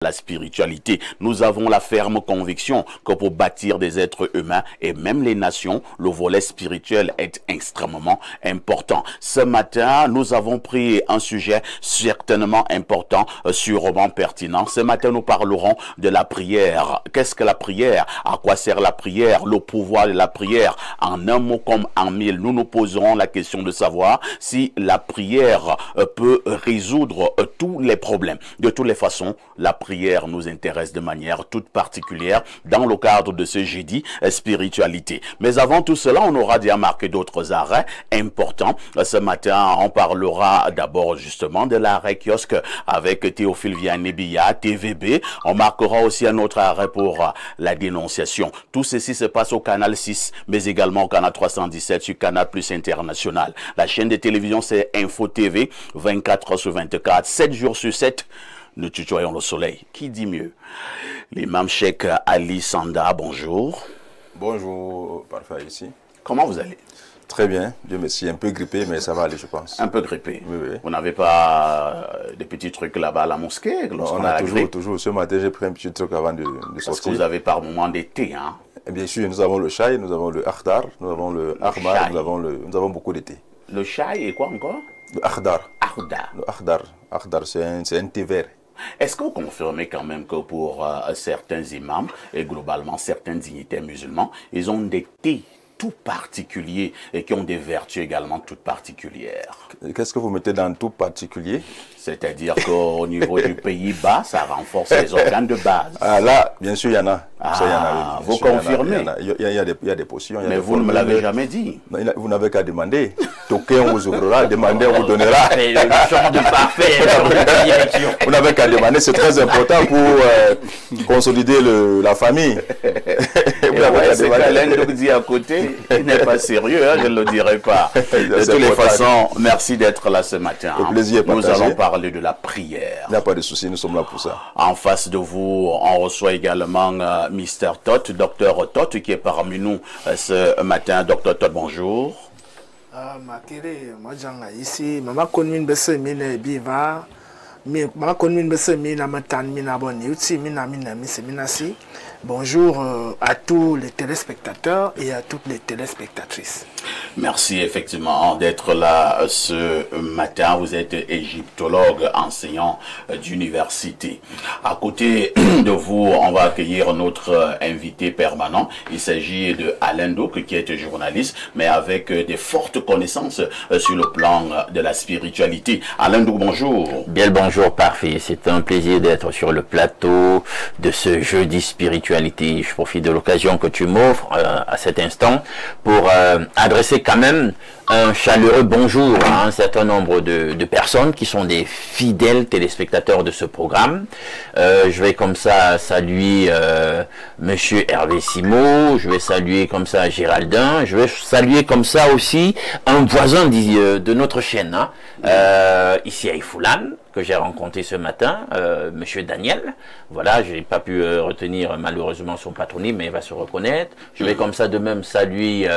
La spiritualité, nous avons la ferme conviction que pour bâtir des êtres humains et même les nations, le volet spirituel est extrêmement important. Ce matin, nous avons pris un sujet certainement important, sûrement pertinent. Ce matin, nous parlerons de la prière. Qu'est-ce que la prière? À quoi sert la prière? Le pouvoir de la prière. En un mot comme en mille, nous nous poserons la question de savoir si la prière peut résoudre tous les problèmes. De toutes les façons, la prière nous intéresse de manière toute particulière dans le cadre de ce jeudi spiritualité. Mais avant tout cela, on aura déjà marqué d'autres arrêts importants. Ce matin, on parlera d'abord justement de l'arrêt kiosque avec Théophile Vianney-Biya, TVB. On marquera aussi un autre arrêt pour la dénonciation. Tout ceci se passe au canal 6, mais également au canal 317 sur Canal Plus International. La chaîne de télévision, c'est Info TV, 24 heures sur 24, 7 jours sur 7. Nous tutoyons le soleil. Qui dit mieux? L'imam Cheikh Ali Sanda, bonjour. Bonjour, parfait ici. Comment vous allez? Très bien, Dieu merci. Un peu grippé, mais ça va aller, je pense. Un peu grippé? Oui, oui. Vous n'avez pas des petits trucs là-bas à la mosquée? On a toujours. Ce matin, j'ai pris un petit truc avant de sortir. Parce que vous avez par moment des thés, hein? Et bien sûr, nous avons le chai, nous avons le akhdar, nous avons le ahmar, nous avons beaucoup de thé. Le chai et quoi encore? Le akhdar. Akhdar. Le akhdar. Akhdar, c'est un thé vert. Est-ce que vous confirmez quand même que pour certains imams et globalement certains dignitaires musulmans, ils ont des thés tout particuliers et qui ont des vertus également toutes particulières? Qu'est-ce que vous mettez dans tout particulier? C'est-à-dire qu'au niveau du Pays-Bas, ça renforce les organes de base. Ah là, bien sûr, il y en a. Ah, vous confirmez? Il y a des potions. Mais vous ne me l'avez jamais dit. Vous n'avez qu'à demander. Toquer, on vous ouvrira. Demandez, on vous donnera. C'est le genre de parfait. Vous n'avez qu'à demander. C'est très important pour consolider la famille. C'est qu'Alain dit à côté, il n'est pas sérieux, hein, je ne le dirai pas. De toutes les façons, merci d'être là ce matin. Le plaisir est partagé. Nous allons parler de la prière. Il n'y a pas de souci, nous sommes là pour ça. En face de vous, on reçoit également Mr. Tot, Dr. Tot, qui est parmi nous ce matin. Dr. Tot, bonjour. Makere, moi j'ai ici, maman connu bese mine biva, maman connu bese mine amatan mine abonné, uti mine minasi. Bonjour à tous les téléspectateurs et à toutes les téléspectatrices. Merci effectivement d'être là ce matin. Vous êtes égyptologue, enseignant d'université. À côté de vous, on va accueillir notre invité permanent. Il s'agit de Alain Douk, qui est journaliste, mais avec des fortes connaissances sur le plan de la spiritualité. Alain Douk, bonjour. Bien le bonjour, parfait. C'est un plaisir d'être sur le plateau de ce jeudi spiritualité. Je profite de l'occasion que tu m'offres à cet instant pour adresser quand même un chaleureux bonjour à un certain nombre de personnes qui sont des fidèles téléspectateurs de ce programme. Je vais comme ça saluer Monsieur Hervé Simo, je vais saluer comme ça Géraldin, je vais saluer comme ça aussi un voisin de notre chaîne, hein, ici à Ifoulan, que j'ai rencontré ce matin, Monsieur Daniel. Voilà, je n'ai pas pu retenir malheureusement son patronyme, mais il va se reconnaître. Je vais comme ça de même saluer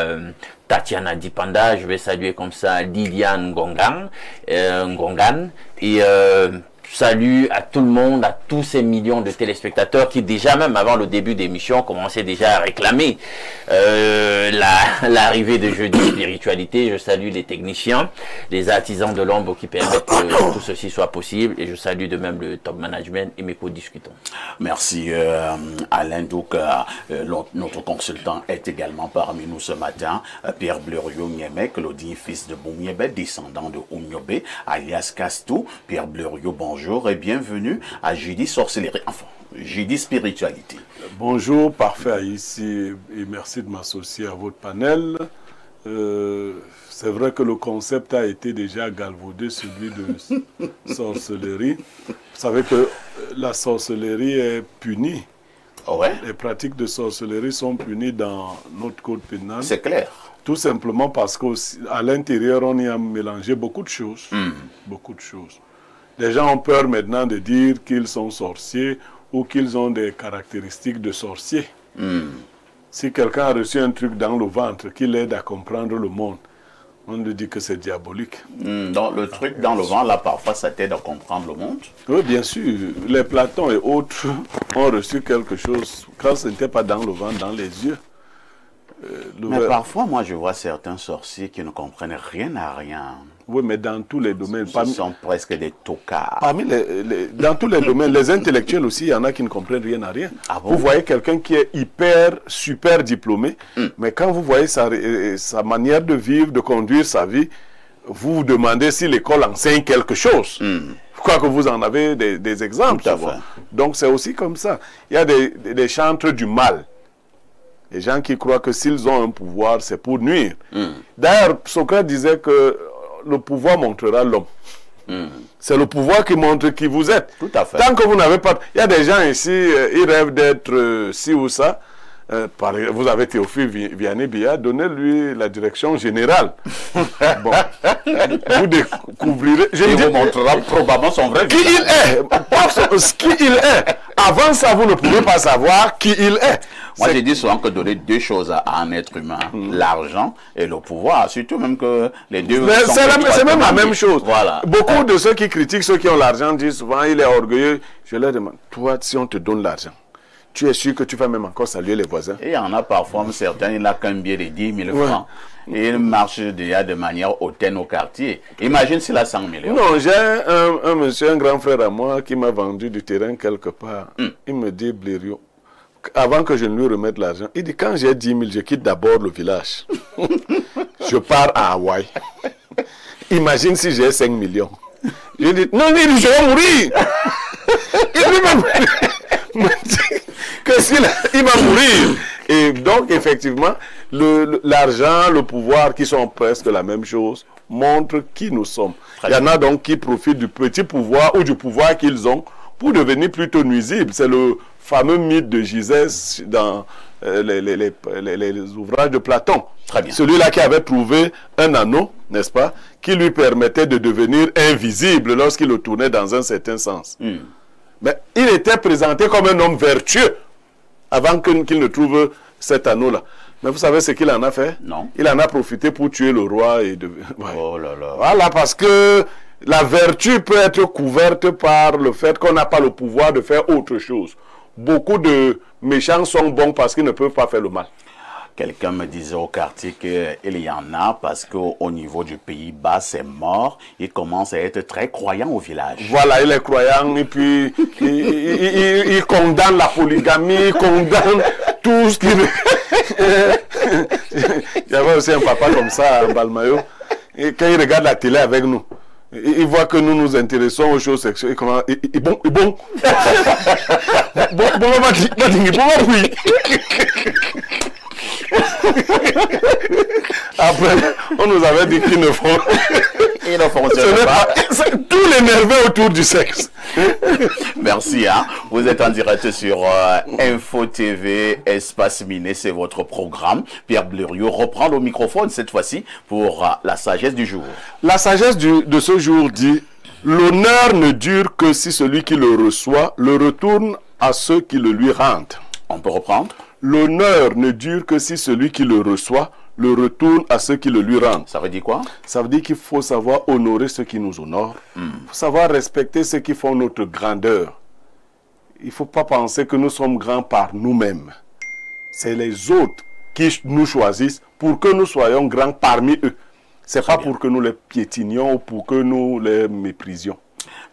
Tatiana Dipanda, je vais saluer comme ça Liliane Ngongan, et salut à tout le monde, à tous ces millions de téléspectateurs qui déjà même avant le début d'émission commençaient déjà à réclamer l'arrivée de Jeudi Spiritualité. Je salue les techniciens, les artisans de l'ombre qui permettent que tout ceci soit possible, et je salue de même le top management et mes co-discutants. Merci Alain Douk. Notre consultant est également parmi nous ce matin, Pierre Blériot Niémé, Claudie fils de Bouniébé, descendant de Ouniobe, alias Castou. Pierre Blériot, bonjour et bienvenue à Jeudi Sorcellerie, enfin, Jeudi Spiritualité. Bonjour, parfait ici, et merci de m'associer à votre panel. C'est vrai que le concept a été déjà galvaudé, celui de sorcellerie. Vous savez que la sorcellerie est punie. Ouais. Les pratiques de sorcellerie sont punies dans notre code pénal. C'est clair. Tout simplement parce qu'à l'intérieur, on y a mélangé beaucoup de choses. Beaucoup de choses. Les gens ont peur maintenant de dire qu'ils sont sorciers ou qu'ils ont des caractéristiques de sorciers. Si quelqu'un a reçu un truc dans le ventre qui l'aide à comprendre le monde, On nous dit que c'est diabolique. Donc le truc dans le vent, là, parfois, ça t'aide à comprendre le monde. Oui, bien sûr. Les Platons et autres ont reçu quelque chose quand ce n'était pas dans le vent, dans les yeux. Mais parfois, moi, je vois certains sorciers qui ne comprennent rien à rien. Oui, mais dans tous les domaines. Ce sont presque des tocards. Dans tous les domaines, les intellectuels aussi, il y en a qui ne comprennent rien à rien. Ah bon? Vous voyez quelqu'un qui est super diplômé, mais quand vous voyez sa manière de vivre, de conduire sa vie, vous vous demandez si l'école enseigne quelque chose. Je crois que vous en avez des exemples. Tout à fait. Donc c'est aussi comme ça. Il y a des chantres du mal. Les gens qui croient que s'ils ont un pouvoir, c'est pour nuire. D'ailleurs, Socrate disait que le pouvoir montrera l'homme. C'est le pouvoir qui montre qui vous êtes. Tout à fait. Tant que vous n'avez pas... Il y a des gens ici, ils rêvent d'être ci ou ça. Vous avez Théophile Vianney-Biya, donnez-lui la direction générale. Bon, vous découvrirez... Il vous montrera probablement son vrai qui il est. Parce qui il est. Avant ça, vous ne pouvez pas savoir qui il est. Moi, j'ai dit souvent que donner deux choses à un être humain, l'argent et le pouvoir, surtout même que les deux... C'est même la même chose. Voilà. Beaucoup de ceux qui critiquent ceux qui ont l'argent disent souvent, il est orgueilleux. Je leur demande, toi, si on te donne l'argent, tu es sûr que tu vas même encore saluer les voisins? Et il y en a parfois, certains, il n'a qu'un billet de 10 000 francs. Et il marche déjà de manière hautaine au quartier. Imagine s'il a 100 millions. Non, j'ai un monsieur, un grand frère à moi, qui m'a vendu du terrain quelque part. Il me dit, Blériot, avant que je ne lui remette l'argent, il dit, quand j'ai 10 000, je quitte d'abord le village. Je pars à Hawaï. Imagine si j'ai 5 millions. Je dis, non, je vais mourir. Il lui dit que il va mourir. Et donc, effectivement, l'argent, le pouvoir, qui sont presque la même chose, montrent qui nous sommes. Il y en a donc qui profitent du petit pouvoir ou du pouvoir qu'ils ont pour devenir plutôt nuisibles. C'est le fameux mythe de Gysès dans les ouvrages de Platon. Celui-là qui avait trouvé un anneau, n'est-ce pas, qui lui permettait de devenir invisible lorsqu'il le tournait dans un certain sens. Mais il était présenté comme un homme vertueux avant qu'il ne trouve cet anneau-là. Mais vous savez ce qu'il en a fait? Non. Il en a profité pour tuer le roi. Et Oh là là. Voilà, parce que la vertu peut être couverte par le fait qu'on n'a pas le pouvoir de faire autre chose. Beaucoup de méchants sont bons parce qu'ils ne peuvent pas faire le mal. Quelqu'un me disait au quartier qu'il y en a parce qu'au niveau du Pays-Bas, c'est mort. Il commence à être très croyant au village. Voilà, il est croyant et puis il condamne la polygamie, il condamne tout ce qui... Il y avait aussi un papa comme ça à Balmayo. Et quand il regarde la télé avec nous, il voit que nous nous intéressons aux choses sexuelles. Bon. Après, on nous avait dit qu'ils ne font... Ils ne fonctionnent pas. Tous les nerveux autour du sexe. Merci. Vous êtes en direct sur Info TV, Espace Miné, c'est votre programme. Pierre Blériot reprend le microphone cette fois-ci pour la sagesse du jour. La sagesse de ce jour dit: l'honneur ne dure que si celui qui le reçoit le retourne à ceux qui le lui rendent. On peut reprendre? L'honneur ne dure que si celui qui le reçoit le retourne à ceux qui le lui rendent. Ça veut dire quoi? Ça veut dire qu'il faut savoir honorer ceux qui nous honorent. Il faut savoir respecter ceux qui font notre grandeur. Il ne faut pas penser que nous sommes grands par nous-mêmes. C'est les autres qui nous choisissent pour que nous soyons grands parmi eux. Ce n'est pas pour que nous les piétinions ou pour que nous les méprisions.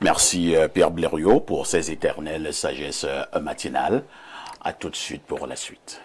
Merci Pierre Blériot pour ces éternelles sagesses matinales. À tout de suite pour la suite.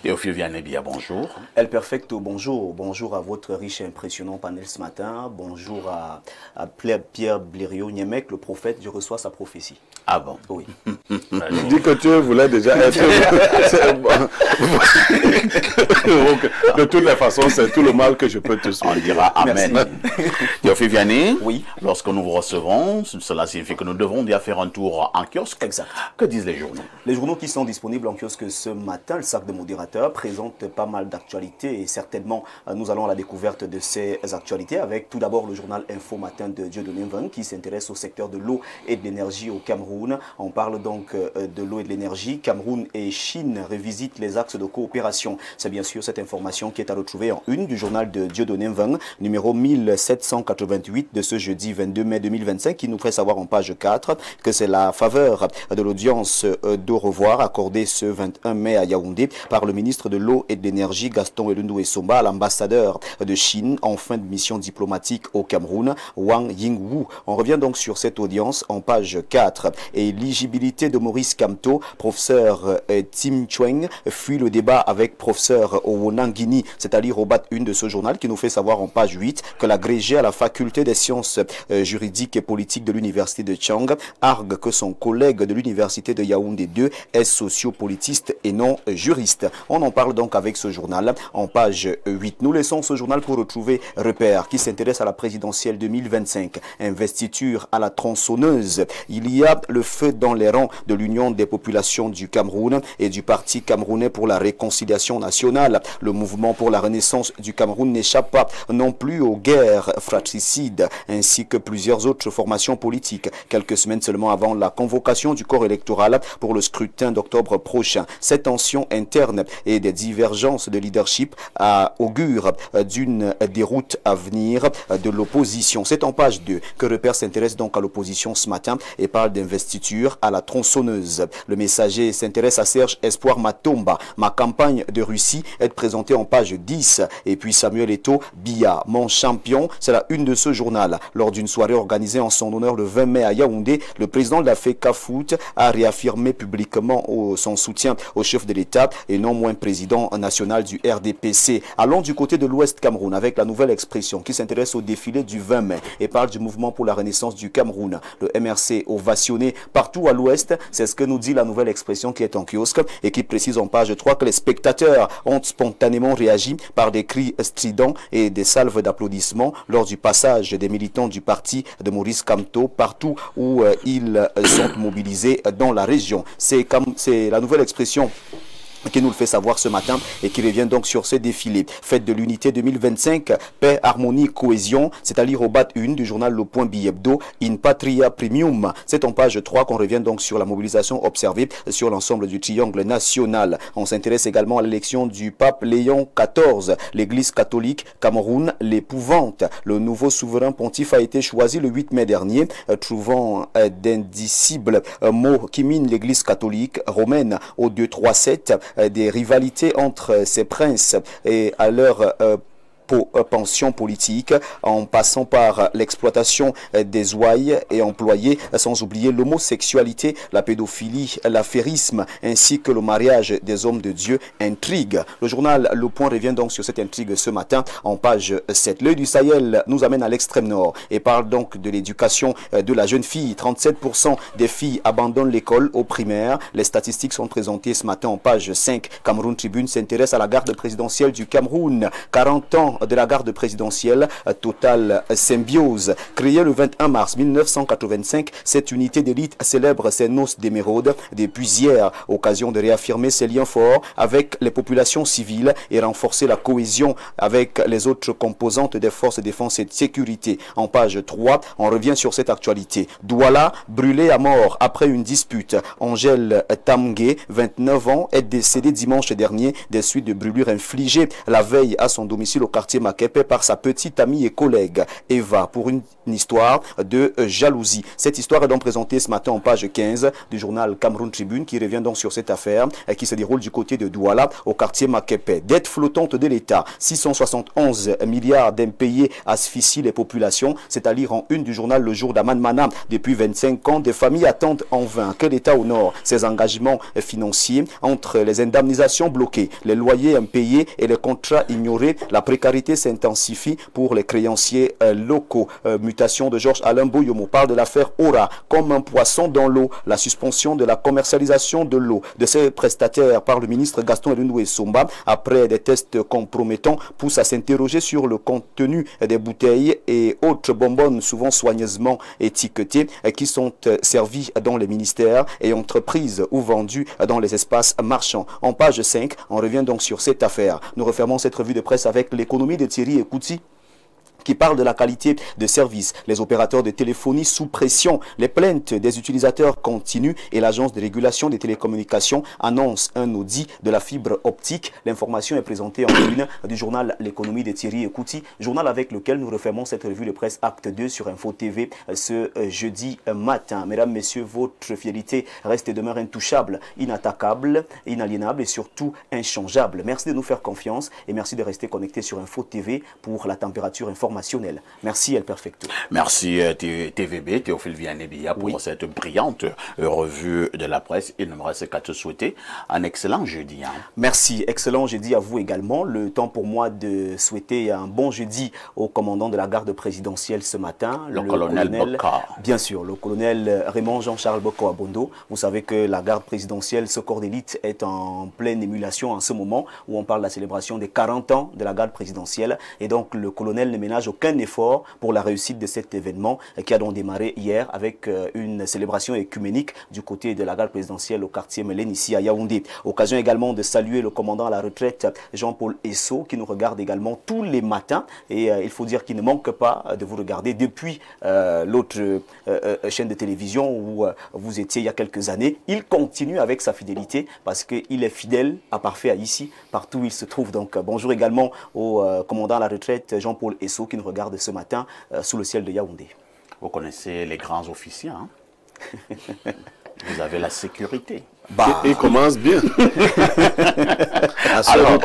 Théophile Vianney-Biya, bonjour. El Perfecto, bonjour. Bonjour à votre riche et impressionnant panel ce matin. Bonjour à Pierre Blériot-Niemek, le prophète, je reçois sa prophétie. Ah bon? Oui. Dis que tu voulais déjà être... De toutes les façons, c'est tout le mal que je peux te souhaiter. On dira Amen. Théophile Vianney, oui. Lorsque nous vous recevons, cela signifie que nous devons déjà faire un tour en kiosque. Exact. Que disent les journaux? Les journaux qui sont disponibles en kiosque ce matin, le sac de modérateur présente pas mal d'actualités et certainement nous allons à la découverte de ces actualités avec tout d'abord le journal Info Matin de Dieudonné Mveng qui s'intéresse au secteur de l'eau et de l'énergie au Cameroun. On parle donc de l'eau et de l'énergie. Cameroun et Chine revisitent les axes de coopération. C'est bien sûr cette information qui est à retrouver en une du journal de Dieudonné Mveng, numéro 1788 de ce jeudi 22 mai 2025, qui nous fait savoir en page 4 que c'est la faveur de l'audience d'au revoir accordée ce 21 mai à Yaoundé par le ministre de l'eau et de l'énergie Gaston Elundou Essomba à l'ambassadeur de Chine en fin de mission diplomatique au Cameroun, Wang Yingwu. On revient donc sur cette audience en page 4. Et l'éligibilité de Maurice Kamto, professeur Tim Chueng, fuit le débat avec professeur Owonangini, c'est-à-dire au BAT 1 de ce journal, qui nous fait savoir en page 8 que l'agrégé à la faculté des sciences juridiques et politiques de l'université de Chiang argue que son collègue de l'université de Yaoundé 2 est sociopolitiste et non juriste. On en parle donc avec ce journal en page 8. Nous laissons ce journal pour retrouver Repère qui s'intéresse à la présidentielle 2025. Investiture à la tronçonneuse. Il y a le feu dans les rangs de l'Union des populations du Cameroun et du Parti camerounais pour la réconciliation nationale. Le mouvement pour la renaissance du Cameroun n'échappe pas non plus aux guerres fratricides ainsi que plusieurs autres formations politiques. Quelques semaines seulement avant la convocation du corps électoral pour le scrutin d'octobre prochain. Cette tension interne et des divergences de leadership augurent d'une déroute à venir de l'opposition. C'est en page 2 que Repère s'intéresse donc à l'opposition ce matin et parle d'investiture à la tronçonneuse. Le Messager s'intéresse à Serge Espoir Matomba. Ma campagne de Russie est présentée en page 10. Et puis Samuel Eto'o, Biya, mon champion, c'est la une de ce journal. Lors d'une soirée organisée en son honneur le 20 mai à Yaoundé, le président de la FECAFOOT a réaffirmé publiquement son soutien au chef de l'État et non moins président national du RDPC. Allons du côté de l'Ouest Cameroun avec la nouvelle expression qui s'intéresse au défilé du 20 mai et parle du mouvement pour la renaissance du Cameroun. Le MRC ovationné partout à l'Ouest, c'est ce que nous dit la nouvelle expression qui est en kiosque et qui précise en page 3 que les spectateurs ont spontanément réagi par des cris stridents et des salves d'applaudissements lors du passage des militants du parti de Maurice Kamto partout où ils sont mobilisés dans la région. C'est la nouvelle expression qui nous le fait savoir ce matin et qui revient donc sur ce défilé. Fête de l'unité 2025, paix, harmonie, cohésion, c'est à lire au BAT 1 du journal Le Point Bihebdo, In Patria Premium. C'est en page 3 qu'on revient donc sur la mobilisation observée sur l'ensemble du triangle national. On s'intéresse également à l'élection du pape Léon XIV. L'église catholique Cameroun l'épouvante. Le nouveau souverain pontife a été choisi le 8 mai dernier, trouvant d'indicibles mots qui minent l'église catholique romaine au 237. Des rivalités entre ces princes et à leur pension politique, en passant par l'exploitation des ouailles et employés, sans oublier l'homosexualité, la pédophilie, l'affairisme, ainsi que le mariage des hommes de Dieu intrigue. Le journal Le Point revient donc sur cette intrigue ce matin en page 7. L'œil du Sahel nous amène à l'extrême nord et parle donc de l'éducation de la jeune fille. 37% des filles abandonnent l'école au primaire. Les statistiques sont présentées ce matin en page 5. Cameroun Tribune s'intéresse à la garde présidentielle du Cameroun. 40 ans de la garde présidentielle, Total Symbiose. Créée le 21 mars 1985, cette unité d'élite célèbre ses noces d'émeraude depuis hier, occasion de réaffirmer ses liens forts avec les populations civiles et renforcer la cohésion avec les autres composantes des forces de défense et de sécurité. En page 3, on revient sur cette actualité. Douala, brûlée à mort après une dispute. Angèle Tamgué, 29 ans, est décédée dimanche dernier des suites de brûlures infligées la veille à son domicile au quartier Makepe par sa petite amie et collègue Eva pour une histoire de jalousie. Cette histoire est donc présentée ce matin en page 15 du journal Cameroun Tribune qui revient donc sur cette affaire qui se déroule du côté de Douala au quartier Makepe. Dette flottante de l'État, 671 milliards d'impayés asphyxient les populations. C'est à lire en une du journal Le Jour d'Aman Mana. Depuis 25 ans, des familles attendent en vain que l'État honore ses engagements financiers entre les indemnisations bloquées, les loyers impayés et les contrats ignorés. La précarité précarité s'intensifie pour les créanciers locaux. Mutation de Georges Alain Boyomo parle de l'affaire Aura comme un poisson dans l'eau. La suspension de la commercialisation de l'eau de ses prestataires par le ministre Gaston Elundou Somba après des tests compromettants pousse à s'interroger sur le contenu des bouteilles et autres bonbonnes souvent soigneusement étiquetées qui sont servies dans les ministères et entreprises ou vendues dans les espaces marchands. En page 5, on revient donc sur cette affaire. Nous refermons cette revue de presse avec l'économie de Thierry Ekouti, qui parle de la qualité de service. Les opérateurs de téléphonie sous pression, les plaintes des utilisateurs continuent et l'agence de régulation des télécommunications annonce un audit de la fibre optique. L'information est présentée en une du journal L'économie de Thierry Ekouti, journal avec lequel nous refermons cette revue de presse Acte 2 sur Info TV ce jeudi matin. Mesdames, Messieurs, votre fidélité reste et demeure intouchable, inattaquable, inaliénable et surtout inchangeable. Merci de nous faire confiance et merci de rester connectés sur Info TV pour la température informationnelle. Merci El Perfecto. Merci TVB, Théophile Vianney-Billa, pour cette brillante revue de la presse. Il ne me reste qu'à te souhaiter un excellent jeudi. Merci, excellent jeudi à vous également. Le temps pour moi de souhaiter un bon jeudi au commandant de la garde présidentielle ce matin, le colonel Bokar. Bien sûr, le colonel Raymond Jean-Charles Bokar Abondo. Vous savez que la garde présidentielle, ce corps d'élite, est en pleine émulation en ce moment où on parle de la célébration des 40 ans de la garde présidentielle. Et donc le colonel ne ménage aucun effort pour la réussite de cet événement qui a donc démarré hier avec une célébration écuménique du côté de la garde présidentielle au quartier Mélène ici à Yaoundé. Occasion également de saluer le commandant à la retraite Jean-Paul Esso qui nous regarde également tous les matins et il faut dire qu'il ne manque pas de vous regarder depuis l'autre chaîne de télévision où vous étiez il y a quelques années. Il continue avec sa fidélité parce qu'il est fidèle à Parfait ici partout où il se trouve. Donc bonjour également au commandant à la retraite Jean-Paul Esso qui nous regarde ce matin sous le ciel de Yaoundé. Vous connaissez les grands officiers, hein? Vous avez la sécurité. Bah. Il commence bien. Alors,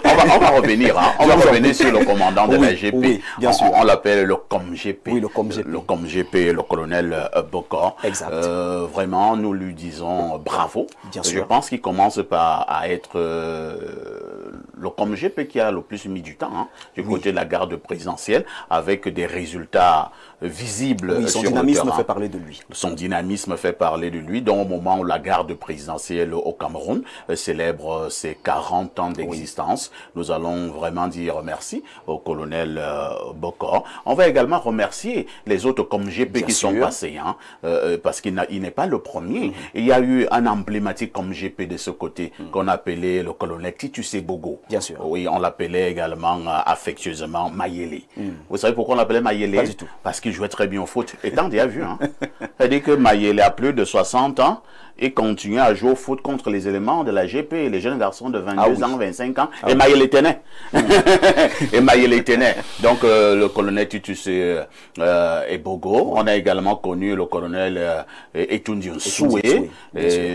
on va revenir, hein. On va revenir sur le commandant de la GP. Oui, bien sûr. On l'appelle le COMGP. Oui, le COMGP. Le COMGP, le colonel Bokar. Exact. Vraiment, nous lui disons bravo. Bien sûr. Je pense qu'il commence à être le COMGP qui a le plus mis du temps, hein, du côté de la garde présidentielle, avec des résultats visibles. Oui, son dynamisme fait parler de lui. Son dynamisme fait parler de lui, dans au moment où la garde présidentielle au Cameroun célèbre ses 40 ans d'existence. Nous allons vraiment dire merci au colonel Bokar. On va également remercier les autres COMGP qui sont passés, hein, parce qu'il n'est pas le premier. Il y a eu un emblématique COMGP de ce côté qu'on appelait le colonel Titus Bogo. Bien sûr. Oui, on l'appelait également affectueusement Mayele. Vous savez pourquoi on l'appelait Mayele? Pas du tout. Parce qu'il jouait très bien au foot. Et tant déjà vu, hein. C'est-à-dire que Mayele a plus de 60 ans et continue à jouer au foot contre les éléments de la GP, les jeunes garçons de 22 ans, 25 ans. Et Mayele tenait. Et Mayele tenait. Donc le colonel Titus Bogo. On a également connu le colonel Etundi Soué.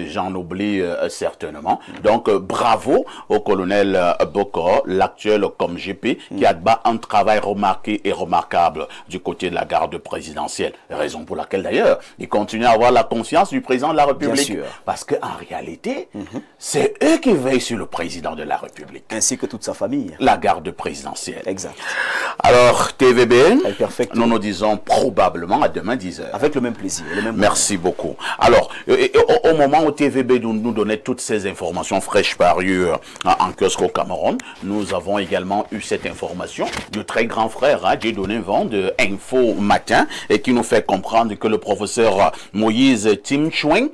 J'en oublie certainement. Donc bravo au colonel Bokar, l'actuel COMGP, qui a battu un travail remarqué et remarquable du côté de la garde présidentielle. Raison pour laquelle d'ailleurs, il continue à avoir la confiance du président de la République. Parce qu'en réalité, c'est eux qui veillent sur le président de la République. Ainsi que toute sa famille. La garde présidentielle. Exact. Alors, TVB, nous nous disons probablement à demain 10h. Avec le même plaisir. Le même Merci beaucoup. Alors, au moment où TVB nous donnait toutes ces informations fraîches parues en kiosque au Cameroun, nous avons également eu cette information du très grand frère, hein, Dieudonné Van de Info Matin, et qui nous fait comprendre que le professeur Moïse Tim Chouing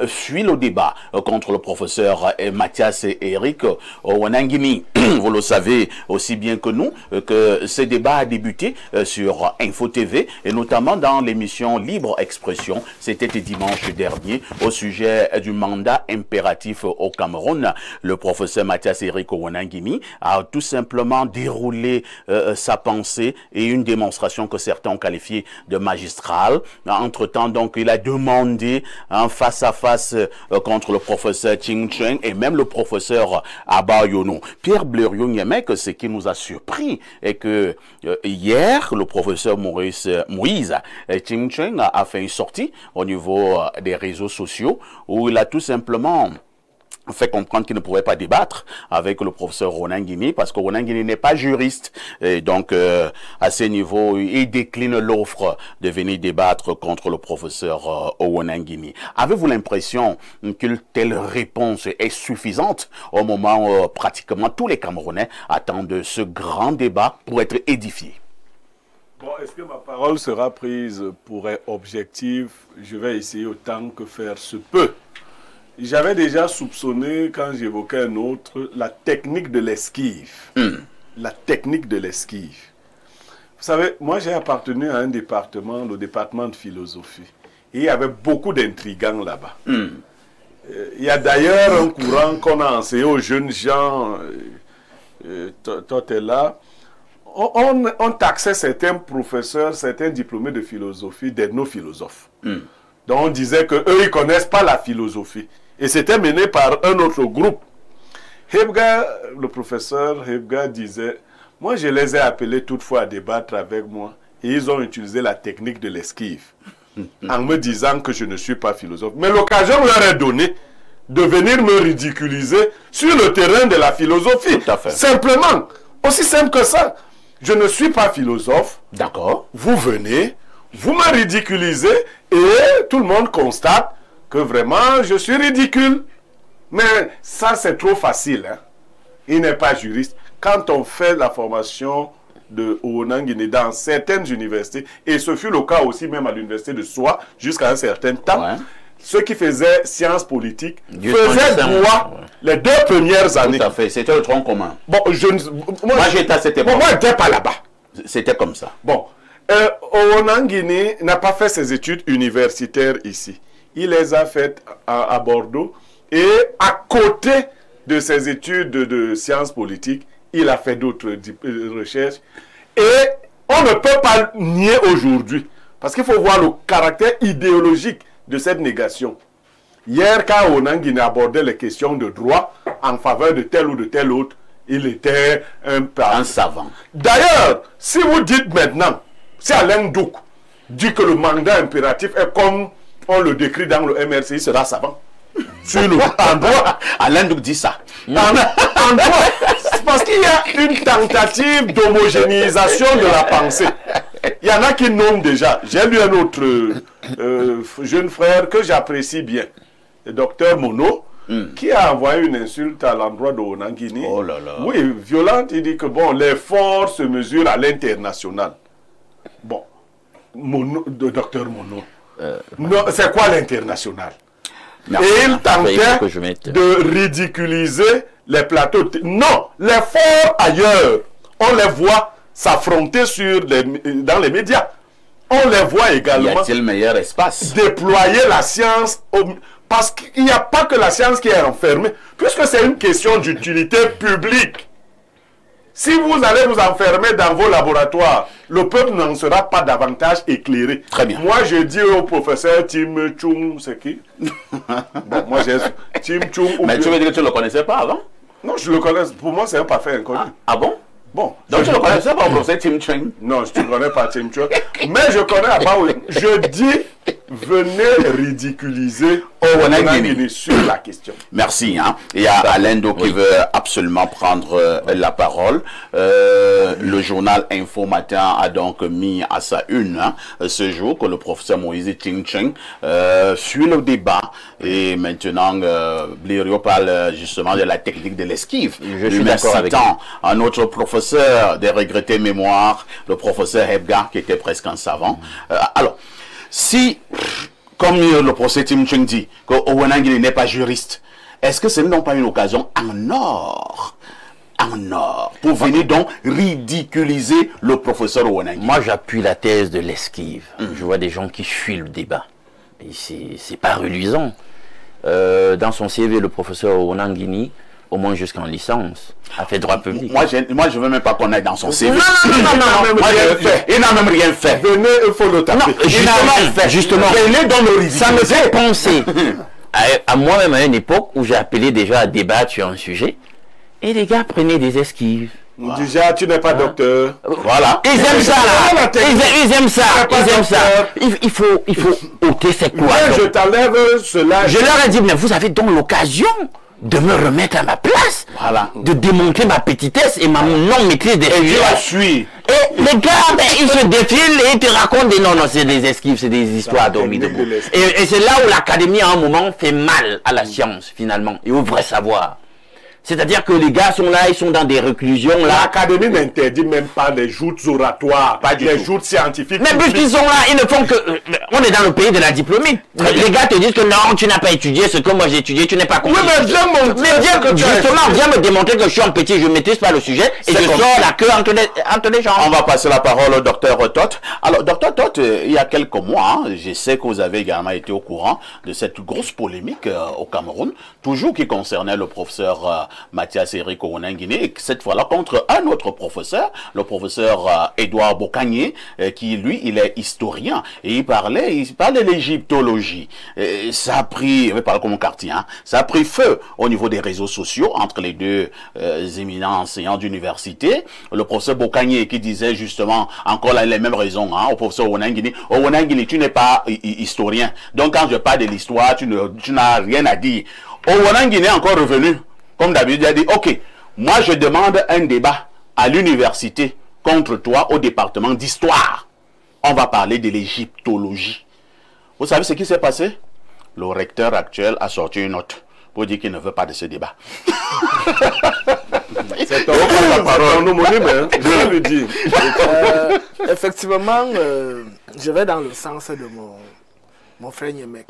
suit le débat contre le professeur Mathias et Eric Wanangimi. Vous le savez aussi bien que nous, que ce débat a débuté sur Info TV et notamment dans l'émission Libre Expression. C'était dimanche dernier au sujet du mandat impératif au Cameroun. Le professeur Mathias Eric Wanangimi a tout simplement déroulé sa pensée et une démonstration que certains ont qualifiée de magistrale. Entre-temps, donc, il a demandé un face-à-face contre le professeur Ching Cheng et même le professeur Abba Yono. Pierre Blériot-Niemek, ce qui nous a surpris est que hier, le professeur Moïse Ching Cheng a fait une sortie au niveau des réseaux sociaux où il a tout simplement fait comprendre qu'il ne pouvait pas débattre avec le professeur Ronan Guini parce que Ronan Guini n'est pas juriste. Et donc, à ce niveau, il décline l'offre de venir débattre contre le professeur Ronan Guini. Avez-vous l'impression qu'une telle réponse est suffisante au moment où pratiquement tous les Camerounais attendent ce grand débat pour être édifiés? Bon, est-ce que ma parole sera prise pour être objective? Je vais essayer autant que faire se peut. J'avais déjà soupçonné, quand j'évoquais un autre, la technique de l'esquive. La technique de l'esquive. Vous savez, moi j'ai appartenu à un département, le département de philosophie. Et il y avait beaucoup d'intrigants là-bas. Il y a d'ailleurs un courant qu'on a enseigné aux jeunes gens, toi tu es là. On taxait certains professeurs, certains diplômés de philosophie d'ethnophilosophes. Donc on disait qu'eux, ils ne connaissent pas la philosophie. Et c'était mené par un autre groupe. Hebga, le professeur Hebga disait, moi je les ai appelés toutefois à débattre avec moi et ils ont utilisé la technique de l'esquive en me disant que je ne suis pas philosophe. Mais l'occasion leur est donnée de venir me ridiculiser sur le terrain de la philosophie. Tout à fait. Simplement, aussi simple que ça. Je ne suis pas philosophe. D'accord. Vous venez, vous me ridiculisez et tout le monde constate que vraiment je suis ridicule. Mais ça c'est trop facile. Hein. Il n'est pas juriste. Quand on fait la formation de Ronan Guini dans certaines universités, et ce fut le cas aussi même à l'université de Soie jusqu'à un certain temps, ceux qui faisaient sciences politiques faisaient droit les 2 premières années. Tout à fait, c'était le tronc commun. Bon, moi j'étais à cette époque. Moi, je n'étais pas là-bas. C'était comme ça. Bon, Ronan Guini n'a pas fait ses études universitaires ici. Il les a faites à Bordeaux. Et à côté de ses études de sciences politiques, il a fait d'autres recherches. Et on ne peut pas nier aujourd'hui. Parce qu'il faut voir le caractère idéologique de cette négation. Hier, quand Ronan Guini abordait les questions de droit en faveur de tel ou de tel autre, il était un savant. D'ailleurs, si vous dites maintenant, si Alain Douk dit que le mandat impératif est comme on le décrit dans le MRCI, il sera savant. Sur le droit. Alain Douk dit ça. En droit. Parce qu'il y a une tentative d'homogénéisation de la pensée. Il y en a qui nomment déjà. J'ai lu un autre jeune frère que j'apprécie bien, le docteur Mono, qui a envoyé une insulte à l'endroit de Ronan Guini. Oh là là. Oui, violente. Il dit que bon, les forces se mesurent à l'international. Bon, le docteur Mono. C'est quoi l'international? Et il tentait de ridiculiser les plateaux. Non, les forts ailleurs, on les voit s'affronter dans les médias. On les voit également. Y a-t-il meilleur espace? Déployer la science. Parce qu'il n'y a pas que la science qui est enfermée. Puisque c'est une question d'utilité publique. Si vous allez vous enfermer dans vos laboratoires, le peuple n'en sera pas davantage éclairé. Très bien. Moi, je dis au professeur Tim Chung, c'est qui? Bon, moi, j'ai Tim Chung. Mais tu veux dire que tu ne le connaissais pas avant? Non, je le connais. Pour moi, c'est un parfait inconnu. Ah bon? Bon. Donc tu ne le connaissais pas au professeur Tim Chung? Non, je ne connais pas Tim Chung. Mais je connais Abaoui. Je dis, venez ridiculiser Ronan Guini sur la question. Merci. Hein. Il y a Alain Douk qui veut absolument prendre la parole. Le journal Info Matin a donc mis à sa une ce jour que le professeur Moïse Ting Cheng suit le débat. Et maintenant, Blériot parle justement de la technique de l'esquive. Je suis d'accord avec lui. Un autre professeur des regrettés mémoires, le professeur Hebga, qui était presque un savant. Alors, si, comme le professeur Tim Chung dit, que Ronan Guini n'est pas juriste, est-ce que ce n'est donc pas une occasion en or pour venir donc ridiculiser le professeur Ronan Guini? Moi, j'appuie la thèse de l'esquive. Je vois des gens qui fuient le débat. Et c'est pas reluisant. Dans son CV, le professeur Ronan Guini, au moins jusqu'en licence, a fait droit public. Moi, je ne veux même pas qu'on aille dans son CV. Non. Il n'a même rien fait. Venez, il faut le taper. Justement, venez dans le ça me fait penser à moi-même à une époque où j'ai appelé déjà à débattre sur un sujet, et les gars prenaient des esquives. Déjà, tu n'es pas docteur. Voilà. Ils aiment ça, là. Ils aiment ça. Ils aiment ça. Il faut ôter cette courage. Je t'enlève cela. Je leur ai dit, mais vous avez donc l'occasion de me remettre à ma place, Voilà. de démontrer ma petitesse et ma non-maîtrise des Et je sujets. la suis. Et les gars, ben, ils se défilent et ils te racontent des non, c'est des esquives, c'est des histoires dormies debout. Et c'est là où l'académie, à un moment, fait mal à la science, finalement, et au vrai savoir. C'est-à-dire que les gars sont là, ils sont dans des réclusions là. L'académie n'interdit même pas les joutes oratoires, pas les joutes scientifiques. Mais puisqu'ils sont là, ils ne font que... on est dans le pays de la diplômée. Les gars te disent que non, tu n'as pas étudié ce que moi j'ai étudié, tu n'es pas compris. Oui, mais viens montrer que tu as justement, viens me démontrer que je suis un petit, je ne maîtrise pas le sujet et je sors la queue entre les jambes. On va passer la parole au docteur Toth. Alors, docteur Toth, il y a quelques mois, je sais que vous avez également été au courant de cette grosse polémique au Cameroun, toujours qui concernait le professeur Mathias Eric Owonanguine, et cette fois-là contre un autre professeur, le professeur Edouard Bokanye, qui lui, il est historien, et il parlait de l'égyptologie. Ça a pris, je parle comme mon quartier, hein, ça a pris feu au niveau des réseaux sociaux entre les deux éminents enseignants d'université. Le professeur Bokanye qui disait justement encore là, les mêmes raisons hein, au professeur Owonanguine. Owonanguine, tu n'es pas historien. Donc quand je parle de l'histoire, tu n'as rien à dire. Owonanguine est encore revenu. Comme d'habitude, il a dit, ok, moi je demande un débat à l'université contre toi au département d'histoire. On va parler de l'égyptologie. Vous savez ce qui s'est passé? Le recteur actuel a sorti une note pour dire qu'il ne veut pas de ce débat. C'est la parole homonyme, je veux dire. Effectivement, je vais dans le sens de mon frère Niemek.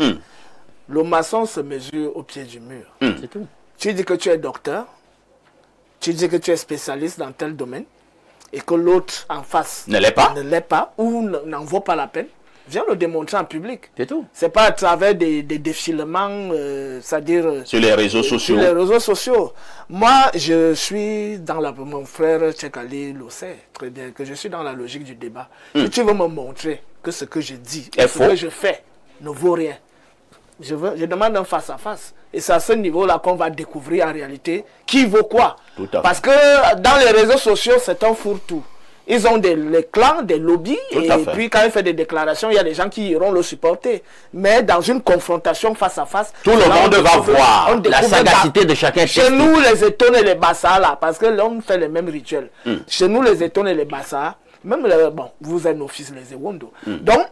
Le maçon se mesure au pied du mur. C'est tout. Tu dis que tu es docteur, tu dis que tu es spécialiste dans tel domaine, et que l'autre en face Ne l'est pas. Ou n'en vaut pas la peine, viens le démontrer en public. C'est tout. C'est pas à travers des défilements, c'est-à-dire Sur les réseaux sociaux. Sur les réseaux sociaux. Moi, je suis dans mon frère Tchekali le sait très bien, que je suis dans la logique du débat. Si tu veux me montrer que ce que je dis, Est ce faux. que je fais ne vaut rien, je demande un face-à-face. Et c'est à ce niveau-là qu'on va découvrir en réalité qui vaut quoi. Tout à fait. Parce que dans les réseaux sociaux, c'est un fourre-tout. Ils ont des clans, des lobbies, Tout et à fait. puis quand il fait des déclarations, il y a des gens qui iront le supporter. Mais dans une confrontation face à face, Tout le monde va voir La sagacité de chacun. Chez nous, les étones et les bassards, là, parce que l'homme fait les mêmes rituels. Chez nous, les étones et les bassards, même, bon, vous êtes nos fils, les Ewondo. Donc,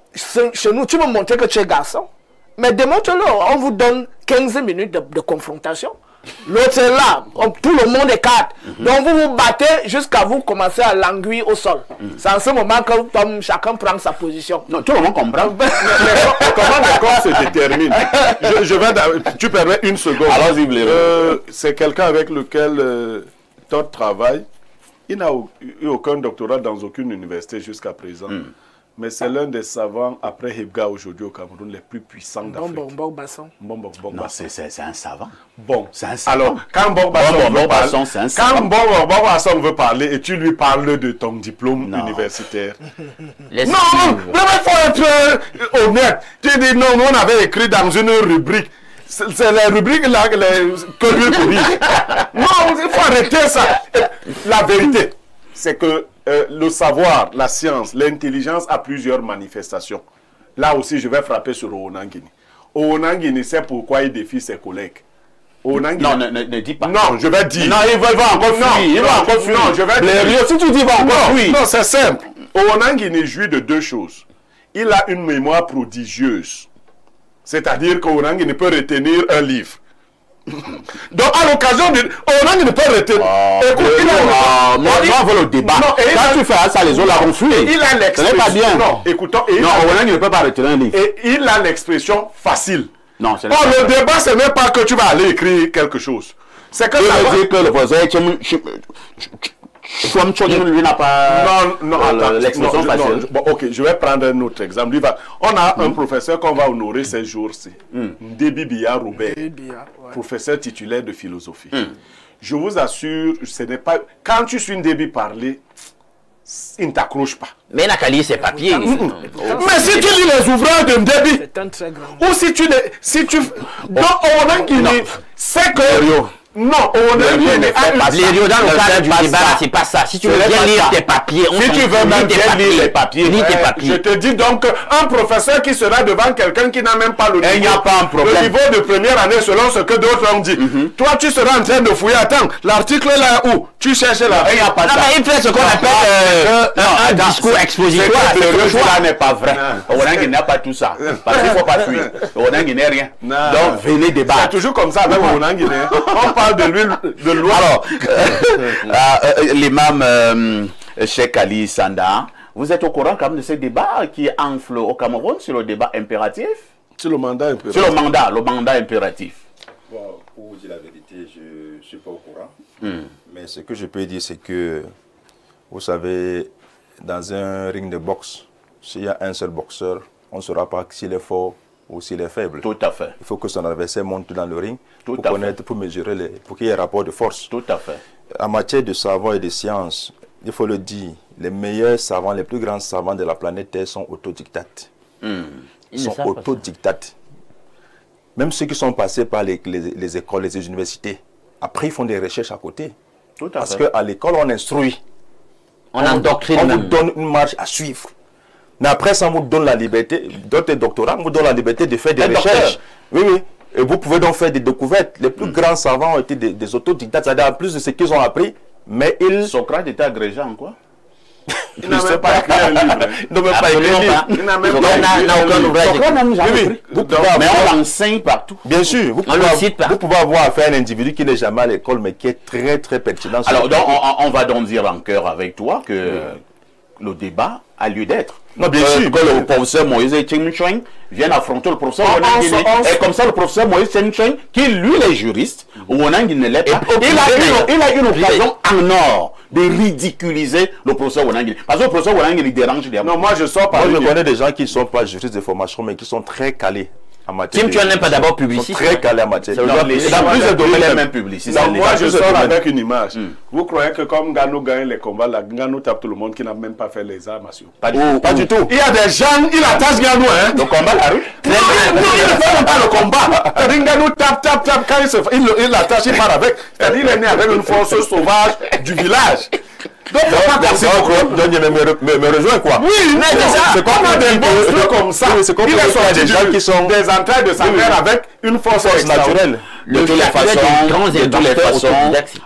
chez nous, tu me montrer que tu es garçon. Mais démontre-le, on vous donne 15 minutes de confrontation. L'autre est là, tout le monde est quatre. Donc vous vous battez jusqu'à vous commencer à languir au sol. C'est en ce moment que chacun prend sa position. Non, tout le monde comprend. Comment le corps se détermine? Tu permets une seconde. Allons-y, Blairo. C'est quelqu'un avec lequel Todd travaille. Il n'a eu aucun doctorat dans aucune université jusqu'à présent. Mais c'est l'un des savants, après Hebga aujourd'hui au Cameroun, les plus puissants d'Afrique. Bon, Basson. Bon, Non, c'est un savant. Bon, C'est un savant. alors, quand Bon Basson veut parler et tu lui parles de ton diplôme Non. universitaire. Laisse- Non, mais il faut être honnête. Tu dis non, nous on avait écrit dans une rubrique. C'est les rubriques là que lui publie. Non, il faut arrêter ça. La vérité, c'est que le savoir, la science, l'intelligence a plusieurs manifestations. Là aussi, je vais frapper sur Owonanguine. Owonanguine sait pourquoi il défie ses collègues. Owonanguine... Non, ne dis pas. Non, je vais dire. Non, il va encore fuir. Il va encore fuir. Non, je vais Blairo, si tu dis va encore fuir. non, c'est simple. Owonanguine jouit de deux choses. Il a une mémoire prodigieuse. C'est-à-dire qu'Owonanguine peut retenir un livre. Donc, à l'occasion de... Owonanguine peut retenir... Écoute, il a... Moi, on veut le débat. Non, et Quand tu fais ça, les autres vont fuir. il a Ce l'expression... n'est pas bien. Non, écoutons... Non, Owonanguine ne peut pas retenir un livre. Et il a l'expression facile. Non, ce n'est Or, pas le débat, ce n'est pas que tu vas aller écrire quelque chose. C'est que Je ça va... veux dire que le professeur lui n'a pas Non, attends, l'expression non, facile. bon, ok, je vais prendre un autre exemple. On a un professeur qu'on va honorer ces jours-ci. Ndébi Biya Robert, professeur titulaire de philosophie. Je vous assure, ce n'est pas... Quand tu suis Ndébi parler, il ne t'accroche pas. Mais il n'a qu'à lire ses papiers. Mais si tu lis les ouvrages de Ndébi, C'est un très grand. ou si tu... Donc, Owonanguine, c'est que... Non, on est dans le cadre du débat, c'est pas ça. Si tu veux bien lire tes papiers, si tu veux même bien lire les papiers, je te dis donc, un professeur qui sera devant quelqu'un qui n'a même pas le niveau de première année selon ce que d'autres ont dit. Toi, tu seras en train de fouiller. Attends, l'article là où tu cherches là. Il n'y a pas ça. Il fait ce qu'on appelle un discours expositoire. Le choix n'est pas vrai. On n'a pas tout ça. Parce qu'il ne faut pas fuir. On n'a rien. Donc, venez débattre. C'est toujours comme ça avec Onanguiné. On parle de l'huile de loi. Alors, l'imam Cheikh Ali Sanda, vous êtes au courant quand même de ce débat qui enfle au Cameroun sur le débat impératif? Sur le mandat impératif. Sur le mandat impératif. Bon, pour vous dire la vérité, je ne suis pas au courant. Mais ce que je peux dire, c'est que, vous savez, dans un ring de boxe, s'il y a un seul boxeur, on ne saura pas s'il est fort ou s'il est faible. Tout à fait. Il faut que son adversaire monte dans le ring pour connaître, pour mesurer, pour qu'il y ait un rapport de force. Tout à fait. En matière de savoir et de science, il faut le dire, les meilleurs savants, les plus grands savants de la planète Terre sont autodictates. Ils sont autodictates. Même ceux qui sont passés par les écoles, les universités, après ils font des recherches à côté. Parce qu'à l'école, on instruit. On endoctrine. On vous donne une marche à suivre. Mais après, ça vous donne la liberté, d'autres doctorats vous donne la liberté de faire des recherches. Oui, oui. Et vous pouvez donc faire des découvertes. Les plus grands savants ont été des autodidactes, c'est-à-dire en plus de ce qu'ils ont appris, mais ils... Socrate était agrégé en quoi? Il n'a même pas écrit un livre. Il n'a même pas écrit un livre. Il n'a même pas aucun ouvrage. Mais on l'enseigne partout. Bien sûr, vous pouvez avoir affaire à un individu qui n'est jamais à l'école, mais qui est très très pertinent. Alors, on va donc dire en cœur avec toi que le débat a lieu d'être. Non, bien sûr. Que le professeur Moïse Cheng vienne affronter le professeur Onanguiné. Et comme ça, le professeur Moïse Cheng, qui lui est juriste, Onanguiné ne l'est pas, il a eu l'occasion en or de ridiculiser le professeur Onanguiné. Parce que le professeur Onanguiné dérange les... Non, moi je sors par... Moi je connais des gens qui ne sont pas juristes de formation, mais qui sont très calés en matière. Tim, tu n'es pas d'abord publiciste. Très calés en matière. Dans plusieurs domaines, même publiciste. Moi je sors avec une image. Vous croyez que comme Gano gagne les combats, Gano tape tout le monde qui n'a même pas fait les armes? Pas du tout. Il y a des gens, il attache Gano, hein. Le combat la rue? Non, il ne fait même pas le combat. Gano tape, quand il l'attache, il part avec. C'est-à-dire qu'il est né avec une force sauvage du village. Donc, me rejoins quoi? Oui, mais c'est comme des monstres comme ça. C'est comme des gens qui sont des entrailles de sa mère avec une force naturelle. De toutes les façons,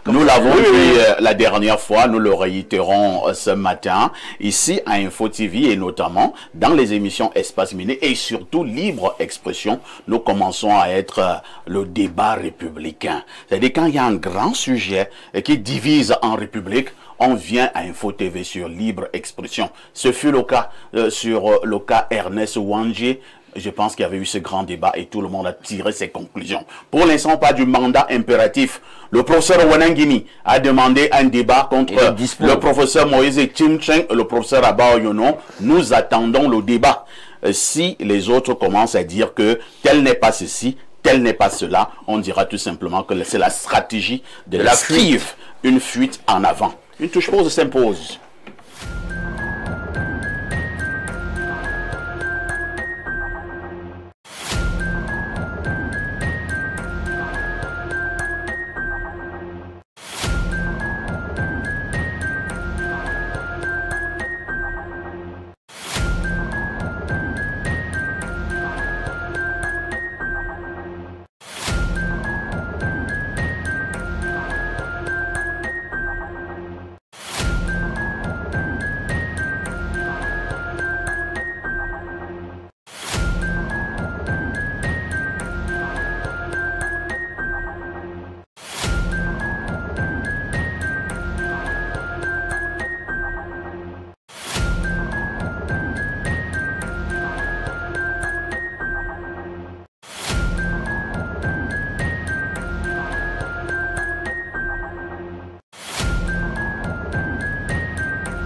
nous l'avons dit la dernière fois, nous le réitérons ce matin, ici à Info TV et notamment dans les émissions Espace Miné et surtout Libre Expression, nous commençons à être le débat républicain. C'est-à-dire quand il y a un grand sujet qui divise en République, on vient à Info TV sur Libre Expression. Ce fut le cas sur le cas Ernest Ouangé. Je pense qu'il y avait eu ce grand débat et tout le monde a tiré ses conclusions. Pour l'instant, pas du mandat impératif. Le professeur Onanguiné a demandé un débat contre le professeur Moïse Cheng et le professeur Abba Oyono. Nous attendons le débat. Si les autres commencent à dire que tel n'est pas ceci, tel n'est pas cela, on dira tout simplement que c'est la stratégie de la fuite. Une fuite en avant. Une touche pause s'impose. –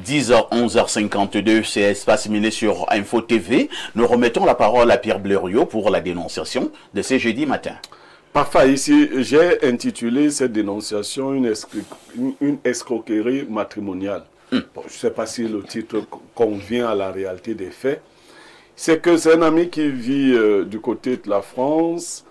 10h, 11h52, c'est Espace Miné sur Info TV. Nous remettons la parole à Pierre Blériot pour la dénonciation de ce jeudi matin. Parfait, ici, j'ai intitulé cette dénonciation une escroquerie matrimoniale. Bon, je ne sais pas si le titre convient à la réalité des faits. C'est que c'est un ami qui vit du côté de la France.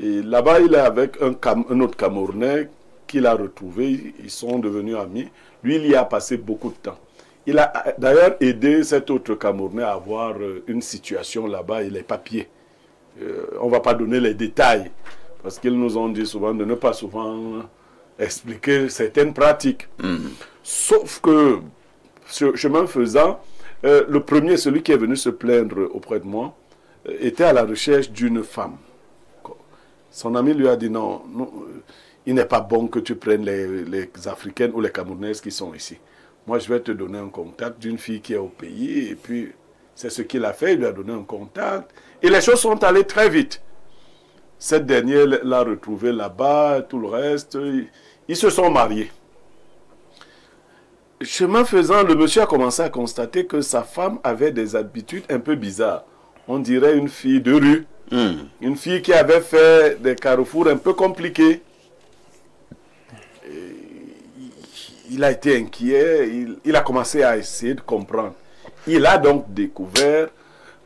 Et là-bas, il est avec un autre Camerounais qu'il a retrouvé. Ils sont devenus amis. Lui, il y a passé beaucoup de temps. Il a d'ailleurs aidé cet autre Camerounais à avoir une situation là-bas et les papiers. On ne va pas donner les détails, parce qu'ils nous ont dit souvent de ne pas souvent expliquer certaines pratiques. Sauf que, chemin faisant, le premier, celui qui est venu se plaindre auprès de moi, était à la recherche d'une femme. Son ami lui a dit non, il n'est pas bon que tu prennes les Africaines ou les Camerounaises qui sont ici. Moi, je vais te donner un contact d'une fille qui est au pays. Et puis, c'est ce qu'il a fait. Il lui a donné un contact. Et les choses sont allées très vite. Cette dernière l'a retrouvé là-bas, tout le reste. Ils se sont mariés. Chemin faisant, le monsieur a commencé à constater que sa femme avait des habitudes un peu bizarres. On dirait une fille de rue. Une fille qui avait fait des carrefours un peu compliqués. Il a été inquiet, il a commencé à essayer de comprendre. Il a donc découvert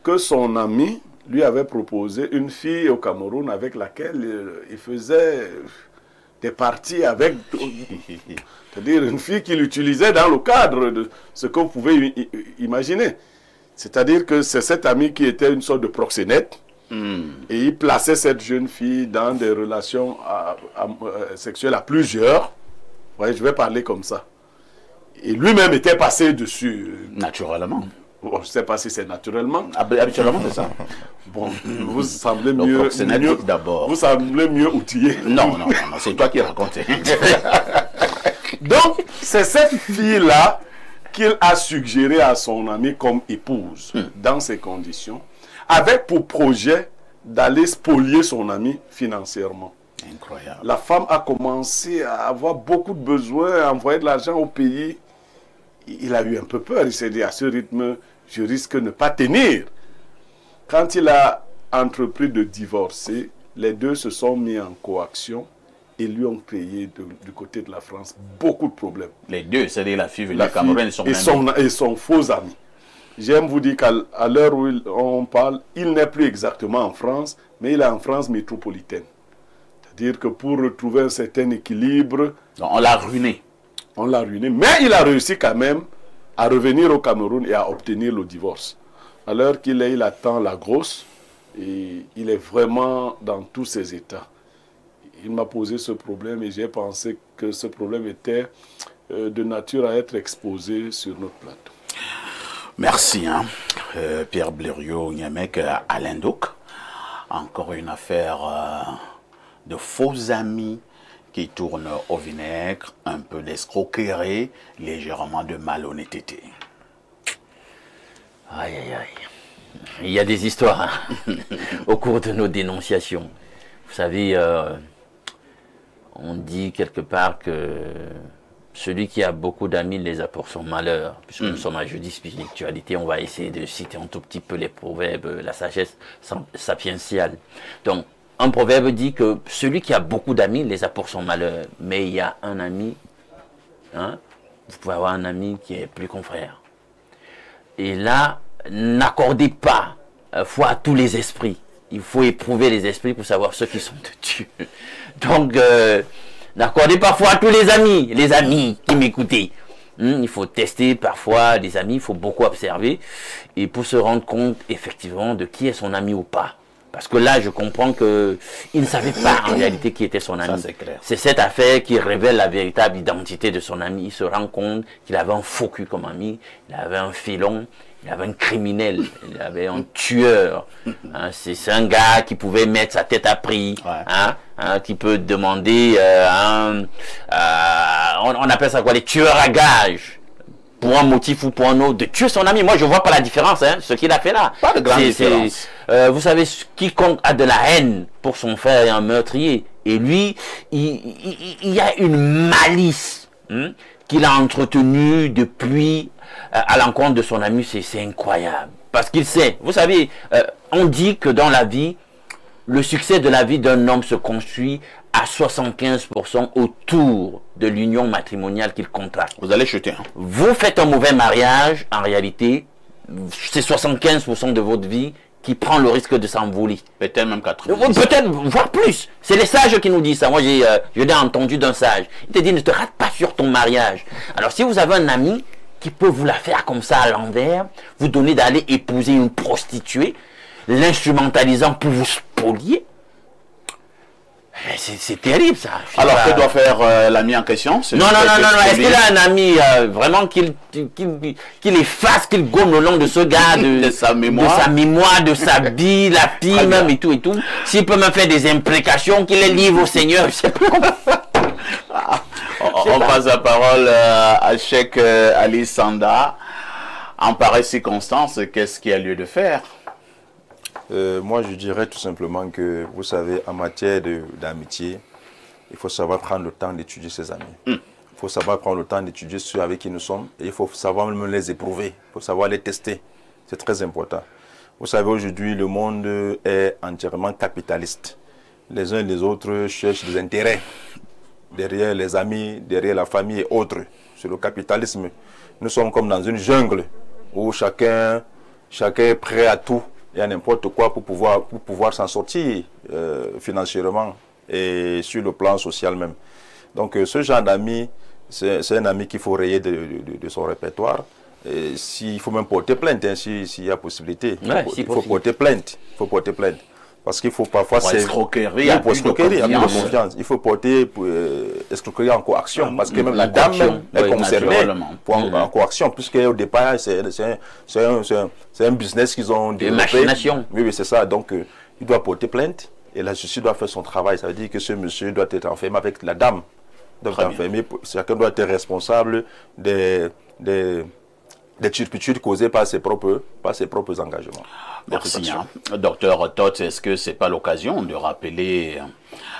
que son ami lui avait proposé une fille au Cameroun avec laquelle il faisait des parties avec... C'est-à-dire une fille qu'il utilisait dans le cadre de ce que vous pouvez imaginer. C'est-à-dire que c'est cet ami qui était une sorte de proxénète. Et il plaçait cette jeune fille dans des relations sexuelles à plusieurs. Ouais, je vais parler comme ça. Et lui-même était passé dessus. Naturellement. Bon, je ne sais pas si c'est naturellement. Habituellement, c'est ça. Bon, vous semblez mieux d'abord. Vous semblez mieux outillé. Non, c'est toi qui racontais. Donc, c'est cette fille-là qu'il a suggéré à son ami comme épouse, dans ces conditions, avec pour projet d'aller spolier son ami financièrement. Incroyable. La femme a commencé à avoir beaucoup de besoins, à envoyer de l'argent au pays. Il a eu un peu peur. Il s'est dit, à ce rythme, je risque de ne pas tenir. Quand il a entrepris de divorcer, les deux se sont mis en coaction et lui ont créé du côté de la France beaucoup de problèmes. Les deux, c'est-à-dire la fille venue du Cameroun et son faux ami. J'aime vous dire qu'à l'heure où on parle, il n'est plus exactement en France, mais il est en France métropolitaine. C'est-à-dire que pour retrouver un certain équilibre... Donc on l'a ruiné. On l'a ruiné, mais il a réussi quand même à revenir au Cameroun et à obtenir le divorce. À l'heure qu'il est, il attend la grosse et il est vraiment dans tous ses états. Il m'a posé ce problème et j'ai pensé que ce problème était de nature à être exposé sur notre plateau. Merci, Pierre Blériot-Niamek, Alain Douk. Encore une affaire de faux amis qui tournent au vinaigre, un peu d'escroquerie, légèrement de malhonnêteté. Aïe, aïe, aïe. Il y a des histoires au cours de nos dénonciations. Vous savez, on dit quelque part que celui qui a beaucoup d'amis les a pour son malheur. Puisque nous sommes à jeudi spiritualité, on va essayer de citer un tout petit peu les proverbes, la sagesse sapientiale. Donc, un proverbe dit que celui qui a beaucoup d'amis les a pour son malheur. Mais il y a un ami, vous pouvez avoir un ami qui est plus qu'un frère. Et là, n'accordez pas foi à tous les esprits. Il faut éprouver les esprits pour savoir ceux qui sont de Dieu. Donc, n'accordez pas foi à tous les amis qui m'écoutez. Il faut tester parfois les amis, il faut beaucoup observer. Et pour se rendre compte effectivement de qui est son ami ou pas. Parce que là, je comprends qu'il ne savait pas en réalité qui était son ami. C'est cette affaire qui révèle la véritable identité de son ami. Il se rend compte qu'il avait un faux cul comme ami, il avait un filon, il avait un criminel, il avait un tueur. C'est un gars qui pouvait mettre sa tête à prix, qui peut demander, on appelle ça quoi, les tueurs à gages. Pour un motif ou pour un autre, de tuer son ami. Moi, je ne vois pas la différence, ce qu'il a fait là. Pas de grande différence. Vous savez, quiconque a de la haine pour son frère est un meurtrier. Et lui, il y a une malice qu'il a entretenue depuis à l'encontre de son ami. C'est incroyable. Parce qu'il sait, vous savez, on dit que dans la vie, le succès de la vie d'un homme se construit à 75% autour de l'union matrimoniale qu'il contracte. Vous allez chuter. Vous faites un mauvais mariage, en réalité, c'est 75% de votre vie qui prend le risque de s'envoler. Peut-être même 80%. Peut-être, voire plus. C'est les sages qui nous disent ça. Moi, je l'ai entendu d'un sage. Il te dit, ne te rate pas sur ton mariage. Alors, si vous avez un ami qui peut vous la faire comme ça à l'envers, vous donner d'aller épouser une prostituée, l'instrumentalisant pour vous spolier, c'est terrible ça. Alors que doit faire l'ami en question? Non. Est-ce qu'il a un ami vraiment qu'il efface, qu'il gomme le nom de ce gars, de sa mémoire, de sa vie, la pile même et tout et tout. S'il peut me faire des imprécations, qu'il les livre au Seigneur, je sais pas comment. On passe la parole à Cheikh Ali Sanda. En pareille circonstance, qu'est-ce qu'il y a lieu de faire? Moi, je dirais tout simplement que, vous savez, en matière d'amitié, il faut savoir prendre le temps d'étudier ses amis. Il faut savoir prendre le temps d'étudier ceux avec qui nous sommes. Et il faut savoir même les éprouver. Il faut savoir les tester. C'est très important. Vous savez, aujourd'hui, le monde est entièrement capitaliste. Les uns et les autres cherchent des intérêts. Derrière les amis, derrière la famille et autres. C'est le capitalisme. Nous sommes comme dans une jungle où chacun est prêt à tout et à n'importe quoi pour pouvoir s'en sortir financièrement et sur le plan social même. Donc ce genre d'amis, c'est un ami qu'il faut rayer de son répertoire. S'il faut même porter plainte, hein, s'il y a possibilité. Il faut porter plainte. Il faut porter plainte. Parce qu'il faut parfois... Pour escroquerie, pour escroquerie, de confiance. Il faut porter escroquerie en coaction. Parce que même la dame est concernée en coaction. Puisqu'au départ, c'est un business qu'ils ont développé. Oui, c'est ça. Donc, il doit porter plainte. Et la justice doit faire son travail. Ça veut dire que ce monsieur doit être enfermé avec la dame. Donc, chacun doit être responsable des turpitudes causées par ses propres engagements. Merci. Docteur Todt, est-ce que ce n'est pas l'occasion de rappeler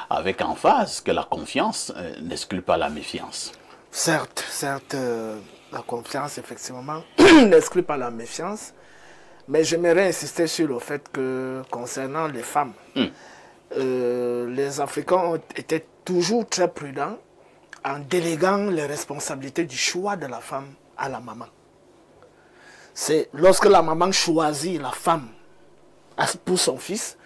avec emphase que la confiance n'exclut pas la méfiance? Certes, la confiance, effectivement, n'exclut pas la méfiance. Mais j'aimerais insister sur le fait que, concernant les femmes, les Africains ont été toujours très prudents en déléguant les responsabilités du choix de la femme à la maman. C'est lorsque la maman choisit la femme pour son fils,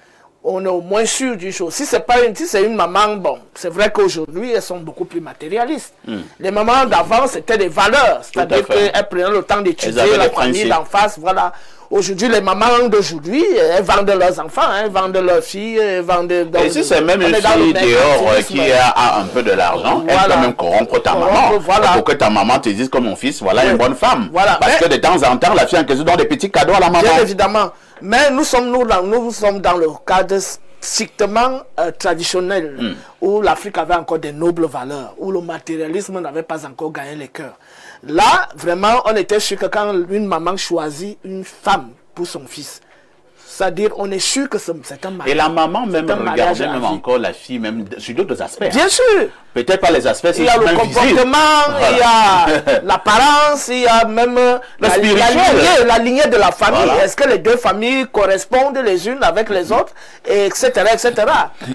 on est au moins sûr du chose. Si c'est une maman, bon, c'est vrai qu'aujourd'hui, elles sont beaucoup plus matérialistes. Les mamans d'avant, c'était des valeurs. C'est-à-dire qu'elles prenaient le temps d'étudier la famille d'en face, voilà. Aujourd'hui, les mamans d'aujourd'hui, elles vendent leurs enfants, elles vendent leurs filles, elles vendent... Et si c'est même une fille dehors qui a un peu de l'argent, elle peut même corrompre ta maman. Pour que ta maman te dise que mon fils, voilà une bonne femme. Parce que de temps en temps, la fille en question donne des petits cadeaux à la maman. Bien évidemment. Mais nous sommes dans le cadre strictement traditionnel, où l'Afrique avait encore des nobles valeurs, où le matérialisme n'avait pas encore gagné les cœurs. Là, vraiment, on était sûr que quand une maman choisit une femme pour son fils, c'est-à-dire on est sûr que c'est un mariage. Et la maman même regardait même encore la fille, même sur d'autres aspects. Bien sûr. Peut-être pas les aspects, il y a le comportement, il y a l'apparence, il y a même la lignée de la famille. Voilà. Est-ce que les deux familles correspondent les unes avec les autres, etc., etc.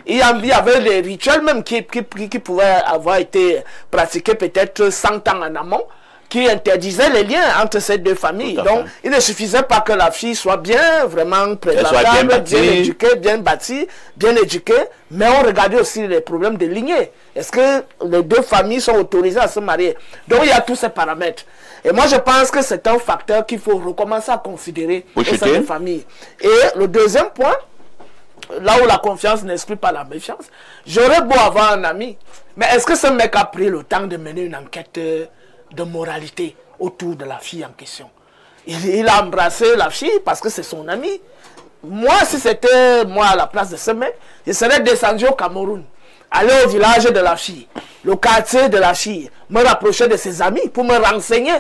Il y avait des rituels même qui pouvaient avoir été pratiqués peut-être 100 ans en amont, qui interdisait les liens entre ces deux familles. Donc, il ne suffisait pas que la fille soit vraiment présentable, bien éduquée, bien bâtie, bien éduquée, mais on regardait aussi les problèmes de lignée. Est-ce que les deux familles sont autorisées à se marier? Donc, il y a tous ces paramètres. Et moi, je pense que c'est un facteur qu'il faut recommencer à considérer au sein des familles. Et le deuxième point, là où la confiance n'exclut pas la méfiance, j'aurais beau avoir un ami, mais est-ce que ce mec a pris le temps de mener une enquête de moralité autour de la fille en question? Il a embrassé la fille parce que c'est son ami. Moi, si c'était moi à la place de ce mec, je serais descendu au Cameroun, aller au village de la fille, le quartier de la fille, me rapprocher de ses amis pour me renseigner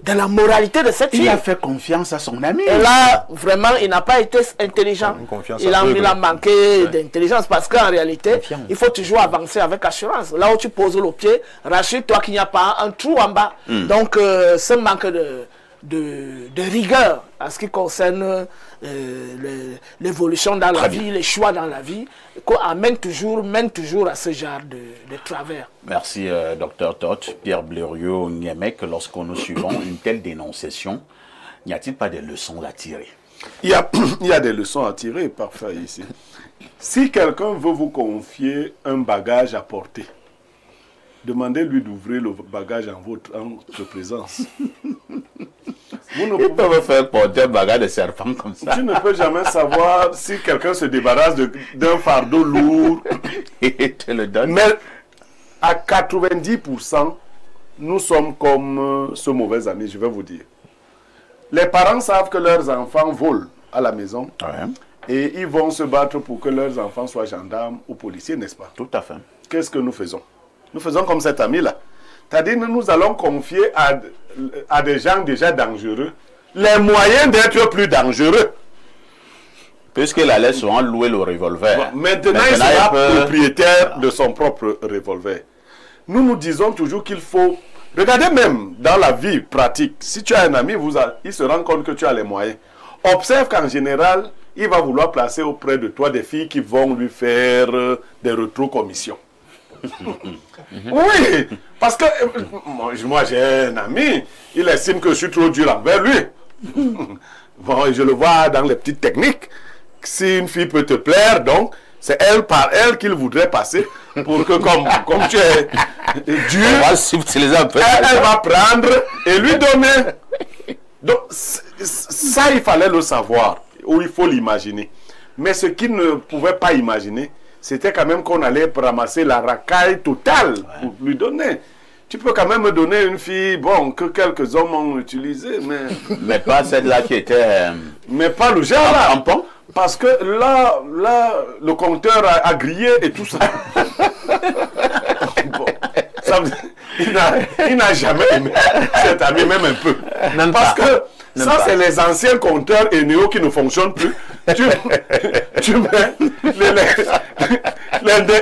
de la moralité de cette fille. Il a fait confiance à son ami. Et là, vraiment, il n'a pas été intelligent. Il a manqué d'intelligence parce qu'en réalité, il faut toujours avancer avec assurance. Là où tu poses le pied, rassure-toi qu'il n'y a pas un trou en bas. Donc, ce manque de rigueur en ce qui concerne l'évolution dans la vie, les choix dans la vie, mène toujours à ce genre de travers. Merci, Dr Todt. Pierre Blériot-Niémec, lorsque nous suivons une telle dénonciation, n'y a-t-il pas des leçons à tirer? Il y a des leçons à tirer, parfait, ici. Si quelqu'un veut vous confier un bagage à porter, demandez-lui d'ouvrir le bagage en votre présence. Ils peuvent faire porter un bagage de serpent comme ça. Tu ne peux jamais savoir si quelqu'un se débarrasse d'un fardeau lourd. Et te le donne. Mais à 90%, nous sommes comme ce mauvais ami, je vais vous dire. Les parents savent que leurs enfants volent à la maison. Ouais. Et ils vont se battre pour que leurs enfants soient gendarmes ou policiers, n'est-ce pas? Tout à fait. Qu'est-ce que nous faisons? Nous faisons comme cet ami-là. C'est-à-dire que nous allons confier à des gens déjà dangereux les moyens d'être plus dangereux. Puisqu'il allait souvent louer le revolver. Bon, maintenant, il sera propriétaire de son propre revolver. Nous disons toujours qu'il faut... Regardez même dans la vie pratique, si tu as un ami, il se rend compte que tu as les moyens. Observe qu'en général, il va vouloir placer auprès de toi des filles qui vont lui faire des rétrocommissions. Oui, parce que moi j'ai un ami, il estime que je suis trop dur envers lui. Bon, je le vois dans les petites techniques. Si une fille peut te plaire, donc c'est elle par elle qu'il voudrait passer pour que comme tu es dur, elle va prendre et lui donner. Donc ça, il fallait le savoir, ou il faut l'imaginer. Mais ce qu'il ne pouvait pas imaginer, c'était quand même qu'on allait ramasser la racaille totale pour lui donner. Tu peux quand même me donner une fille, bon, que quelques hommes ont utilisé, mais pas celle-là qui était... mais pas le genre là. Parce que là, le compteur a grillé et tout ça. Bon, il n'a jamais aimé cet ami, même un peu. Parce que ça, c'est les anciens compteurs Eneo qui ne fonctionnent plus. Tu mets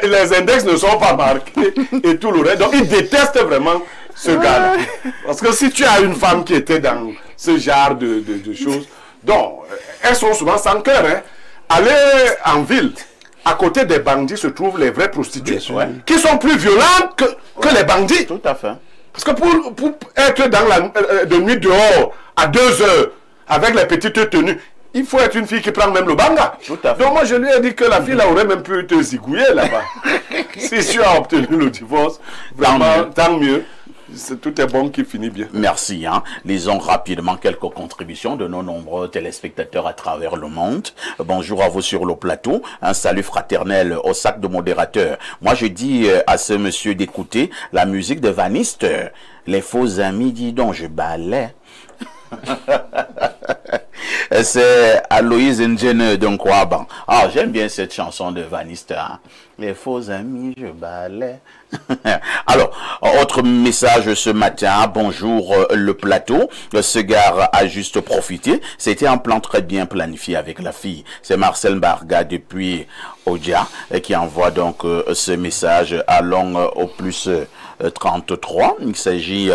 les index ne sont pas marqués et tout le reste. Donc, il déteste vraiment ce gars-là. Parce que si tu as une femme qui était dans ce genre de choses, donc, elles sont souvent sans cœur. Hein. Aller en ville, à côté des bandits se trouvent les vraies prostituées, qui sont plus violentes que les bandits. Tout à fait. Parce que pour être de nuit dehors à 2 heures, avec les petites tenues, il faut être une fille qui prend même le banga. Donc moi je lui ai dit que la fille là aurait même pu te zigouiller là-bas. Si tu as obtenu le divorce, vraiment, tant mieux. Tout est bon qui finit bien. Merci. Lisons rapidement quelques contributions de nos nombreux téléspectateurs à travers le monde. Bonjour à vous sur le plateau. Un salut fraternel au sac de modérateur. Moi, je dis à ce monsieur d'écouter la musique de Vaniste. Les faux amis, dis donc, je balais. C'est Aloïse Ngene de Nkwaban. Ah, j'aime bien cette chanson de Vaniste. Les faux amis, je balais. Alors, autre message ce matin. Bonjour le plateau. Ce gars a juste profité. C'était un plan très bien planifié avec la fille. C'est Marcel Barga depuis Odia qui envoie donc ce message. Allons au plus 33. Il s'agit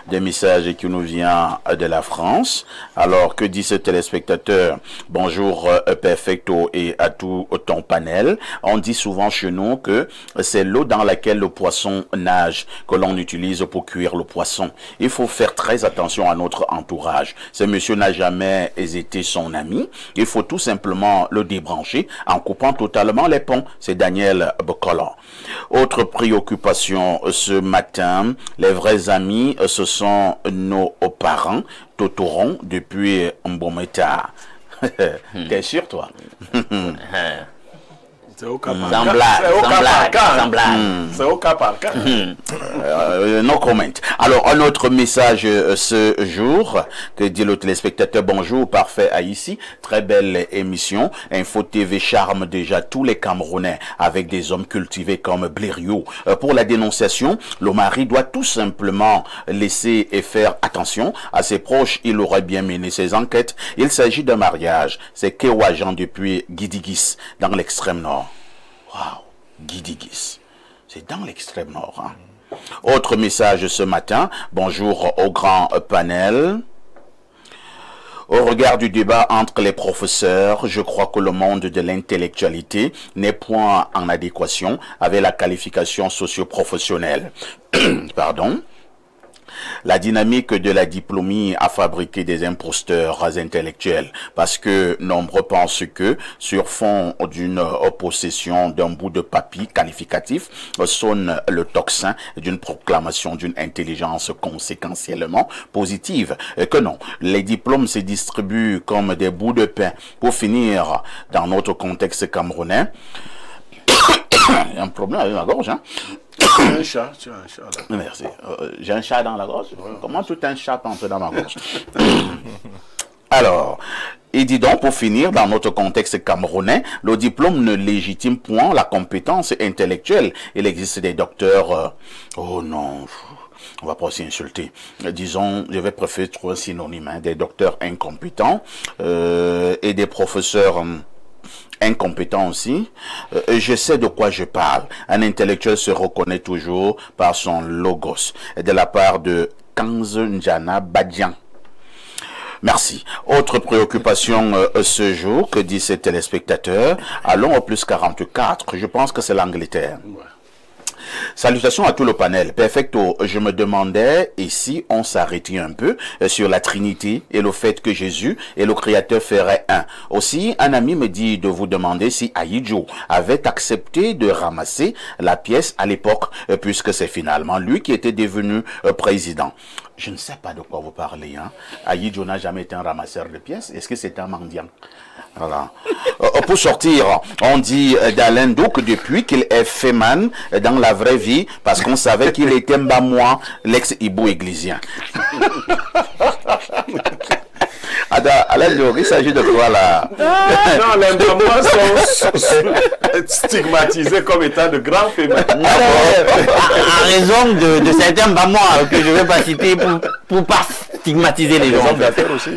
des messages qui nous vient de la France. Alors, que dit ce téléspectateur? Bonjour Perfecto et à tout ton panel. On dit souvent chez nous que c'est l'eau dans laquelle le poisson nage que l'on utilise pour cuire le poisson. Il faut faire très attention à notre entourage. Ce monsieur n'a jamais été son ami. Il faut tout simplement le débrancher en coupant totalement les ponts. C'est Daniel Bokola. Autre préoccupation ce matin, les vrais amis, ce sont nos parents, Totoron, depuis Mbometa. T'es sûr, toi? C'est au cas par cas. C'est au cas par cas. No comment. Alors, un autre message ce jour, que dit le téléspectateur. Bonjour, parfait à ici. Très belle émission. Info TV charme déjà tous les Camerounais avec des hommes cultivés comme Blériot. Pour la dénonciation, le mari doit tout simplement laisser et faire attention à ses proches. Il aurait bien mené ses enquêtes. Il s'agit d'un mariage. C'est Kewajan depuis Gidigis, dans l'extrême nord. Waouh, Gidigis, c'est dans l'extrême nord. Autre message ce matin. Bonjour au grand panel. Au regard du débat entre les professeurs, je crois que le monde de l'intellectualité n'est point en adéquation avec la qualification socio-professionnelle. Pardon. La dynamique de la diplômie a fabriqué des imposteurs intellectuels parce que nombreux pensent que sur fond d'une possession d'un bout de papier qualificatif sonne le tocsin d'une proclamation d'une intelligence conséquentiellement positive. Que non, les diplômes se distribuent comme des bouts de pain. Pour finir, dans notre contexte camerounais, il y a un problème avec ma gorge, hein? Tu as un chat, là. Merci. J'ai un chat dans la gorge. Comment tout un chat entre dans ma gorge? Alors, et dis donc, pour finir, dans notre contexte camerounais, le diplôme ne légitime point la compétence intellectuelle. Il existe des docteurs... oh non, on va pas aussi insulter. Disons, je vais préférer trouver un synonyme, hein, des docteurs incompétents et des professeurs... incompétent aussi. Je sais de quoi je parle. Un intellectuel se reconnaît toujours par son logos. De la part de Kanz N'Djana Badian. Merci. Autre préoccupation ce jour, que disent ces téléspectateurs? Allons au plus 44. Je pense que c'est l'Angleterre. Ouais. Salutations à tout le panel. Perfecto, je me demandais ici, on s'arrêtait un peu sur la Trinité et le fait que Jésus et le Créateur feraient un. Aussi, un ami me dit de vous demander si Ahidjo avait accepté de ramasser la pièce à l'époque, puisque c'est finalement lui qui était devenu président. Je ne sais pas de quoi vous parlez. Hein. Ahidjo n'a jamais été un ramasseur de pièces. Est-ce que c'est un mendiant? Voilà. Pour sortir, on dit d'Alain Douk depuis qu'il est féman dans la vraie vie, parce qu'on savait qu'il était Mbamois, l'ex-hibou églysien. Alain Douk, il s'agit de quoi là? Non, les Mbamois sont stigmatisés comme étant de grands fémins. À raison de certains Mbamois que je ne vais pas citer pour pas stigmatiser les gens.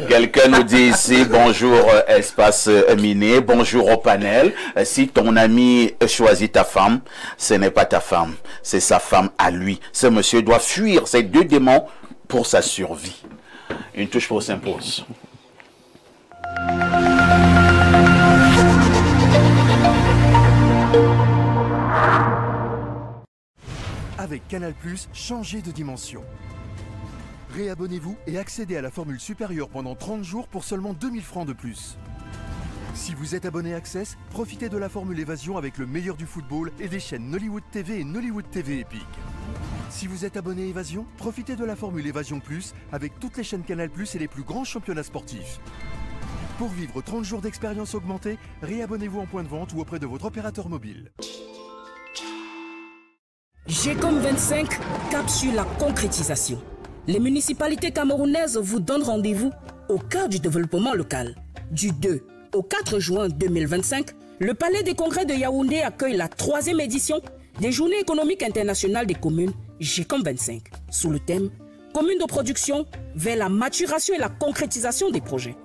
Quelqu'un nous dit ici, bonjour espace miné, bonjour au panel. Si ton ami choisit ta femme, ce n'est pas ta femme, c'est sa femme à lui. Ce monsieur doit fuir ces deux démons pour sa survie. Une touche pour s'impose. Avec Canal+, changez de dimension. Réabonnez-vous et accédez à la formule supérieure pendant 30 jours pour seulement 2000 francs de plus. Si vous êtes abonné Access, profitez de la formule évasion avec le meilleur du football et des chaînes Nollywood TV et Nollywood TV Epic. Si vous êtes abonné Évasion, profitez de la formule Évasion Plus avec toutes les chaînes Canal+ et les plus grands championnats sportifs. Pour vivre 30 jours d'expérience augmentée, réabonnez-vous en point de vente ou auprès de votre opérateur mobile. GECOM 25 cap sur la concrétisation. Les municipalités camerounaises vous donnent rendez-vous au cœur du développement local. Du 2 au 4 juin 2025, le Palais des Congrès de Yaoundé accueille la 3e édition des Journées économiques internationales des communes GECOM 25, sous le thème « Communes de production vers la maturation et la concrétisation des projets ».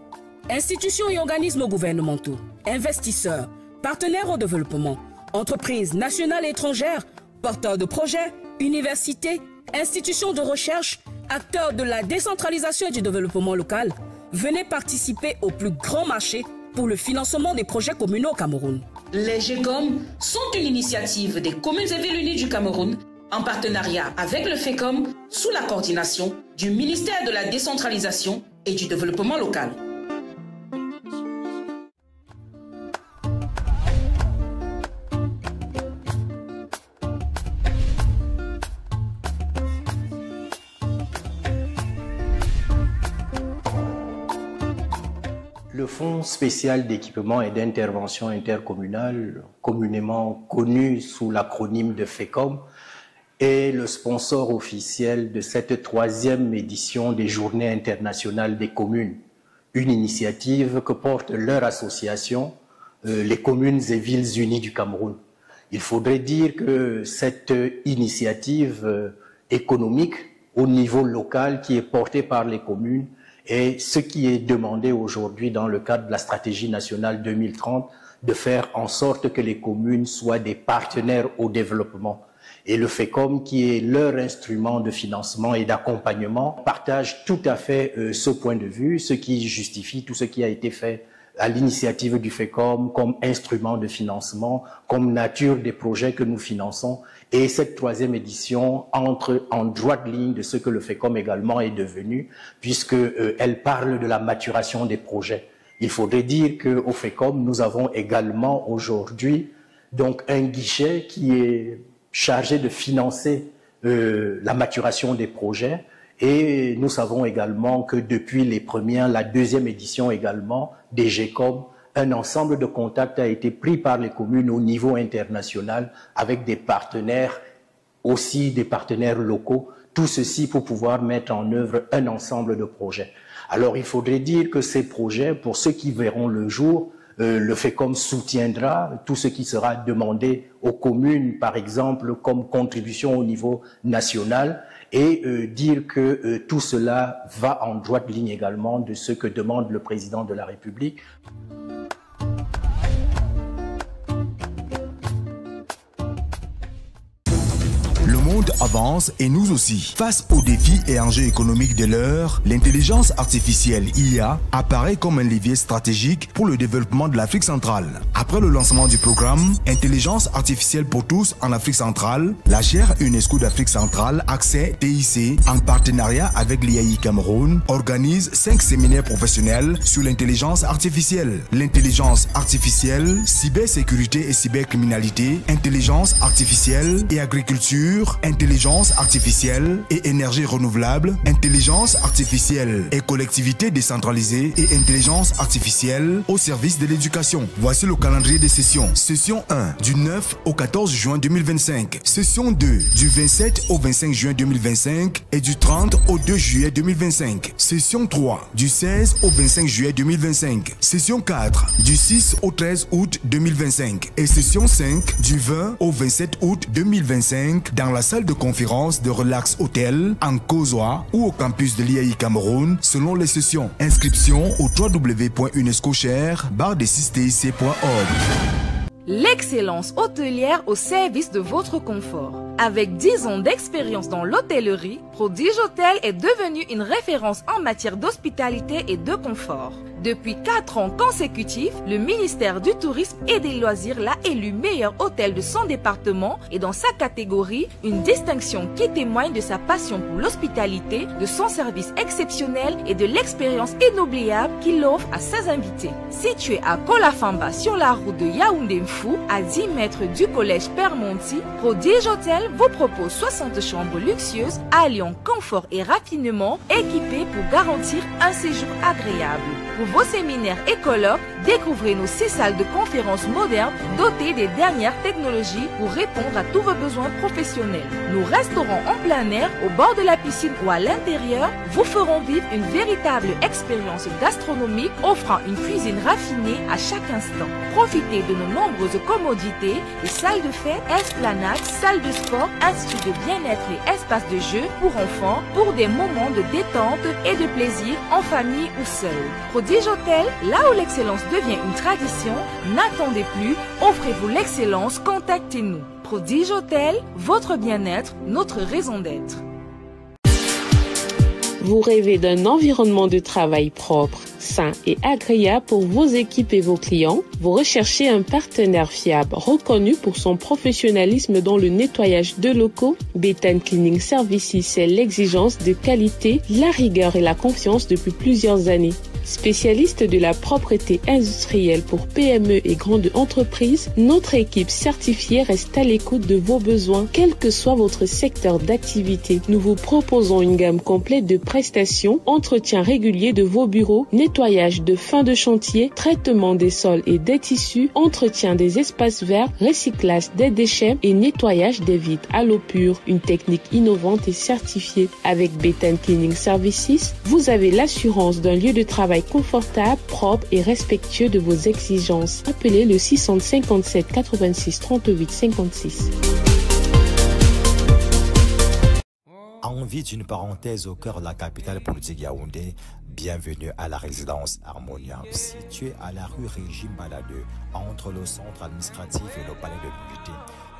Institutions et organismes gouvernementaux, investisseurs, partenaires au développement, entreprises nationales et étrangères, porteurs de projets, universités, institutions de recherche, acteurs de la décentralisation et du développement local, venez participer au plus grand marché pour le financement des projets communaux au Cameroun. Les GECOM sont une initiative des communes et villes unies du Cameroun en partenariat avec le FECOM sous la coordination du ministère de la décentralisation et du développement local. Le Fonds spécial d'équipement et d'intervention intercommunale, communément connu sous l'acronyme de FECOM, est le sponsor officiel de cette 3e édition des Journées internationales des communes, une initiative que porte leur association, les communes et villes unies du Cameroun. Il faudrait dire que cette initiative économique au niveau local qui est portée par les communes et ce qui est demandé aujourd'hui dans le cadre de la stratégie nationale 2030, de faire en sorte que les communes soient des partenaires au développement. Et le FECOM, qui est leur instrument de financement et d'accompagnement, partage tout à fait ce point de vue, ce qui justifie tout ce qui a été fait à l'initiative du FECOM comme instrument de financement, comme nature des projets que nous finançons. Et cette troisième édition entre en droite ligne de ce que le FECOM également est devenu, puisque elle parle de la maturation des projets. Il faudrait dire qu'au FECOM, nous avons également aujourd'hui donc un guichet qui est chargé de financer la maturation des projets. Et nous savons également que depuis la deuxième édition également des GECOM, un ensemble de contacts a été pris par les communes au niveau international avec des partenaires, aussi des partenaires locaux, tout ceci pour pouvoir mettre en œuvre un ensemble de projets. Alors il faudrait dire que ces projets, pour ceux qui verront le jour, le FECOM soutiendra tout ce qui sera demandé aux communes, par exemple, comme contribution au niveau national, et dire que tout cela va en droite ligne également de ce que demande le président de la République. Le monde avance et nous aussi. Face aux défis et enjeux économiques de l'heure, l'intelligence artificielle IA apparaît comme un levier stratégique pour le développement de l'Afrique centrale. Après le lancement du programme Intelligence artificielle pour tous en Afrique centrale, la chaire UNESCO d'Afrique centrale, Accès TIC, en partenariat avec l'IAI Cameroun, organise 5 séminaires professionnels sur l'intelligence artificielle. L'intelligence artificielle, cybersécurité et cybercriminalité, intelligence artificielle et agriculture, intelligence artificielle et énergie renouvelable, intelligence artificielle et collectivités décentralisées et intelligence artificielle au service de l'éducation. Voici le calendrier des sessions. Session 1 du 9 au 14 juin 2025. Session 2 du 27 au 25 juin 2025 et du 30 au 2 juillet 2025. Session 3 du 16 au 25 juillet 2025. Session 4 du 6 au 13 août 2025 et session 5 du 20 au 27 août 2025 dans la salle de conférence de Relax Hotel en Kozoa ou au campus de l'IAI Cameroun selon les sessions. Inscription au www.unesco-share/6tic.org. L'excellence hôtelière au service de votre confort. Avec 10 ans d'expérience dans l'hôtellerie, Prodige Hôtel est devenu une référence en matière d'hospitalité et de confort. Depuis 4 ans consécutifs, le ministère du Tourisme et des Loisirs l'a élu meilleur hôtel de son département et dans sa catégorie, une distinction qui témoigne de sa passion pour l'hospitalité, de son service exceptionnel et de l'expérience inoubliable qu'il offre à ses invités. Situé à Kolafamba sur la route de Yaoundé-Mfou, à 10 mètres du collège Père-Monti, Prodige Hôtel vous propose 60 chambres luxueuses alliant confort et raffinement équipées pour garantir un séjour agréable. Pour vos séminaires et colloques, découvrez nos 6 salles de conférences modernes dotées des dernières technologies pour répondre à tous vos besoins professionnels. Nos restaurants en plein air, au bord de la piscine ou à l'intérieur, vous feront vivre une véritable expérience gastronomique offrant une cuisine raffinée à chaque instant. Profitez de nos nombreuses commodités, les salles de fête, esplanades, salles de sport, instituts de bien-être et espaces de jeu pour enfants pour des moments de détente et de plaisir en famille ou seul. Prodige Hôtel, là où l'excellence devient une tradition, n'attendez plus, offrez-vous l'excellence, contactez-nous. Prodige Hôtel, votre bien-être, notre raison d'être. Vous rêvez d'un environnement de travail propre, sain et agréable pour vos équipes et vos clients? Vous recherchez un partenaire fiable, reconnu pour son professionnalisme dans le nettoyage de locaux? Béthane Cleaning Services, c'est l'exigence de qualité, la rigueur et la confiance depuis plusieurs années. Spécialiste de la propreté industrielle pour PME et grandes entreprises, notre équipe certifiée reste à l'écoute de vos besoins, quel que soit votre secteur d'activité. Nous vous proposons une gamme complète de prestations, entretien régulier de vos bureaux, nettoyage de fin de chantier, traitement des sols et des tissus, entretien des espaces verts, recyclage des déchets et nettoyage des vitres à l'eau pure. Une technique innovante et certifiée. Avec Béthane Cleaning Services, vous avez l'assurance d'un lieu de travail confortable, propre et respectueux de vos exigences. Appelez le 657 86 38 56. Envie d'une parenthèse au cœur de la capitale politique Yaoundé, bienvenue à la résidence Harmonia, située à la rue Régime Baladeux, entre le centre administratif et le palais de l'unité.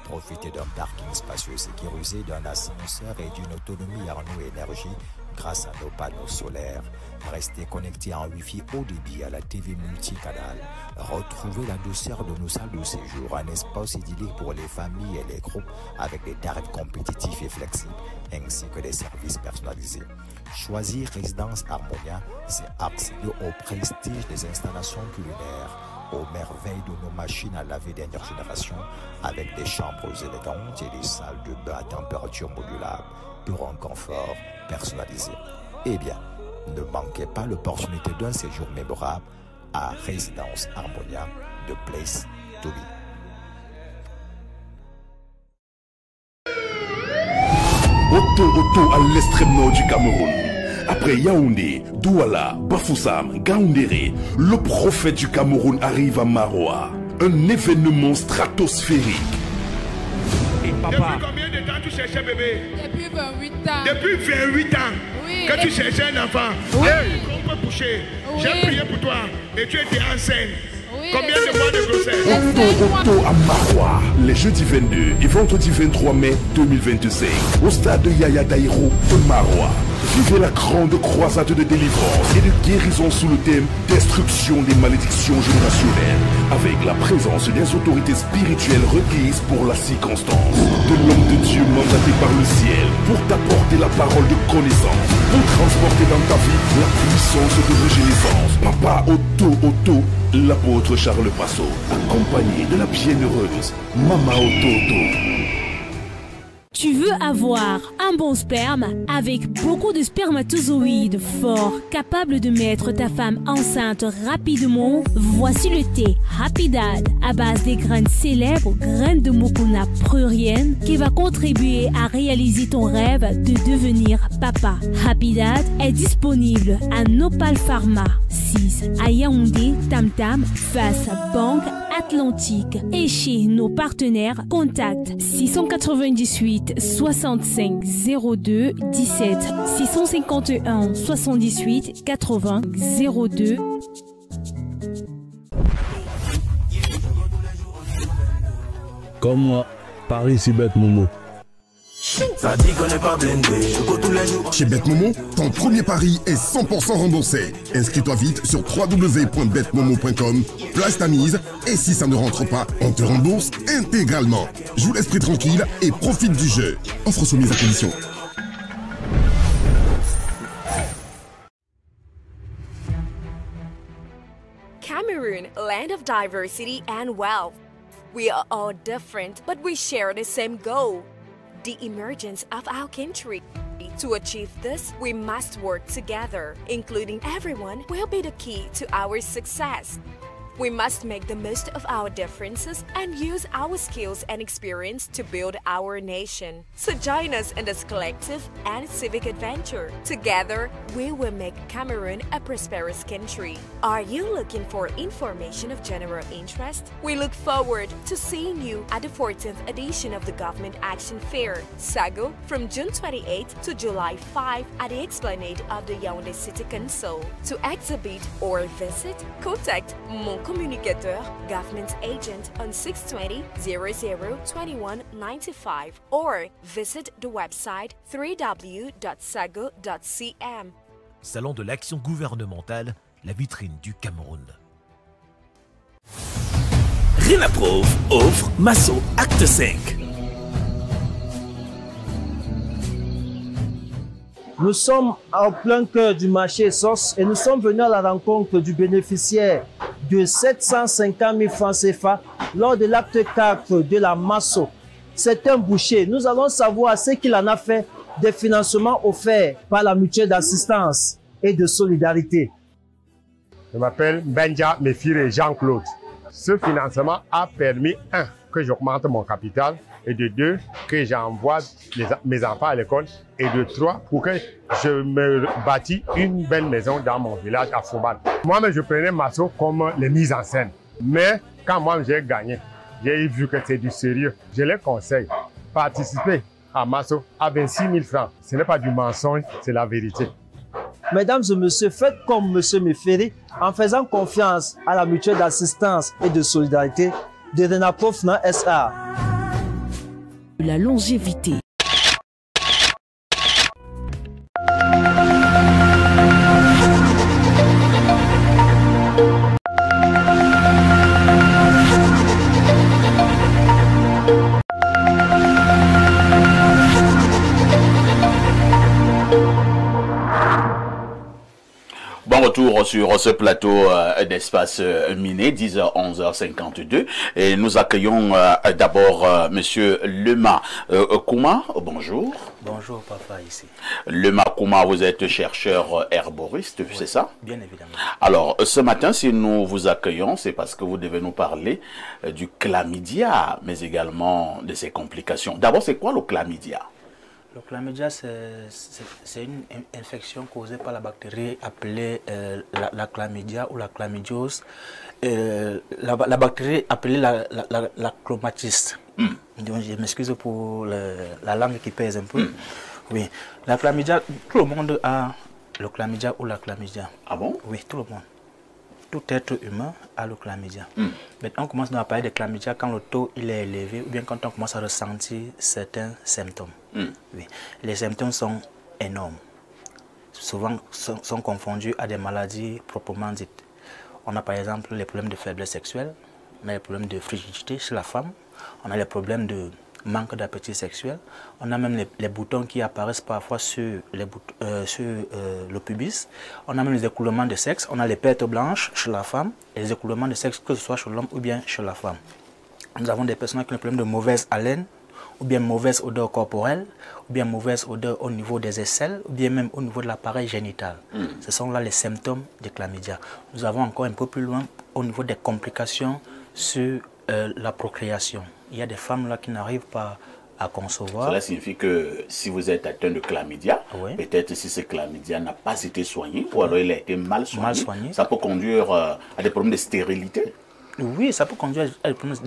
Profitez d'un parking spacieux sécurisé, d'un ascenseur et d'une autonomie Arnaud Énergie, grâce à nos panneaux solaires. Restez connectés en Wi-Fi haut débit à la TV multicanal. Retrouvez la douceur de nos salles de séjour, un espace idyllique pour les familles et les groupes avec des tarifs compétitifs et flexibles, ainsi que des services personnalisés. Choisir Résidence Harmonia, c'est accéder au prestige des installations culinaires, aux merveilles de nos machines à laver dernière génération, avec des chambres élégantes et des salles de bain à température modulable pour un confort personnalisé. Eh bien, ne manquez pas l'opportunité d'un séjour mémorable à Résidence Harmonia, de Place to Be. Auto à l'extrême nord du Cameroun. Après Yaoundé, Douala, Bafoussam, Gaoundéré, le prophète du Cameroun arrive à Maroua. Un événement stratosphérique. Et papa... Depuis combien de temps tu cherchais bébé? Depuis 28 ans. Depuis 28 ans? Oui. Que tu cherchais un enfant? Oui. On peut coucher. Oui. J'ai prié pour toi et tu étais enceinte. Oui. Combien de mois de grossesse? Auto à Maroua, les jeudis 22 et vendredi 23 mai 2025, au stade de Yaya Daïro de Maroua. Vivez la grande croisade de délivrance et de guérison sous le thème Destruction des malédictions générationnelles, avec la présence des autorités spirituelles requises pour la circonstance, de l'homme de Dieu mandaté par le ciel pour t'apporter la parole de connaissance, pour transporter dans ta vie la puissance de régénérescence. Papa Auto, l'apôtre Charles Passot, accompagné de la bienheureuse Mama Auto. Tu veux avoir un bon sperme avec beaucoup de spermatozoïdes forts capables de mettre ta femme enceinte rapidement? Voici le thé Happy Dad à base des graines célèbres graines de Mokuna prurienne qui va contribuer à réaliser ton rêve de devenir papa. Happy Dad est disponible à Nopal Pharma 6 à Yaoundé, Tam Tam, face Banque Atlantique et chez nos partenaires. Contact 698 65 02 17 651 78 80 02. Comme moi, Paris c'est bête Momo. Ça dit qu'on n'est pas blindé, je go tous les jours. Chez BetMomo, ton premier pari est 100% remboursé. Inscris-toi vite sur www.betmomo.com, place ta mise et si ça ne rentre pas, on te rembourse intégralement. Joue l'esprit tranquille et profite du jeu. Offre soumise à condition. Cameroon, land of diversity and wealth. We are all different, but we share the same goal. The emergence of our country. To achieve this, we must work together. Including everyone will be the key to our success. We must make the most of our differences and use our skills and experience to build our nation. So join us in this collective and civic adventure. Together, we will make Cameroon a prosperous country. Are you looking for information of general interest? We look forward to seeing you at the 14th edition of the Government Action Fair, SAGO, from June 28 to July 5 at the Esplanade of the Yaoundé City Council. To exhibit or visit, contact Mon Communicateur, Government Agent on 620 00 21 95 or visit the website www.sago.cm. Salon de l'action gouvernementale, la vitrine du Cameroun. Renaprove offre Masso Acte 5. Nous sommes en plein cœur du marché SOS et nous sommes venus à la rencontre du bénéficiaire de 750 000 francs CFA lors de l'acte 4 de la Masso. C'est un boucher. Nous allons savoir ce qu'il en a fait des financements offerts par la mutuelle d'assistance et de solidarité. Je m'appelle Benja Méfiré Jean-Claude. Ce financement a permis, 1, que j'augmente mon capital, et de 2, que j'envoie mes enfants à l'école, et de 3, pour que je me bâtis une belle maison dans mon village à Fouban. Moi-même, je prenais Masso comme les mises en scène. Mais quand moi j'ai gagné, j'ai vu que c'est du sérieux. Je les conseille, participer à Masso à 26 000 francs. Ce n'est pas du mensonge, c'est la vérité. Mesdames et messieurs, faites comme M. Méféré en faisant confiance à la mutuelle d'assistance et de solidarité de Renaprove SA. La longévité. Bon retour sur ce plateau d'Espace Miné, 10h, 11h52. Et nous accueillons d'abord Monsieur Lema Kouma. Bonjour. Bonjour papa ici. Lema Kouma, vous êtes chercheur herboriste, oui, c'est ça? Bien évidemment. Alors, ce matin, si nous vous accueillons, c'est parce que vous devez nous parler du chlamydia, mais également de ses complications. D'abord, c'est quoi le chlamydia? Le chlamydia, c'est une infection causée par la bactérie appelée la chlamydia ou la chlamydiose. La bactérie appelée la chromatis. Donc, je m'excuse pour la langue qui pèse un peu. Oui, la chlamydia, tout le monde a le chlamydia ou la chlamydia. Ah bon? Oui, tout le monde. Tout être humain a le chlamydia. Maintenant, on commence à parler de chlamydia quand le taux il est élevé ou bien quand on commence à ressentir certains symptômes. Oui. Les symptômes sont énormes. Souvent sont confondus à des maladies proprement dites. On a par exemple les problèmes de faiblesse sexuelle, on a les problèmes de frigidité chez la femme, on a les problèmes de manque d'appétit sexuel, on a même les boutons qui apparaissent parfois sur le pubis, on a même les écoulements de sexe, on a les pertes blanches chez la femme et les écoulements de sexe que ce soit chez l'homme ou bien chez la femme. Nous avons des personnes qui ont des problèmes de mauvaise haleine, ou bien mauvaise odeur corporelle, ou bien mauvaise odeur au niveau des aisselles, ou bien même au niveau de l'appareil génital. Ce sont là les symptômes de chlamydia. Nous avons encore un peu plus loin au niveau des complications sur la procréation. Il y a des femmes là qui n'arrivent pas à concevoir. Cela signifie que si vous êtes atteint de chlamydia, peut-être si ce chlamydia n'a pas été soigné, ou alors il a été mal soigné, ça peut conduire à des problèmes de stérilité. Oui, ça peut conduire à des problèmes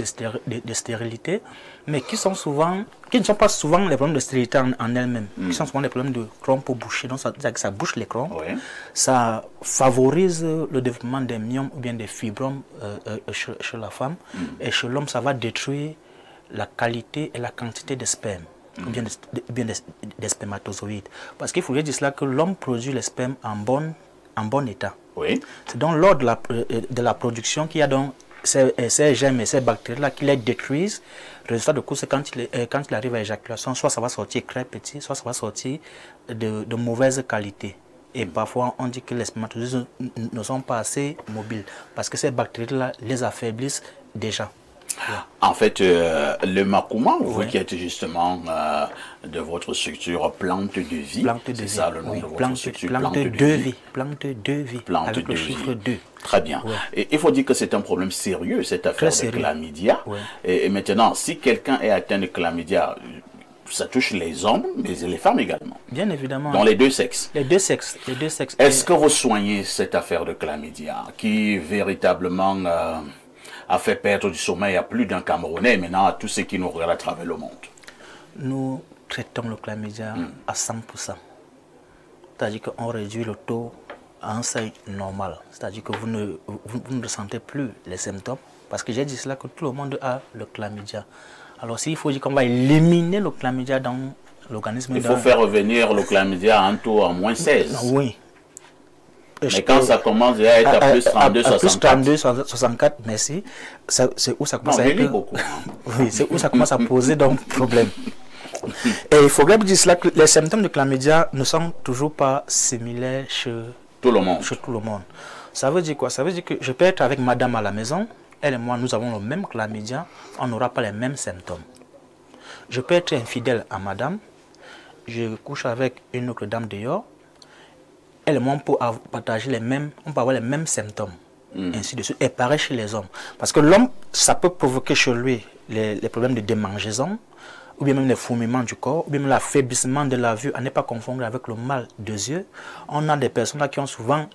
de stérilité, mais qui ne sont pas souvent les problèmes de stérilité en elles-mêmes, qui sont souvent des problèmes de crons pour boucher, donc ça bouche les crons, ça favorise le développement des myomes ou bien des fibromes chez la femme, et chez l'homme, ça va détruire la qualité et la quantité de sperme, ou bien des spermatozoïdes. Parce qu'il faut dire cela que l'homme produit les spermes en bon état. C'est donc lors de la production qu'il y a donc ces germes et ces bactéries-là qui les détruisent. Le résultat de coup, c'est quand il arrive à l'éjaculation, soit ça va sortir très petit, soit ça va sortir de mauvaise qualité. Et parfois, on dit que les spermatozoïdes ne sont pas assez mobiles parce que ces bactéries-là les affaiblissent déjà. En fait, le Makouma, vous qui êtes justement de votre structure Plante de Vie, c'est ça le nom de votre structure, Plante de Vie. Plante de Vie, Plante avec de le chiffre 2. Très bien. Et il faut dire que c'est un problème sérieux, cette affaire de chlamydia. Et maintenant, si quelqu'un est atteint de chlamydia, ça touche les hommes, mais les femmes également. Bien évidemment. Dans les deux sexes. Les deux sexes. Est-ce que vous soignez cette affaire de chlamydia qui véritablement a fait perdre du sommeil à plus d'un Camerounais, maintenant à tous ceux qui nous regardent à travers le monde? Nous traitons le chlamydia à 100%. C'est-à-dire qu'on réduit le taux à un seuil normal. C'est-à-dire que vous ne ressentez plus les symptômes. Parce que j'ai dit cela que tout le monde a le chlamydia. Alors s'il faut dire qu'on va éliminer le chlamydia dans l'organisme... Il faut faire revenir le chlamydia à un taux à moins 16. Oui. Mais quand ça commence à être à plus 32, 64. Plus 32, 64, merci. C'est où ça commence à être... beaucoup. Oui, c'est où ça commence à poser donc problème. Et il faudrait dire cela que les symptômes de chlamydia ne sont toujours pas similaires chez tout le monde. Ça veut dire quoi? Ça veut dire que je peux être avec madame à la maison, elle et moi nous avons le même chlamydia, on n'aura pas les mêmes symptômes. Je peux être infidèle à madame, je couche avec une autre dame dehors, elle et moi on peut partager on peut avoir les mêmes symptômes, ainsi de suite, et pareil chez les hommes. Parce que l'homme, ça peut provoquer chez lui les problèmes de démangeaison, ou bien même les fourmillements du corps, ou bien même l'affaiblissement de la vue, à ne pas confondre avec le mal des yeux. On a des personnes là qui ont souvent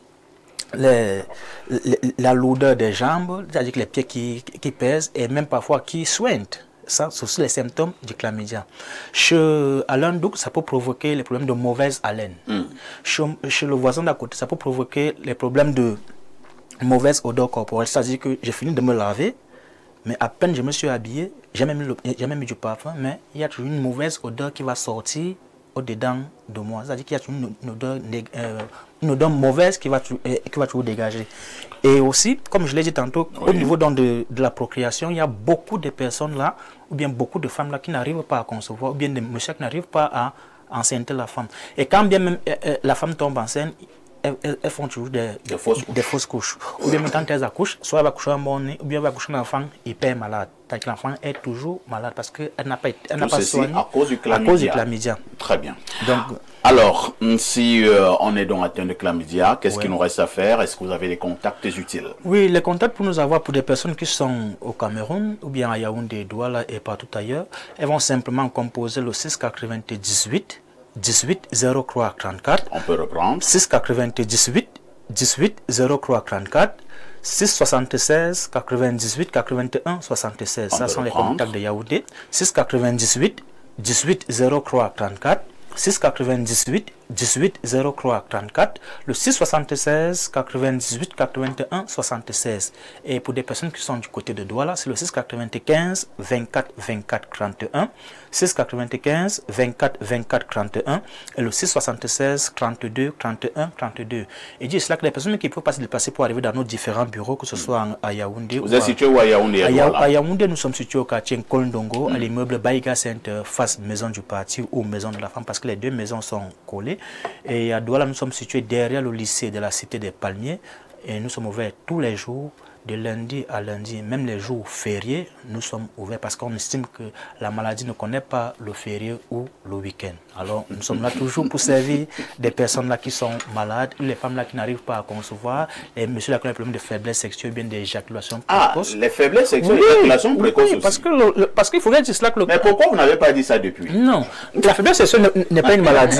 la lourdeur des jambes, c'est-à-dire que les pieds qui pèsent, et même parfois qui suintent. Ça, c'est aussi les symptômes du chlamydia. Chez Alain Douk, ça peut provoquer les problèmes de mauvaise haleine. Chez le voisin d'à côté, ça peut provoquer les problèmes de mauvaise odeur corporelle. C'est-à-dire que j'ai fini de me laver, mais à peine je me suis habillé, j'ai même mis du parfum, mais il y a toujours une mauvaise odeur qui va sortir au-dedans de moi. C'est-à-dire qu'il y a toujours une odeur mauvaise qui va toujours dégager. Et aussi, comme je l'ai dit tantôt, au niveau de la procréation, il y a beaucoup de personnes là, ou bien beaucoup de femmes là qui n'arrivent pas à concevoir, ou bien des messieurs qui n'arrivent pas à enceinter la femme. Et quand bien même la femme tombe enceinte, elles font toujours des fausses couches. Ou bien quand elles accouchent, soit elle va coucher un bon nez, ou bien elle va coucher un enfant hyper malade. Tant que l'enfant est toujours malade parce qu'elle n'a pas soigné à cause du chlamydia. Très bien. Donc, alors, si on est donc atteint de chlamydia, qu'est-ce qu'il nous reste à faire? Est-ce que vous avez des contacts utiles? Oui, les contacts pour nous avoir pour des personnes qui sont au Cameroun ou bien à Yaoundé, Douala et partout ailleurs, elles vont simplement composer le 698 18 03 34. On peut reprendre. 698 18 03 34. 676 98 81 76. Ça sont les contacts de Yaoundé. 698 18 03 34. 698 18 03 34, le 676 98 81 76. Et pour des personnes qui sont du côté de Douala, c'est le 695 24 24 31, 695 24 24 31 et le 676 32 31 32. Et dit cela que les personnes qui peuvent pas se déplacer pour arriver dans nos différents bureaux, que ce soit à Yaoundé. Vous êtes situé où à Yaoundé? À Yaoundé, nous sommes situés au quartier Kolndongo, à l'immeuble Baïga Center, face maison du parti ou maison de la femme, parce que les deux maisons sont collées. Et à Douala, nous sommes situés derrière le lycée de la Cité des Palmiers et nous sommes ouverts tous les jours, de lundi à lundi, même les jours fériés, nous sommes ouverts parce qu'on estime que la maladie ne connaît pas le férié ou le week-end. Alors nous sommes là toujours pour servir des personnes là qui sont malades, les femmes là qui n'arrivent pas à concevoir, les messieurs là qui ont des problèmes de faiblesse sexuelle, bien des éjaculations précoces. Ah, les faiblesses sexuelles, oui, l'éjaculation précoce aussi. Parce qu'il faudrait dire cela que Mais pourquoi vous n'avez pas dit ça depuis? Non, la faiblesse sexuelle n'est pas une maladie.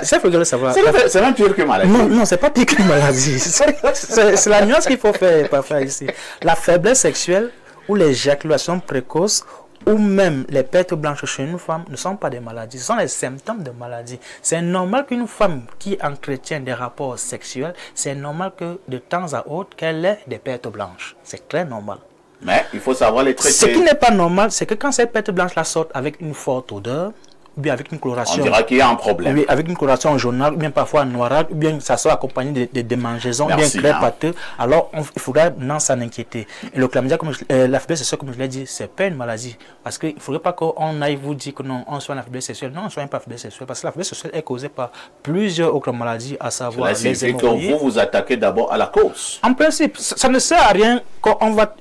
Ça, il faut le savoir. C'est même pire que maladie. Non, c'est pas pire qu'une maladie. C'est la nuance qu'il faut faire parfois ici. La faiblesse sexuelle ou l'éjaculation précoce ou même les pertes blanches chez une femme ne sont pas des maladies, ce sont les symptômes de maladie. C'est normal qu'une femme qui entretient des rapports sexuels, c'est normal que de temps à autre qu'elle ait des pertes blanches. C'est très normal. Mais il faut savoir les traiter. Ce qui n'est pas normal, c'est que quand ces pertes blanches-là sortent avec une forte odeur, ou bien avec une coloration. On dira qu'il y a un problème. Oui, avec une coloration jaunâtre, ou bien parfois noirâtre, ou bien ça soit accompagné de démangeaisons, ou bien très pâteux. Alors, il faudra non s'en inquiéter. Et le chlamydia, la faiblesse sexuelle, comme je l'ai dit, c'est pas une maladie. Parce qu'il ne faudrait pas qu'on aille vous dire que non, on soigne la faiblesse sexuelle. Non, on ne soigne pas la faiblesse sexuelle. Parce que la faiblesse sexuelle est causée par plusieurs autres maladies, à savoir les hémorroïdes. Que vous attaquez d'abord à la cause. En principe, ça ne sert à rien quand on va.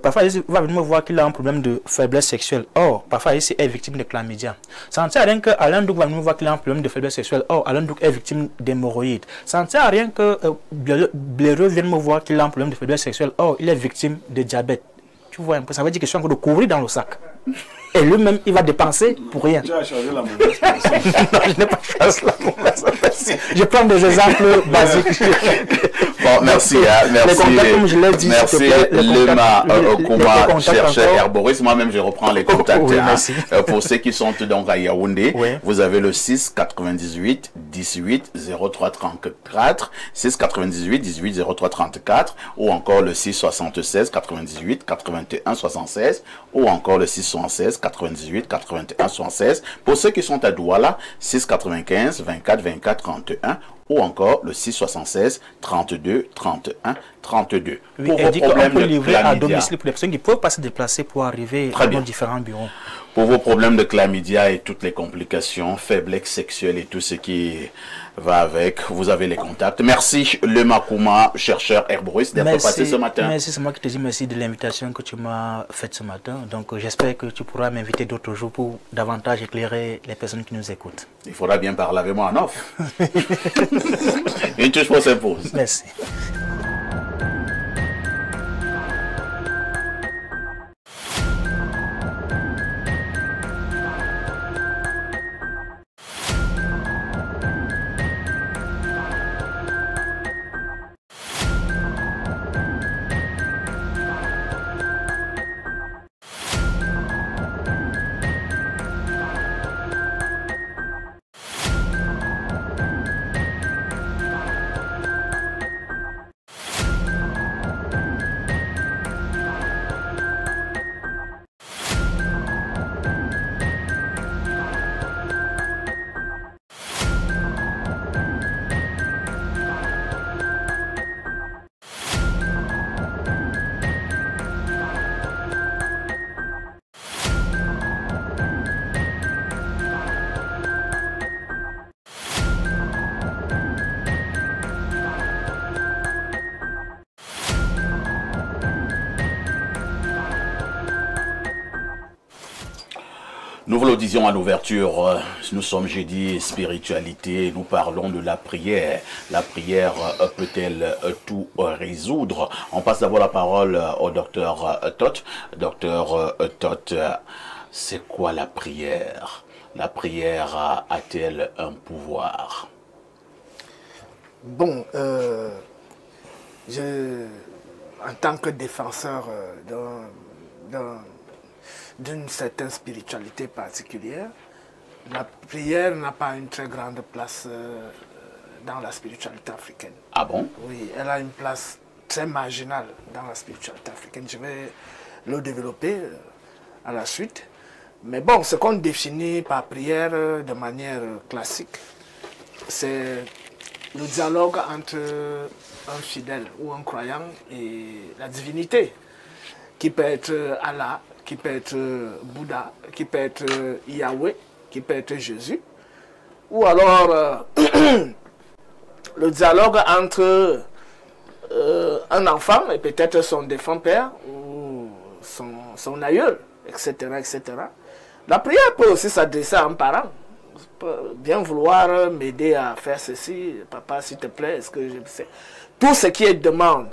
Parfois, il va venir me voir qu'il a un problème de faiblesse sexuelle. Or, parfois, il est victime de chlamydia. Ça ne sert à rien qu'Alain Douk va nous voir qu'il a un problème de faiblesse sexuelle. Or, Alain Douk est victime d'hémorroïdes. Ça ne sert à rien que Bléreux vienne me voir qu'il a un problème de faiblesse sexuelle. Or, il est victime de diabète. Tu vois un peu, ça veut dire que je suis en train de couvrir dans le sac. Et lui-même, il va dépenser pour rien. Tu as changé la mauvaise personne. Non, je n'ai pas changé la mauvaise personne. Je prends des exemples basiques. Bon, merci. Merci. Les contacts, comme je l'ai dit, merci Lema Okuma, chercheur herboriste. Moi-même, je reprends les contacts. Oui, merci. Pour ceux qui sont donc à Yaoundé, oui. Vous avez le 6 98 18 03 34, 6 98 18 03 34, ou encore le 6 76 98 81 76, ou encore le 6 76 98 81 76. Pour ceux qui sont à Douala, 6 95 24 24 31, ou encore le 676 32 31 32. Oui, pour vos problèmes de livrer à domicile pour les personnes qui peuvent pas se déplacer pour arriver à nos différents bureaux. Pour vos problèmes de chlamydia et toutes les complications, faiblesse sexuelle et tout ce qui va avec, vous avez les contacts. Merci Lema Okuma, chercheur herboriste, d'être passé ce matin. Merci, c'est moi qui te dis merci de l'invitation que tu m'as faite ce matin. Donc j'espère que tu pourras m'inviter d'autres jours pour davantage éclairer les personnes qui nous écoutent. Il faudra bien parler avec moi en off. Une touche pour s'impose. Merci. Nous vous le disions en ouverture, nous sommes jeudi spiritualité, nous parlons de la prière. La prière peut-elle tout résoudre? On passe d'abord la parole au docteur Tot. Docteur Tot, c'est quoi la prière? La prière a-t-elle un pouvoir? Bon, en tant que défenseur d'une certaine spiritualité particulière, la prière n'a pas une très grande place dans la spiritualité africaine. Ah bon? Oui, elle a une place très marginale dans la spiritualité africaine. Je vais le développer à la suite. Mais bon, ce qu'on définit par prière de manière classique, c'est le dialogue entre un fidèle ou un croyant et la divinité, qui peut être Allah, qui peut être Bouddha, qui peut être Yahweh, qui peut être Jésus, ou alors le dialogue entre un enfant et peut-être son défunt père ou son aïeul, etc., etc. La prière peut aussi s'adresser à un parent. Bien vouloir m'aider à faire ceci, papa s'il te plaît, est-ce que je sais. Tout ce qui est demande,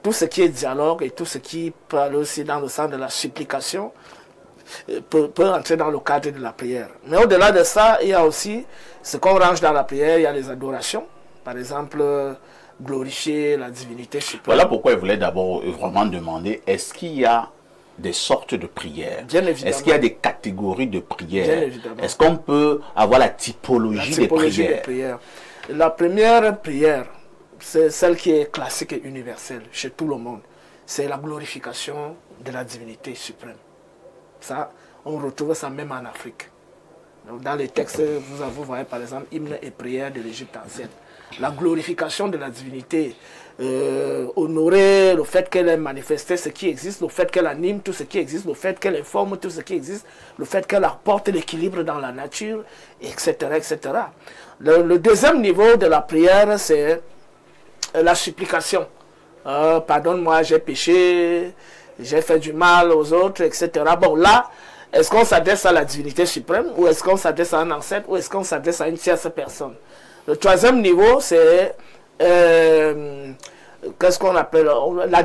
tout ce qui est dialogue et tout ce qui parle aussi dans le sens de la supplication peut entrer dans le cadre de la prière. Mais au-delà de ça, il y a aussi ce qu'on range dans la prière, il y a les adorations. Par exemple, glorifier la divinité suprême. Voilà pourquoi il voulait d'abord vraiment demander, est-ce qu'il y a des sortes de prières? Bien évidemment. Est-ce qu'il y a des catégories de prières? Bien évidemment. Est-ce qu'on peut avoir la typologie des prières? La première prière, c'est celle qui est classique et universelle chez tout le monde. C'est la glorification de la divinité suprême. Ça, on retrouve ça même en Afrique. Donc, dans les textes, vous voyez par exemple hymne et prière de l'Égypte ancienne. La glorification de la divinité, honorer le fait qu'elle ait manifesté ce qui existe, le fait qu'elle anime tout ce qui existe, le fait qu'elle informe tout ce qui existe, le fait qu'elle apporte l'équilibre dans la nature, etc. etc. Le deuxième niveau de la prière, c'est la supplication. Pardonne-moi, j'ai péché, j'ai fait du mal aux autres, etc. Bon, là, est-ce qu'on s'adresse à la divinité suprême, ou est-ce qu'on s'adresse à un ancêtre, ou est-ce qu'on s'adresse à une tierce personne? Le troisième niveau, c'est qu'est-ce qu'on appelle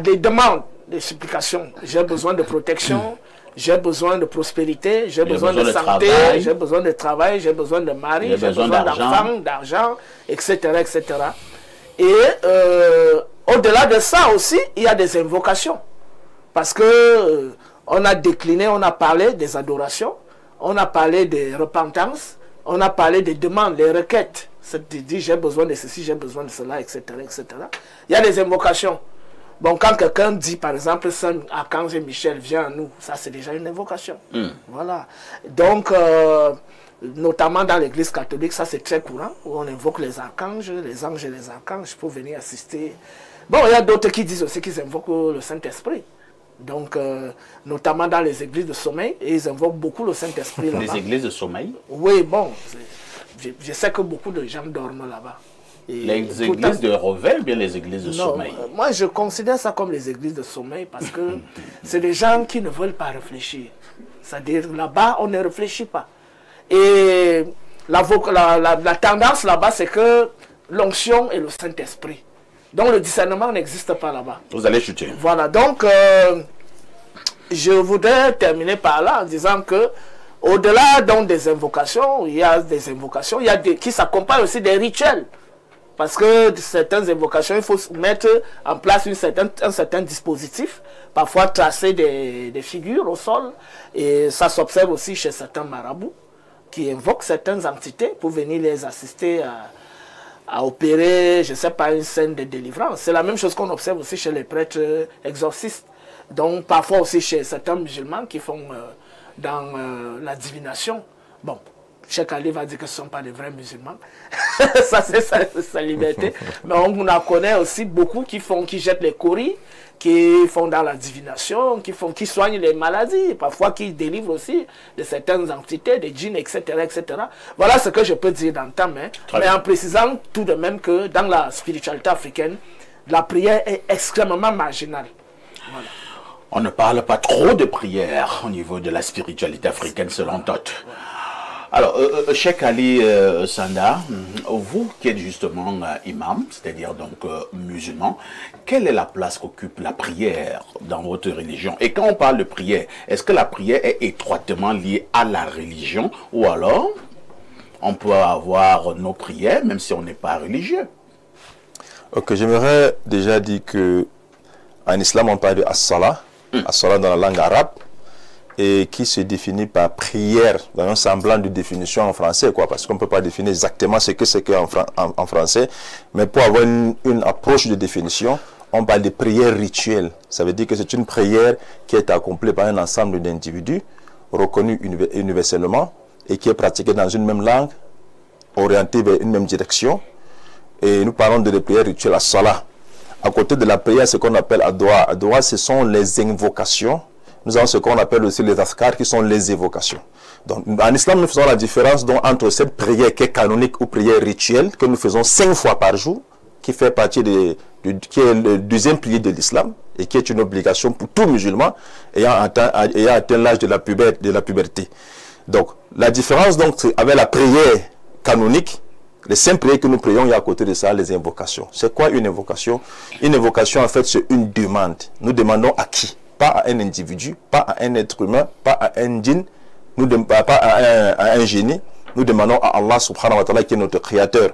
les demandes de supplication. J'ai besoin de protection, j'ai besoin de prospérité, j'ai besoin de santé, j'ai besoin de travail, j'ai besoin de mari, j'ai besoin d'enfants, d'argent, etc., etc. Et au-delà de ça aussi, il y a des invocations. Parce que on a décliné, on a parlé des adorations, on a parlé des repentances, on a parlé des demandes, des requêtes. C'est-à-dire j'ai besoin de ceci, j'ai besoin de cela, etc., etc. Il y a des invocations. Bon, quand quelqu'un dit, par exemple, Saint Archange Michel, viens à nous, ça c'est déjà une invocation. Voilà. Donc, notamment dans l'église catholique, ça c'est très courant, où on invoque les archanges, les anges et les archanges pour venir assister. Bon, il y a d'autres qui disent aussi qu'ils invoquent le Saint-Esprit. Donc, notamment dans les églises de sommeil, et ils invoquent beaucoup le Saint-Esprit là-bas. Les églises de sommeil? Oui, bon, je sais que beaucoup de gens dorment là-bas. Les églises de réveil ou bien les églises de sommeil? Moi, je considère ça comme les églises de sommeil parce que c'est des gens qui ne veulent pas réfléchir. C'est-à-dire, là-bas, on ne réfléchit pas. Et la tendance là-bas, c'est que l'onction est le Saint-Esprit. Donc, le discernement n'existe pas là-bas. Vous allez chuter. Voilà, donc, je voudrais terminer par là en disant que au-delà donc des invocations, il y a des qui s'accompagnent aussi des rituels. Parce que certaines invocations, il faut mettre en place un certain dispositif, parfois tracer des figures au sol. Et ça s'observe aussi chez certains marabouts qui invoquent certaines entités pour venir les assister à opérer, je ne sais pas, une scène de délivrance. C'est la même chose qu'on observe aussi chez les prêtres exorcistes. Donc parfois aussi chez certains musulmans qui font dans la divination. Bon, Cheikh Ali va dire que ce ne sont pas des vrais musulmans. Ça, c'est sa liberté. Mais on en connaît aussi beaucoup qui jettent les coris, qui font dans la divination, qui soignent les maladies, parfois qui délivrent aussi de certaines entités, des djinns, etc., etc. Voilà ce que je peux dire dans le temps, mais en précisant tout de même que dans la spiritualité africaine, la prière est extrêmement marginale. Voilà. On ne parle pas trop de prière au niveau de la spiritualité africaine selon Toth. Alors, Cheikh Ali Sanda, vous qui êtes justement imam, c'est-à-dire donc musulman, quelle est la place qu'occupe la prière dans votre religion? Et quand on parle de prière, est-ce que la prière est étroitement liée à la religion ou alors on peut avoir nos prières même si on n'est pas religieux? Ok, j'aimerais déjà dire que en islam on parle de as-salah, as-salah dans la langue arabe, et qui se définit par prière, dans un semblant de définition en français, quoi, parce qu'on ne peut pas définir exactement ce que c'est en français, mais pour avoir une approche de définition, on parle de prière rituelle. Ça veut dire que c'est une prière qui est accomplie par un ensemble d'individus, reconnus universellement, et qui est pratiquée dans une même langue, orientée vers une même direction. Et nous parlons de la prière rituelle à Salah. À côté de la prière, ce qu'on appelle Adwa. Adwa, ce sont les invocations. Nous avons ce qu'on appelle aussi les askar, qui sont les évocations. Donc, en islam, nous faisons la différence donc, entre cette prière qui est canonique ou prière rituelle, que nous faisons 5 fois par jour, qui fait partie qui est le deuxième pilier de l'islam, et qui est une obligation pour tout musulman ayant atteint l'âge de la puberté. Donc, la différence donc, avec la prière canonique, les 5 prières que nous prions, il y a à côté de ça les invocations. C'est quoi une invocation? Une invocation, en fait, c'est une demande. Nous demandons à qui? Pas à un individu, pas à un être humain, pas à un djinn, pas à un génie. Nous demandons à Allah subhanahu wa ta'ala qui est notre créateur.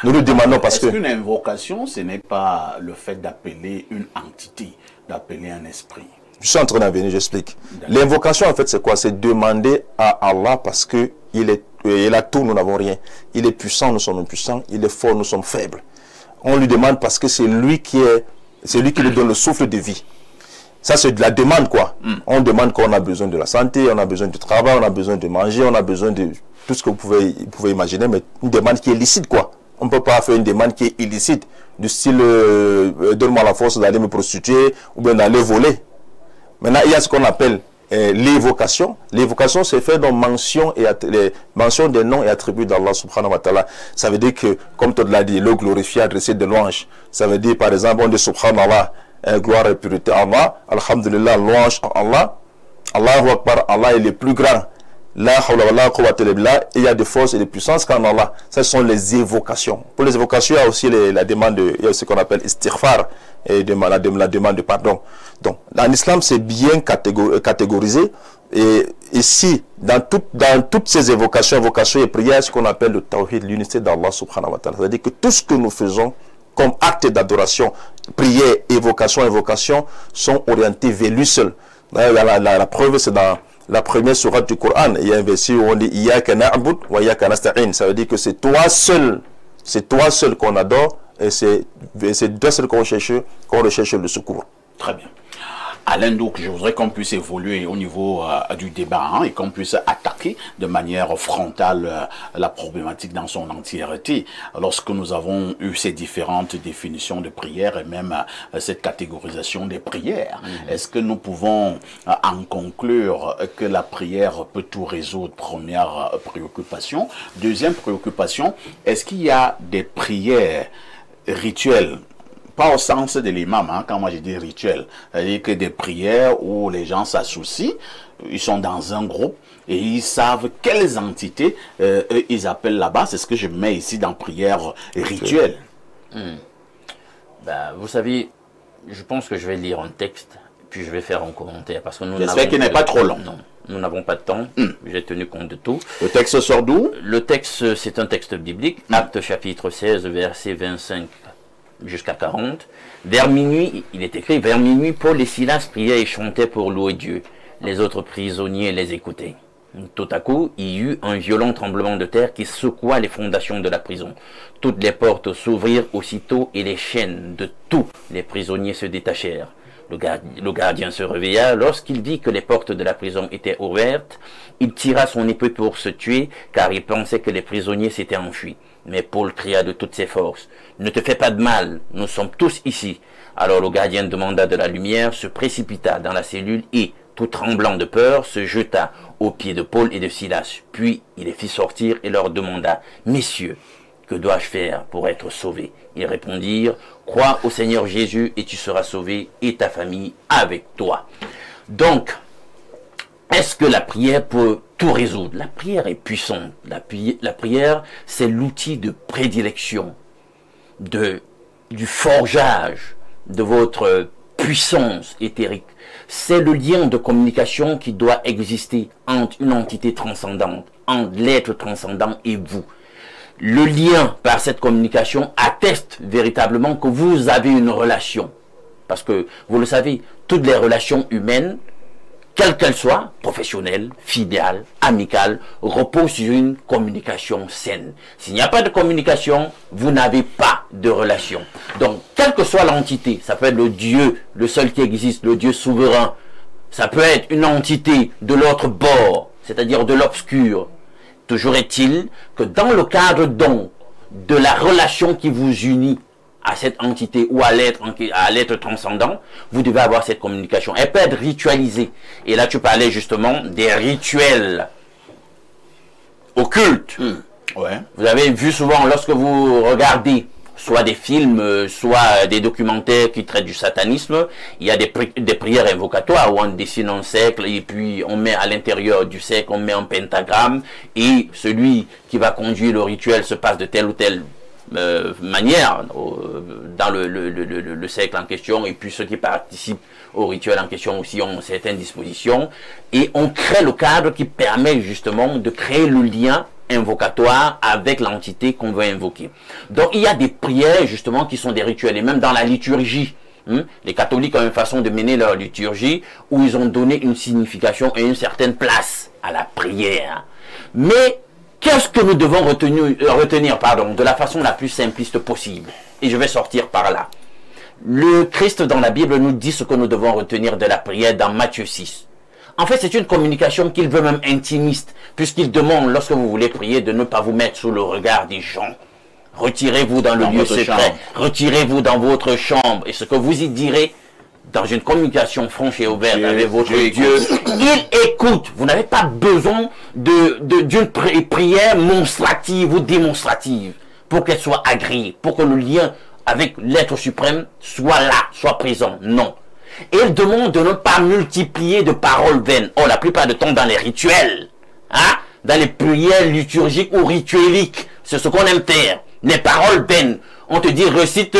Nous lui demandons parce que... Est-ce qu'une invocation, ce n'est pas le fait d'appeler une entité, d'appeler un esprit? Je suis en train d'en venir, j'explique. L'invocation, en fait, c'est quoi? C'est demander à Allah parce que il a tout, nous n'avons rien. Il est puissant, nous sommes impuissants. Il est fort, nous sommes faibles. On lui demande parce que c'est lui qui nous donne le souffle de vie. Ça, c'est de la demande, quoi. On demande qu'on a besoin de la santé, on a besoin du travail, on a besoin de manger, on a besoin de tout ce que vous pouvez imaginer, mais une demande qui est licite, quoi. On ne peut pas faire une demande qui est illicite, du style donne-moi la force d'aller me prostituer ou bien d'aller voler. Maintenant, il y a ce qu'on appelle l'évocation. L'évocation, c'est fait dans mention des noms et attributs d'Allah subhanahu wa ta'ala. Ça veut dire que, comme tu l'as dit, le glorifié, adressé de louange. Ça veut dire, par exemple, on dit subhanallah, gloire et pureté à Allah, alhamdulillah, louange à Allah, Allahu Akbar, Allah est le plus grand. La hawla wa la quwwata illa billah, il y a des forces et des puissances qu'en Allah. Ça, ce sont les évocations. Pour les évocations, il y a aussi la demande, il y a ce qu'on appelle istighfar, et la demande de pardon. Donc, en islam, c'est bien catégorisé. Et ici, dans toutes ces évocations et prières, ce qu'on appelle le tawhid, l'unité d'Allah subhanahu wa ta'ala. C'est-à-dire que tout ce que nous faisons comme acte d'adoration, prière, évocation, sont orientés vers lui seul. La preuve, c'est dans la première sourate du Coran. Il y a un verset où on dit Iyyaka na'bud wa iyyaka nasta'in. Ça veut dire que c'est toi seul qu'on adore et c'est toi seul qu'on recherche le secours. Très bien. Alain, donc, je voudrais qu'on puisse évoluer au niveau du débat et qu'on puisse attaquer de manière frontale la problématique dans son entièreté. Lorsque nous avons eu ces différentes définitions de prière et même cette catégorisation des prières, est-ce que nous pouvons en conclure que la prière peut tout résoudre? Première préoccupation. Deuxième préoccupation, est-ce qu'il y a des prières rituelles? Pas au sens de l'imam, quand moi je dis rituel, c'est-à-dire que des prières où les gens s'associent, ils sont dans un groupe et ils savent quelles entités ils appellent là-bas. C'est ce que je mets ici dans prière rituelle. Ben, vous savez, je pense que je vais lire un texte, puis je vais faire un commentaire. Parce que nous j'espère qu'il n'est pas trop long. Non, nous n'avons pas de temps. J'ai tenu compte de tout. Le texte sort d'où? Le texte, c'est un texte biblique. Acte chapitre 16, verset 25. Jusqu'à 40. Vers minuit, il est écrit, vers minuit, Paul et Silas priaient et chantaient pour louer Dieu. Les autres prisonniers les écoutaient. Tout à coup, il y eut un violent tremblement de terre qui secoua les fondations de la prison. Toutes les portes s'ouvrirent aussitôt et les chaînes de tous les prisonniers se détachèrent. Le gardien se réveilla. Lorsqu'il vit que les portes de la prison étaient ouvertes, il tira son épée pour se tuer, car il pensait que les prisonniers s'étaient enfuis. Mais Paul cria de toutes ses forces, « Ne te fais pas de mal, nous sommes tous ici. » Alors le gardien demanda de la lumière, se précipita dans la cellule et, tout tremblant de peur, se jeta aux pieds de Paul et de Silas. Puis il les fit sortir et leur demanda, « Messieurs, que dois-je faire pour être sauvé ?» Ils répondirent, « crois au Seigneur Jésus et tu seras sauvé et ta famille avec toi. Donc, est-ce que la prière peut tout résoudre? La prière est puissante. La prière, c'est l'outil de prédilection, du forgeage de votre puissance éthérique. C'est le lien de communication qui doit exister entre une entité transcendante, entre l'être transcendant et vous. Le lien par cette communication atteste véritablement que vous avez une relation. Parce que, vous le savez, toutes les relations humaines, quelle qu'elle soit, professionnelle, filiale, amicale, repose sur une communication saine. S'il n'y a pas de communication, vous n'avez pas de relation. Donc, quelle que soit l'entité, ça peut être le Dieu, le seul qui existe, le Dieu souverain, ça peut être une entité de l'autre bord, c'est-à-dire de l'obscur. Toujours est-il que dans le cadre donc de la relation qui vous unit à cette entité ou à l'être transcendant, vous devez avoir cette communication. Elle peut être ritualisée. Et là, tu parlais justement des rituels occultes. Ouais. Vous avez vu souvent, lorsque vous regardez soit des films, soit des documentaires qui traitent du satanisme, il y a des prières invocatoires où on dessine un cercle et puis on met à l'intérieur du cercle, on met un pentagramme et celui qui va conduire le rituel se passe de telle ou telle manière dans le cercle en question, et puis ceux qui participent au rituel en question aussi ont certaines dispositions, et on crée le cadre qui permet justement de créer le lien invocatoire avec l'entité qu'on veut invoquer. Donc il y a des prières justement qui sont des rituels, et même dans la liturgie, les catholiques ont une façon de mener leur liturgie où ils ont donné une signification et une certaine place à la prière. Mais qu'est-ce que nous devons retenir de la façon la plus simpliste possible? Et je vais sortir par là. Le Christ dans la Bible nous dit ce que nous devons retenir de la prière dans Matthieu 6. En fait, c'est une communication qu'il veut même intimiste, puisqu'il demande, lorsque vous voulez prier, de ne pas vous mettre sous le regard des gens. Retirez-vous dans le lieu secret, retirez-vous dans votre chambre, et ce que vous y direz, dans une communication franche et ouverte avec votre Dieu, il écoute. Vous n'avez pas besoin d'une prière monstrative ou démonstrative pour qu'elle soit agréée, pour que le lien avec l'être suprême soit là, soit présent. Non. Et il demande de ne pas multiplier de paroles vaines. Oh, la plupart du temps dans les rituels, dans les prières liturgiques ou ritueliques, c'est ce qu'on aime faire. Les paroles vaines. On te dit, recite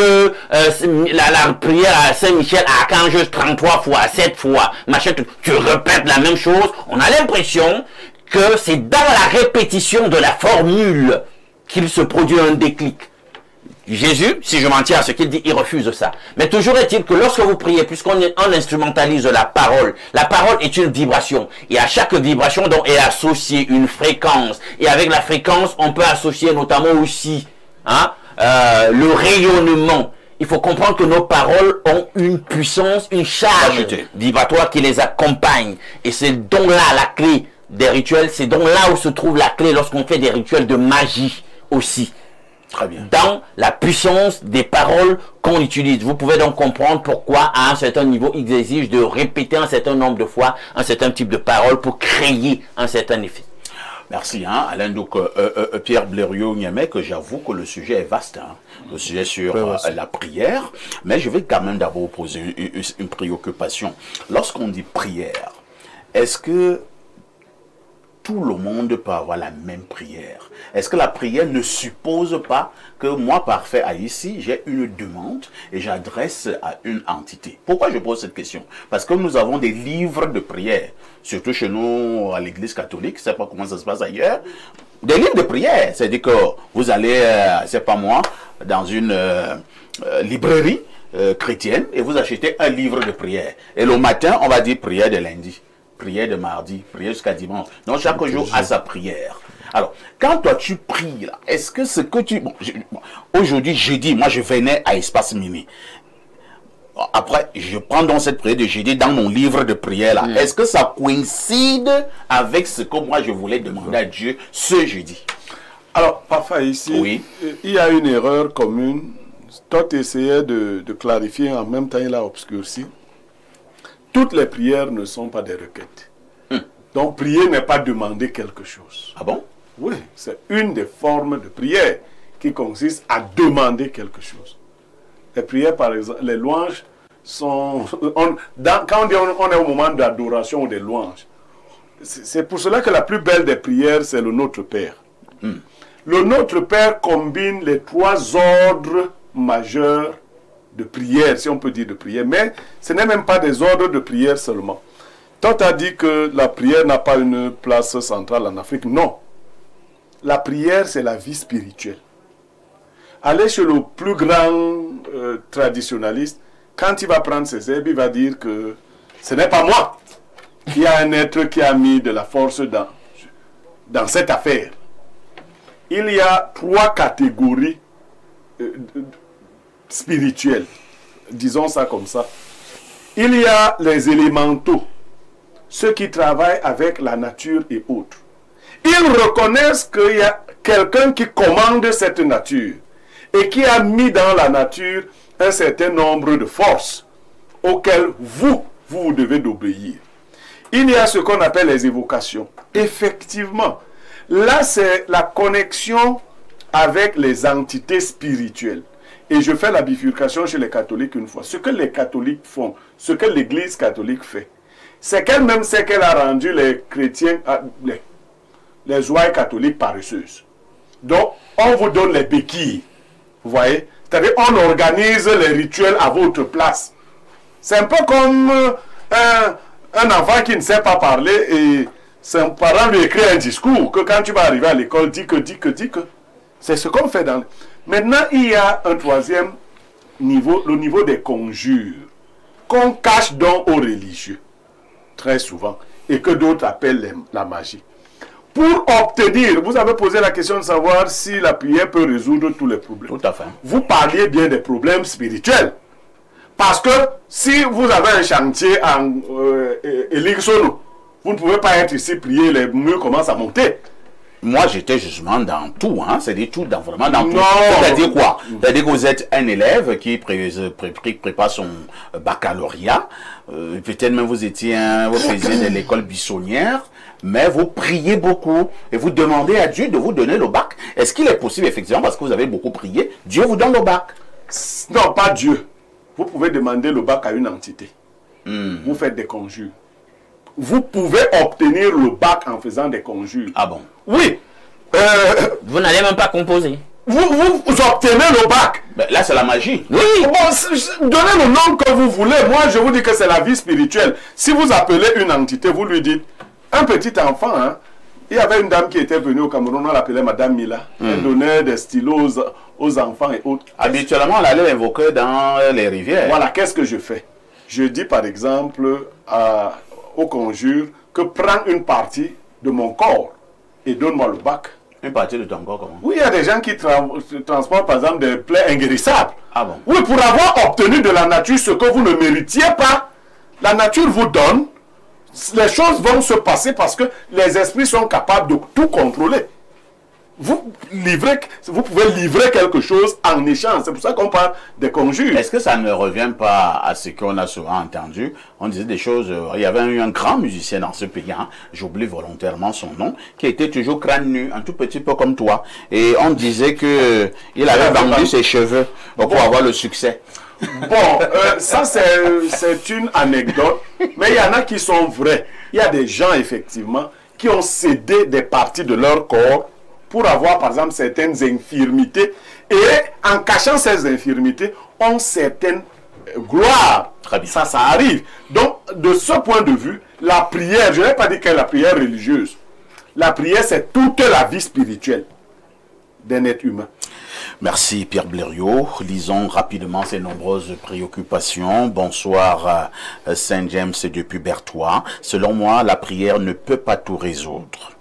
la prière à Saint-Michel à Archange 33 fois, 7 fois, machin, tu répètes la même chose. On a l'impression que c'est dans la répétition de la formule qu'il se produit un déclic. Jésus, si je m'en tiens à ce qu'il dit, il refuse ça. Mais toujours est-il que lorsque vous priez, puisqu'on instrumentalise la parole est une vibration. Et à chaque vibration, donc, est associée une fréquence. Et avec la fréquence, on peut associer notamment aussi le rayonnement. Il faut comprendre que nos paroles ont une puissance, une charge vibratoire qui les accompagne. Et c'est donc là la clé des rituels. C'est donc là où se trouve la clé lorsqu'on fait des rituels de magie aussi. Très bien. Dans la puissance des paroles qu'on utilise. Vous pouvez donc comprendre pourquoi à un certain niveau il exige de répéter un certain nombre de fois un certain type de paroles pour créer un certain effet. Merci, Alain. Donc, Pierre Blériot-Niamey, que j'avoue que le sujet est vaste, le sujet sur la prière, mais je vais quand même d'abord poser une préoccupation. Lorsqu'on dit prière, est-ce que tout le monde peut avoir la même prière? Est-ce que la prière ne suppose pas que moi, parfait ici, j'ai une demande et j'adresse à une entité? Pourquoi je pose cette question? Parce que nous avons des livres de prière, surtout chez nous à l'église catholique, je ne sais pas comment ça se passe ailleurs, des livres de prière. C'est-à-dire que vous allez, c'est pas moi, dans une librairie chrétienne et vous achetez un livre de prière. Et le matin, on va dire prière de lundi, prière de mardi, prière jusqu'à dimanche. Donc chaque jour a sa prière. Alors, quand toi tu pries là, est-ce que ce que tu... aujourd'hui, jeudi, moi je venais à Espace Mini. Après, je prends donc cette prière de jeudi dans mon livre de prière là. Est-ce que ça coïncide avec ce que moi je voulais demander à Dieu ce jeudi? Alors, parfois ici, il y a une erreur commune. Toi, tu essayais de clarifier, en même temps il a obscurci. Toutes les prières ne sont pas des requêtes. Donc, prier n'est pas demander quelque chose. Ah bon? Oui, c'est une des formes de prière qui consiste à demander quelque chose. Les prières, par exemple, les louanges sont... quand on dit on est au moment d'adoration ou des louanges, c'est pour cela que la plus belle des prières, c'est le Notre Père. Le Notre Père combine les 3 ordres majeurs de prière, si on peut dire de prière. Mais ce n'est même pas des ordres de prière seulement. Toi, tu as dit que la prière n'a pas une place centrale en Afrique. Non. La prière, c'est la vie spirituelle. Allez chez le plus grand traditionnaliste, quand il va prendre ses herbes, il va dire que ce n'est pas moi. Il y a un être qui a mis de la force dans cette affaire. Il y a 3 catégories spirituelles. Disons ça comme ça. Il y a les élémentaux, ceux qui travaillent avec la nature et autres. Ils reconnaissent qu'il y a quelqu'un qui commande cette nature et qui a mis dans la nature un certain nombre de forces auxquelles vous devez d'obéir. Il y a ce qu'on appelle les évocations. Effectivement, là c'est la connexion avec les entités spirituelles. Et je fais la bifurcation chez les catholiques une fois. Ce que les catholiques font, ce que l'église catholique fait, c'est qu'elle-même sait qu'elle a rendu les chrétiens, les ouailles catholiques paresseuses. Donc, on vous donne les béquilles. Vous voyez? C'est-à-dire, on organise les rituels à votre place. C'est un peu comme un enfant qui ne sait pas parler et son parent lui écrit un discours que quand tu vas arriver à l'école, dis que. C'est ce qu'on fait dans... Maintenant, il y a un 3e niveau, le niveau des conjures, qu'on cache donc aux religieux, très souvent, et que d'autres appellent la magie. Pour obtenir, vous avez posé la question de savoir si la prière peut résoudre tous les problèmes. Tout à fait. Vous parliez bien des problèmes spirituels. Parce que si vous avez un chantier en Eligsono, vous ne pouvez pas être ici prier, les murs commencent à monter. Moi, j'étais justement dans tout, hein. C'est-à-dire tout, vraiment dans tout. Non. C'est-à-dire quoi? C'est-à-dire que vous êtes un élève qui prépare son baccalauréat. Peut-être même vous faisiez de l'école buissonnière, mais vous priez beaucoup et vous demandez à Dieu de vous donner le bac. Est-ce qu'il est possible, effectivement, parce que vous avez beaucoup prié, Dieu vous donne le bac? Non, pas Dieu. Vous pouvez demander le bac à une entité. Vous faites des conjures. Vous pouvez obtenir le bac en faisant des conjures. Ah bon? Oui. Vous n'allez même pas composer. Vous obtenez le bac. Ben, là, c'est la magie. Oui. Bon, donnez le nom que vous voulez. Moi, je vous dis que c'est la vie spirituelle. Si vous appelez une entité, vous lui dites, un petit enfant, hein, il y avait une dame qui était venue au Cameroun, on l'appelait Madame Mila. Elle donnait des stylos aux enfants et autres. Habituellement, on allait l'invoquer dans les rivières. Voilà, qu'est-ce que je fais? Je dis par exemple au conjure que prends une partie de mon corps et donne-moi le bac. Une partie de ton corps, comment? Oui, il y a des gens qui transportent par exemple des plaies inguérissables. Ah bon? Oui, pour avoir obtenu de la nature ce que vous ne méritiez pas, la nature vous donne, les choses vont se passer parce que les esprits sont capables de tout contrôler. Vous pouvez livrer quelque chose en échange. C'est pour ça qu'on parle des conjures. Est-ce que ça ne revient pas à ce qu'on a souvent entendu? On disait des choses... il y avait eu un grand musicien dans ce pays, hein, j'oublie volontairement son nom, qui était toujours crâne nu, un tout petit peu comme toi. Et on disait qu'il avait vendu ses cheveux pour avoir le succès. Bon, ça c'est une anecdote, mais il y en a qui sont vrais. Il y a des gens, effectivement, qui ont cédé des parties de leur corps pour avoir, par exemple, certaines infirmités. Et en cachant ces infirmités, ont certaines gloires. Très bien. Ça arrive. Donc, de ce point de vue, la prière, je n'ai pas dit que la prière religieuse. La prière, c'est toute la vie spirituelle d'un être humain. Merci Pierre Blériot. Lisons rapidement ces nombreuses préoccupations. Bonsoir Saint James depuis Berthois. Selon moi, la prière ne peut pas tout résoudre.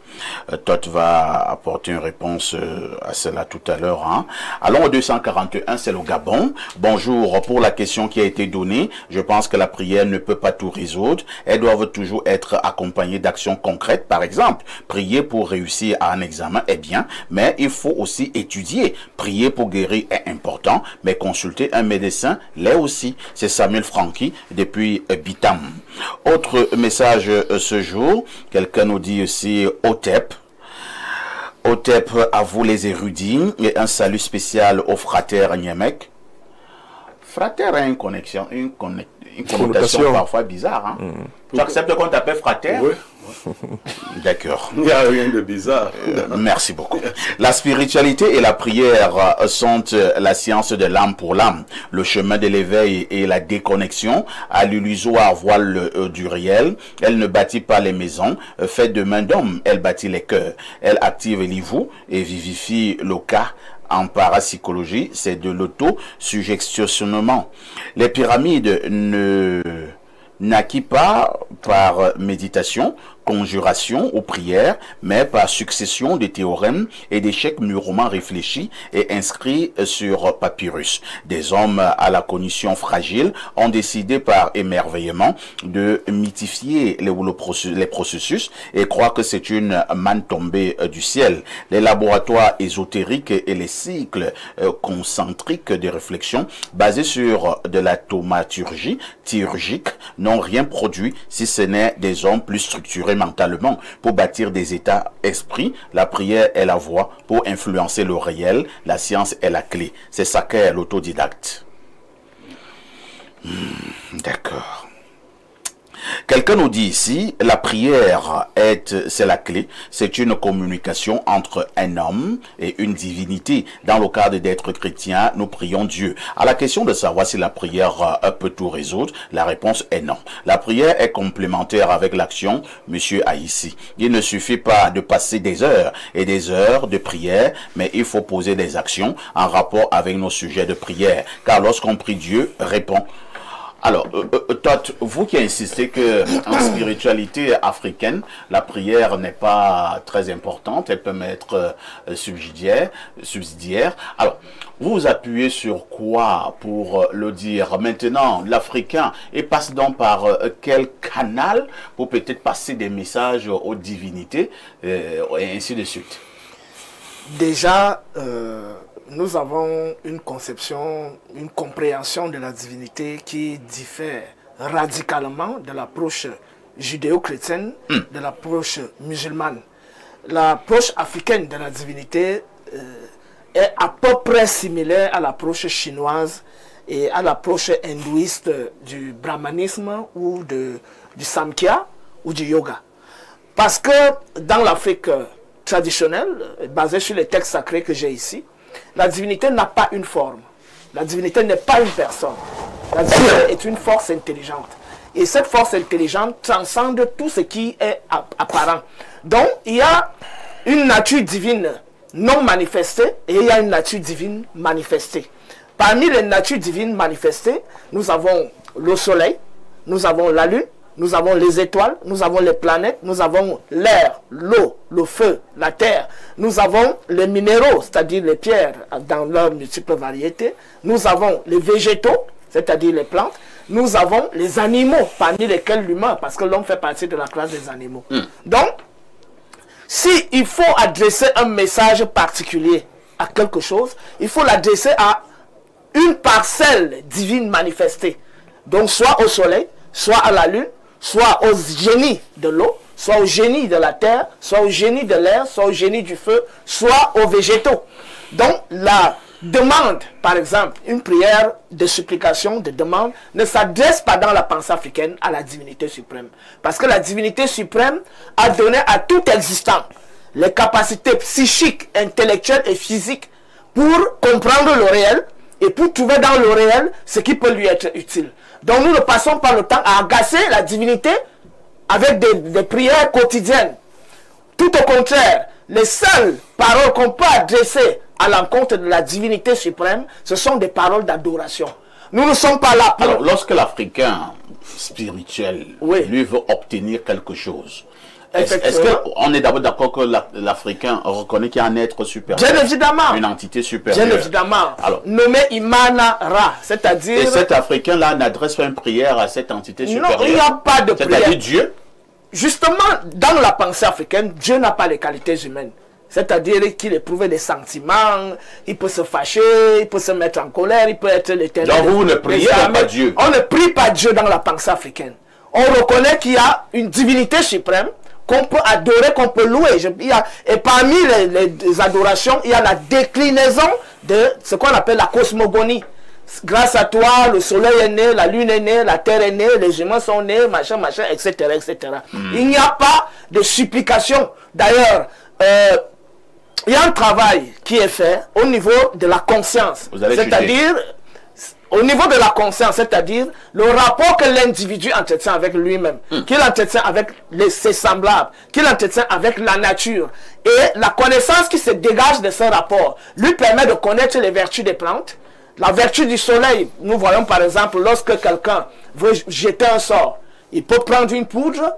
Todd va apporter une réponse à cela tout à l'heure. Hein. Allons au 241, c'est le Gabon. Bonjour, pour la question qui a été donnée, je pense que la prière ne peut pas tout résoudre. Elles doivent toujours être accompagnées d'actions concrètes. Par exemple, prier pour réussir à un examen est bien, mais il faut aussi étudier. Prier pour guérir est important, mais consulter un médecin l'est aussi. C'est Samuel Francky depuis Bitam. Autre message ce jour, quelqu'un nous dit aussi OTEP. OTEP à vous les érudits et un salut spécial aux fratères Niemek. frater a une connotation parfois bizarre. Hein? Tu acceptes qu'on t'appelle frater? Oui. D'accord. Il n'y a rien de bizarre. Merci beaucoup. La spiritualité et la prière sont la science de l'âme pour l'âme, le chemin de l'éveil et la déconnexion à l'illusoire voile du réel. Elle ne bâtit pas les maisons faites de main d'homme, elle bâtit les cœurs. Elle active l'ivou et vivifie le cas. En parapsychologie, c'est de l'auto-suggestionnement. Les pyramides ne naquissent pas par méditation, conjuration ou prière, mais par succession de théorèmes et d'échecs mûrement réfléchis et inscrits sur papyrus. Des hommes à la cognition fragile ont décidé par émerveillement de mythifier les processus et croient que c'est une manne tombée du ciel. Les laboratoires ésotériques et les cycles concentriques de réflexion basés sur de la thaumaturgie théurgique n'ont rien produit si ce n'est des hommes plus structurés mentalement pour bâtir des états esprits. La prière est la voie pour influencer le réel. La science est la clé. C'est ça qu'est l'autodidacte. D'accord. Quelqu'un nous dit ici, la prière c'est la clé, c'est une communication entre un homme et une divinité. Dans le cadre d'être chrétien, nous prions Dieu. À la question de savoir si la prière peut tout résoudre, la réponse est non. La prière est complémentaire avec l'action, monsieur Haïssi. Il ne suffit pas de passer des heures et des heures de prière, mais il faut poser des actions en rapport avec nos sujets de prière. Car lorsqu'on prie, Dieu répond. Alors, Todd, vous qui insistez qu'en spiritualité africaine, la prière n'est pas très importante, elle peut être subsidiaire. Alors, vous vous appuyez sur quoi pour le dire? Maintenant, l'Africain, il passe donc par quel canal pour peut-être passer des messages aux divinités et ainsi de suite? Déjà, nous avons une conception, une compréhension de la divinité qui diffère radicalement de l'approche judéo-chrétienne, de l'approche musulmane. L'approche africaine de la divinité est à peu près similaire à l'approche chinoise et à l'approche hindouiste du brahmanisme ou du samkhya ou du yoga. Parce que dans l'Afrique traditionnelle, basée sur les textes sacrés que j'ai ici, la divinité n'a pas une forme. La divinité n'est pas une personne. La divinité est une force intelligente. Et cette force intelligente transcende tout ce qui est apparent. Donc, il y a une nature divine non manifestée et il y a une nature divine manifestée. Parmi les natures divines manifestées, nous avons le soleil, nous avons la lune, nous avons les étoiles, nous avons les planètes, nous avons l'air, l'eau, le feu, la terre. Nous avons les minéraux, c'est-à-dire les pierres dans leurs multiples variétés. Nous avons les végétaux, c'est-à-dire les plantes. Nous avons les animaux, parmi lesquels l'humain, parce que l'homme fait partie de la classe des animaux. Donc, s'il faut adresser un message particulier à quelque chose, il faut l'adresser à une parcelle divine manifestée. Donc, soit au soleil, soit à la lune, soit au génie de l'eau, soit au génie de la terre, soit au génie de l'air, soit au génie du feu, soit aux végétaux. Donc, la demande, par exemple, une prière de supplication, de demande, ne s'adresse pas dans la pensée africaine à la divinité suprême. Parce que la divinité suprême a donné à tout existant les capacités psychiques, intellectuelles et physiques pour comprendre le réel et pour trouver dans le réel ce qui peut lui être utile. Donc nous ne passons pas le temps à agacer la divinité avec des prières quotidiennes. Tout au contraire, les seules paroles qu'on peut adresser à l'encontre de la divinité suprême, ce sont des paroles d'adoration. Nous ne sommes pas là pour... Alors, lorsque l'Africain spirituel, lui, veut obtenir quelque chose, est-ce qu'on est d'abord d'accord que l'Africain reconnaît qu'il y a un être supérieur? Bien évidemment. Une entité supérieure. Bien évidemment. Alors, nommé Imana Ra, c'est-à-dire... Et cet Africain-là n'adresse pas une prière à cette entité supérieure? Non, il n'y a pas de prière. C'est-à-dire Dieu? Justement, dans la pensée africaine, Dieu n'a pas les qualités humaines. C'est-à-dire qu'il éprouve des sentiments, il peut se fâcher, il peut se mettre en colère, il peut être l'éternel. Donc vous ne priez pas Dieu? On ne prie pas Dieu dans la pensée africaine. On reconnaît qu'il y a une divinité suprême qu'on peut adorer, qu'on peut louer. Et parmi les adorations, il y a la déclinaison de ce qu'on appelle la cosmogonie. grâce à toi, le soleil est né, la lune est née, la terre est née, les humains sont nés, machin, machin, etc. etc. Il n'y a pas de supplication. D'ailleurs, il y a un travail qui est fait au niveau de la conscience. C'est-à-dire, au niveau de la conscience, c'est-à-dire le rapport que l'individu entretient avec lui-même, qu'il entretient avec ses semblables, qu'il entretient avec la nature. Et la connaissance qui se dégage de ce rapport lui permet de connaître les vertus des plantes, la vertu du soleil. Nous voyons par exemple, lorsque quelqu'un veut jeter un sort, il peut prendre une poudre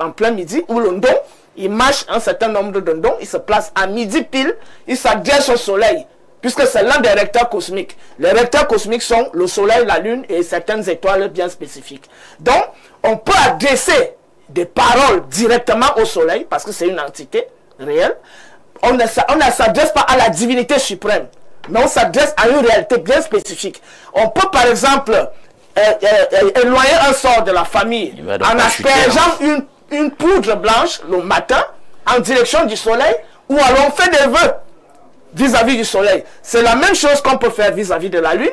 en plein midi ou le don, il mâche un certain nombre de dindons, il se place à midi pile, il s'adresse au soleil, puisque c'est l'un des recteurs cosmiques. Les recteurs cosmiques sont le soleil, la lune et certaines étoiles bien spécifiques. Donc, on peut adresser des paroles directement au soleil, parce que c'est une entité réelle. On ne s'adresse pas à la divinité suprême, mais on s'adresse à une réalité bien spécifique. On peut par exemple éloigner un sort de la famille en aspergeant une poudre blanche le matin en direction du soleil, ou alors on fait des vœux vis-à-vis du soleil. C'est la même chose qu'on peut faire vis-à-vis de la lune.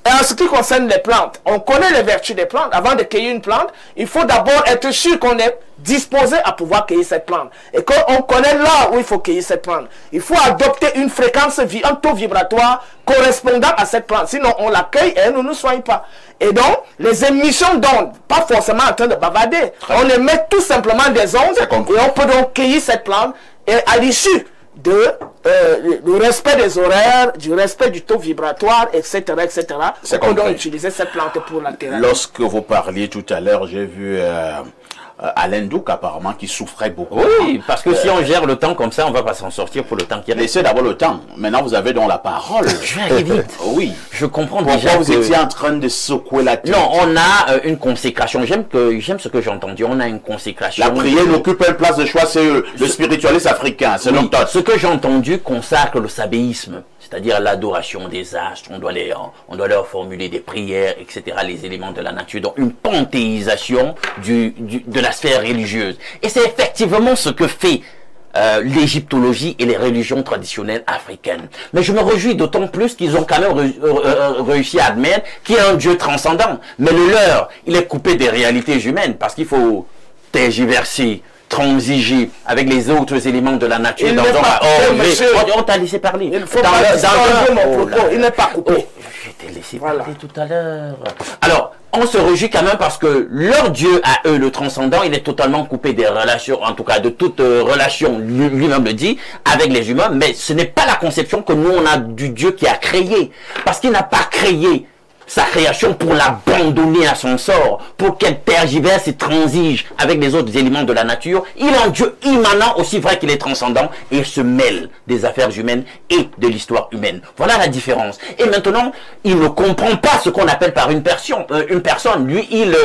Et en ce qui concerne les plantes, on connaît les vertus des plantes. Avant de cueillir une plante, il faut d'abord être sûr qu'on est disposé à pouvoir cueillir cette plante. Et qu'on connaît là où il faut cueillir cette plante. Il faut adopter une fréquence, un taux vibratoire correspondant à cette plante. Sinon, on la cueille et elle ne nous soigne pas. Et donc, les émissions d'ondes, pas forcément en train de bavarder. On émet tout simplement des ondes et on peut donc cueillir cette plante. Et à l'issue du respect des horaires, du respect du taux vibratoire, etc., etc., on peut donc utiliser cette plante pour la thérapie. Lorsque vous parliez tout à l'heure, j'ai vu Alain Douk apparemment qui souffrait beaucoup. Oui, parce que si on gère le temps comme ça, on ne va pas s'en sortir pour le temps qui reste. Laissez d'abord le temps. Maintenant, vous avez donc la parole. Je vais aller vite. Oui. Je comprends pourquoi déjà vous étiez en train de secouer la tête. Non, on a une consécration. J'aime ce que j'ai entendu. On a une consécration. La prière n'occupe une place de choix, c'est le spiritualisme africain. C'est ce que j'ai entendu consacre le sabéisme, c'est-à-dire l'adoration des astres. On doit leur formuler des prières, etc., les éléments de la nature. Donc une panthéisation de la sphère religieuse. Et c'est effectivement ce que fait l'égyptologie et les religions traditionnelles africaines. Mais je me réjouis d'autant plus qu'ils ont quand même réussi à admettre qu'il y a un Dieu transcendant. Mais le leur, il est coupé des réalités humaines parce qu'il faut tergiverser, transiger avec les autres éléments de la nature. On t'a laissé parler. Il faut il n'est pas coupé. Je t'ai laissé parler tout à l'heure. Alors, on se réjouit quand même parce que leur Dieu à eux, le transcendant, il est totalement coupé des relations, en tout cas de toute relation, lui-même le dit, avec les humains. Mais ce n'est pas la conception que nous on a du Dieu qui a créé. Parce qu'il n'a pas créé sa création pour l'abandonner à son sort, pour qu'elle tergiverse et transige avec les autres éléments de la nature. Il est un Dieu immanent, aussi vrai qu'il est transcendant, et il se mêle des affaires humaines et de l'histoire humaine. Voilà la différence. Et maintenant, il ne comprend pas ce qu'on appelle par une personne. Lui, il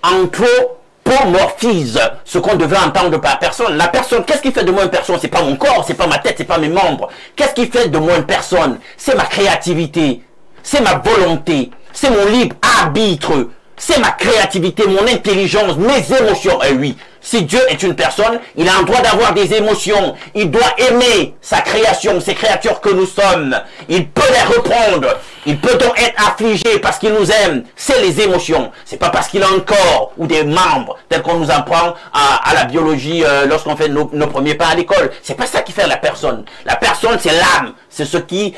anthropomorphise ce qu'on devait entendre par personne. La personne, qu'est-ce qui fait de moi une personne? C'est pas mon corps, c'est pas ma tête, c'est pas mes membres. Qu'est-ce qui fait de moi une personne? C'est ma créativité. C'est ma volonté, c'est mon libre arbitre, c'est ma créativité, mon intelligence, mes émotions. Et oui, si Dieu est une personne, il a un droit d'avoir des émotions. Il doit aimer sa création, ces créatures que nous sommes. Il peut les reprendre. Il peut donc être affligé parce qu'il nous aime. C'est les émotions. C'est pas parce qu'il a un corps ou des membres, tel qu'on nous apprend à la biologie lorsqu'on fait nos premiers pas à l'école. C'est pas ça qui fait la personne. La personne, c'est l'âme. C'est ce qui,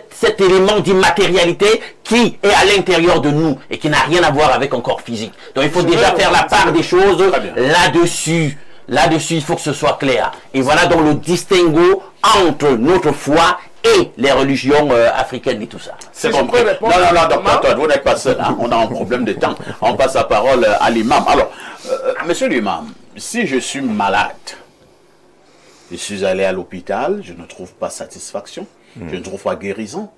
cet élément d'immatérialité qui est à l'intérieur de nous et qui n'a rien à voir avec un corps physique. Donc il faut déjà faire la part des choses là-dessus. Là-dessus, il faut que ce soit clair. Et voilà donc le distinguo entre notre foi et les religions africaines et tout ça. C'est compris. Non, docteur, vous n'êtes pas seul. Hein? On a un problème de temps. On passe la parole à l'imam. Alors, monsieur l'imam, si je suis malade, je suis allé à l'hôpital, je ne trouve pas satisfaction, je ne trouve pas guérison,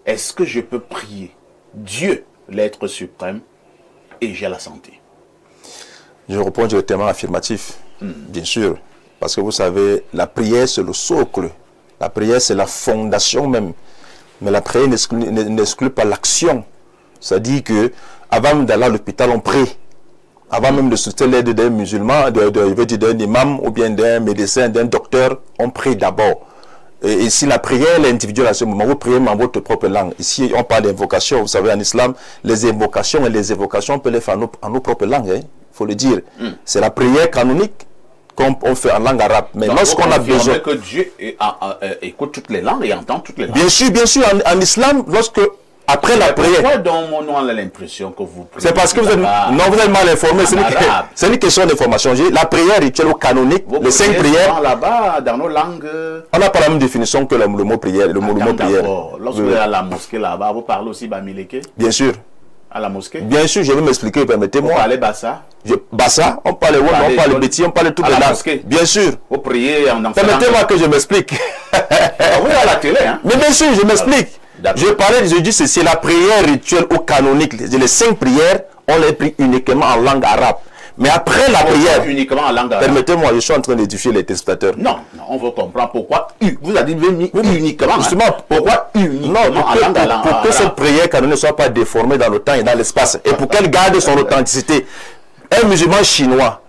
est-ce que je peux prier Dieu, l'être suprême, et j'ai la santé? Je réponds directement affirmatif, bien sûr. Parce que vous savez, la prière, c'est le socle. La prière, c'est la fondation même. Mais la prière n'exclut pas l'action. C'est-à-dire que avant d'aller à l'hôpital, on prie. Avant même de solliciter l'aide d'un musulman, d'un imam ou bien d'un médecin, d'un docteur, on prie d'abord. ici, la prière est individuelle à ce moment. Vous priez dans votre propre langue. Ici, on parle d'invocation. Vous savez, en islam, les invocations et les évocations, on peut les faire en nos propres langues. Il faut le dire. C'est la prière canonique qu'on fait en langue arabe. Mais lorsqu'on a besoin... que Dieu écoute toutes les langues et entend toutes les langues. Bien sûr, en islam, lorsque... Après la prière. Pourquoi donc on a l'impression que vous priez? C'est parce que vous êtes mal informé. C'est une question d'information. La prière rituelle ou canonique, les 5 prières. Là-bas, dans nos langues. On n'a pas la même définition que le mot prière. Le mot prière. Lorsque vous êtes à la mosquée là-bas, vous parlez aussi bamileke? Bien sûr. À la mosquée? Bien sûr, je vais m'expliquer, permettez-moi. Vous parlez bassa? Bassa, on parle wolof, on parle béti, on parle toutes les langues. Bien sûr. Vous priez en enfant. Permettez-moi que je m'explique. Vous à la télé, hein? Mais bien sûr, je m'explique. Je dis c'est la prière rituelle ou canonique. Les 5 prières, on les prie uniquement en langue arabe. Mais après la prière, uniquement en langue arabe. Permettez-moi, je suis en train d'édifier les téléspectateurs. Non, on veut comprendre pourquoi vous avez dit uniquement. Justement, pourquoi uniquement en langue arabe? Pour que cette prière canonique ne soit pas déformée dans le temps et dans l'espace. Et pour qu'elle garde son authenticité. Un musulman chinois,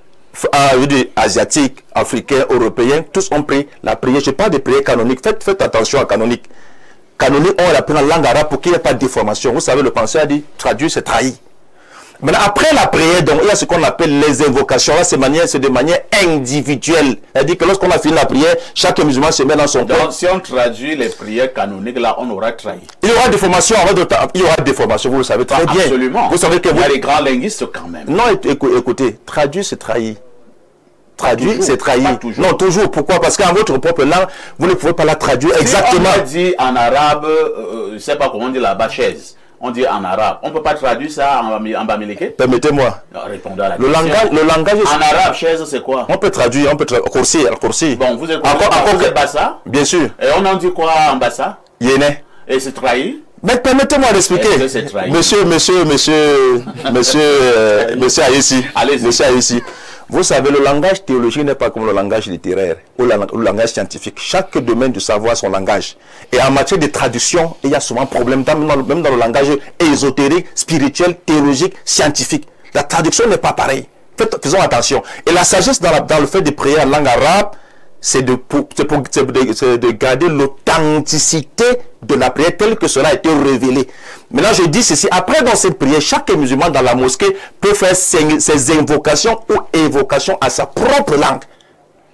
asiatique, africain, européen, tous ont pris la prière. Je parle de prière canonique. Faites attention à canonique. Canonique, on l'apprend en langue arabe pour qu'il n'y ait pas de déformation. Vous savez, le penseur a dit, traduire, c'est trahi. Maintenant, après la prière, donc, il y a ce qu'on appelle les invocations. Là, c'est de manière individuelle. C'est-à-dire que lorsqu'on a fini la prière, chaque musulman se met dans son coin. Donc, si on traduit les prières canoniques, là, on aura trahi. Il y aura des formations, vous le savez très bien. Absolument. Vous savez que il y a les grands linguistes quand même. Non, écoutez, traduire, c'est trahi. Traduire, c'est trahir. Non, toujours. Pourquoi? Parce qu'en votre propre langue, vous ne pouvez pas la traduire exactement. On dit en arabe, je ne sais pas comment on dit là-bas, chaise. On dit en arabe. On ne peut pas traduire ça en bamileke? Permettez-moi. Répondez à la question. Le langage. En arabe, chaise, c'est quoi? On peut traduire, Corsi. Bon, vous êtes bassa? Bien sûr. Et on en dit quoi en bassa? Yéné. Et c'est trahi? Mais permettez-moi d'expliquer. Monsieur Aïssi. Allez-y. Monsieur Aïssi. Vous savez, le langage théologique n'est pas comme le langage littéraire ou le langage scientifique. Chaque domaine du savoir a son langage. Et en matière de traduction, il y a souvent problème, même dans le langage ésotérique, spirituel, théologique, scientifique. La traduction n'est pas pareille. Faisons attention. Et la sagesse dans le fait de prier en langue arabe, c'est de garder l'authenticité de la prière telle que cela a été révélé. Maintenant, je dis ceci. Après, dans cette prière, chaque musulman dans la mosquée peut faire ses invocations ou évocations à sa propre langue.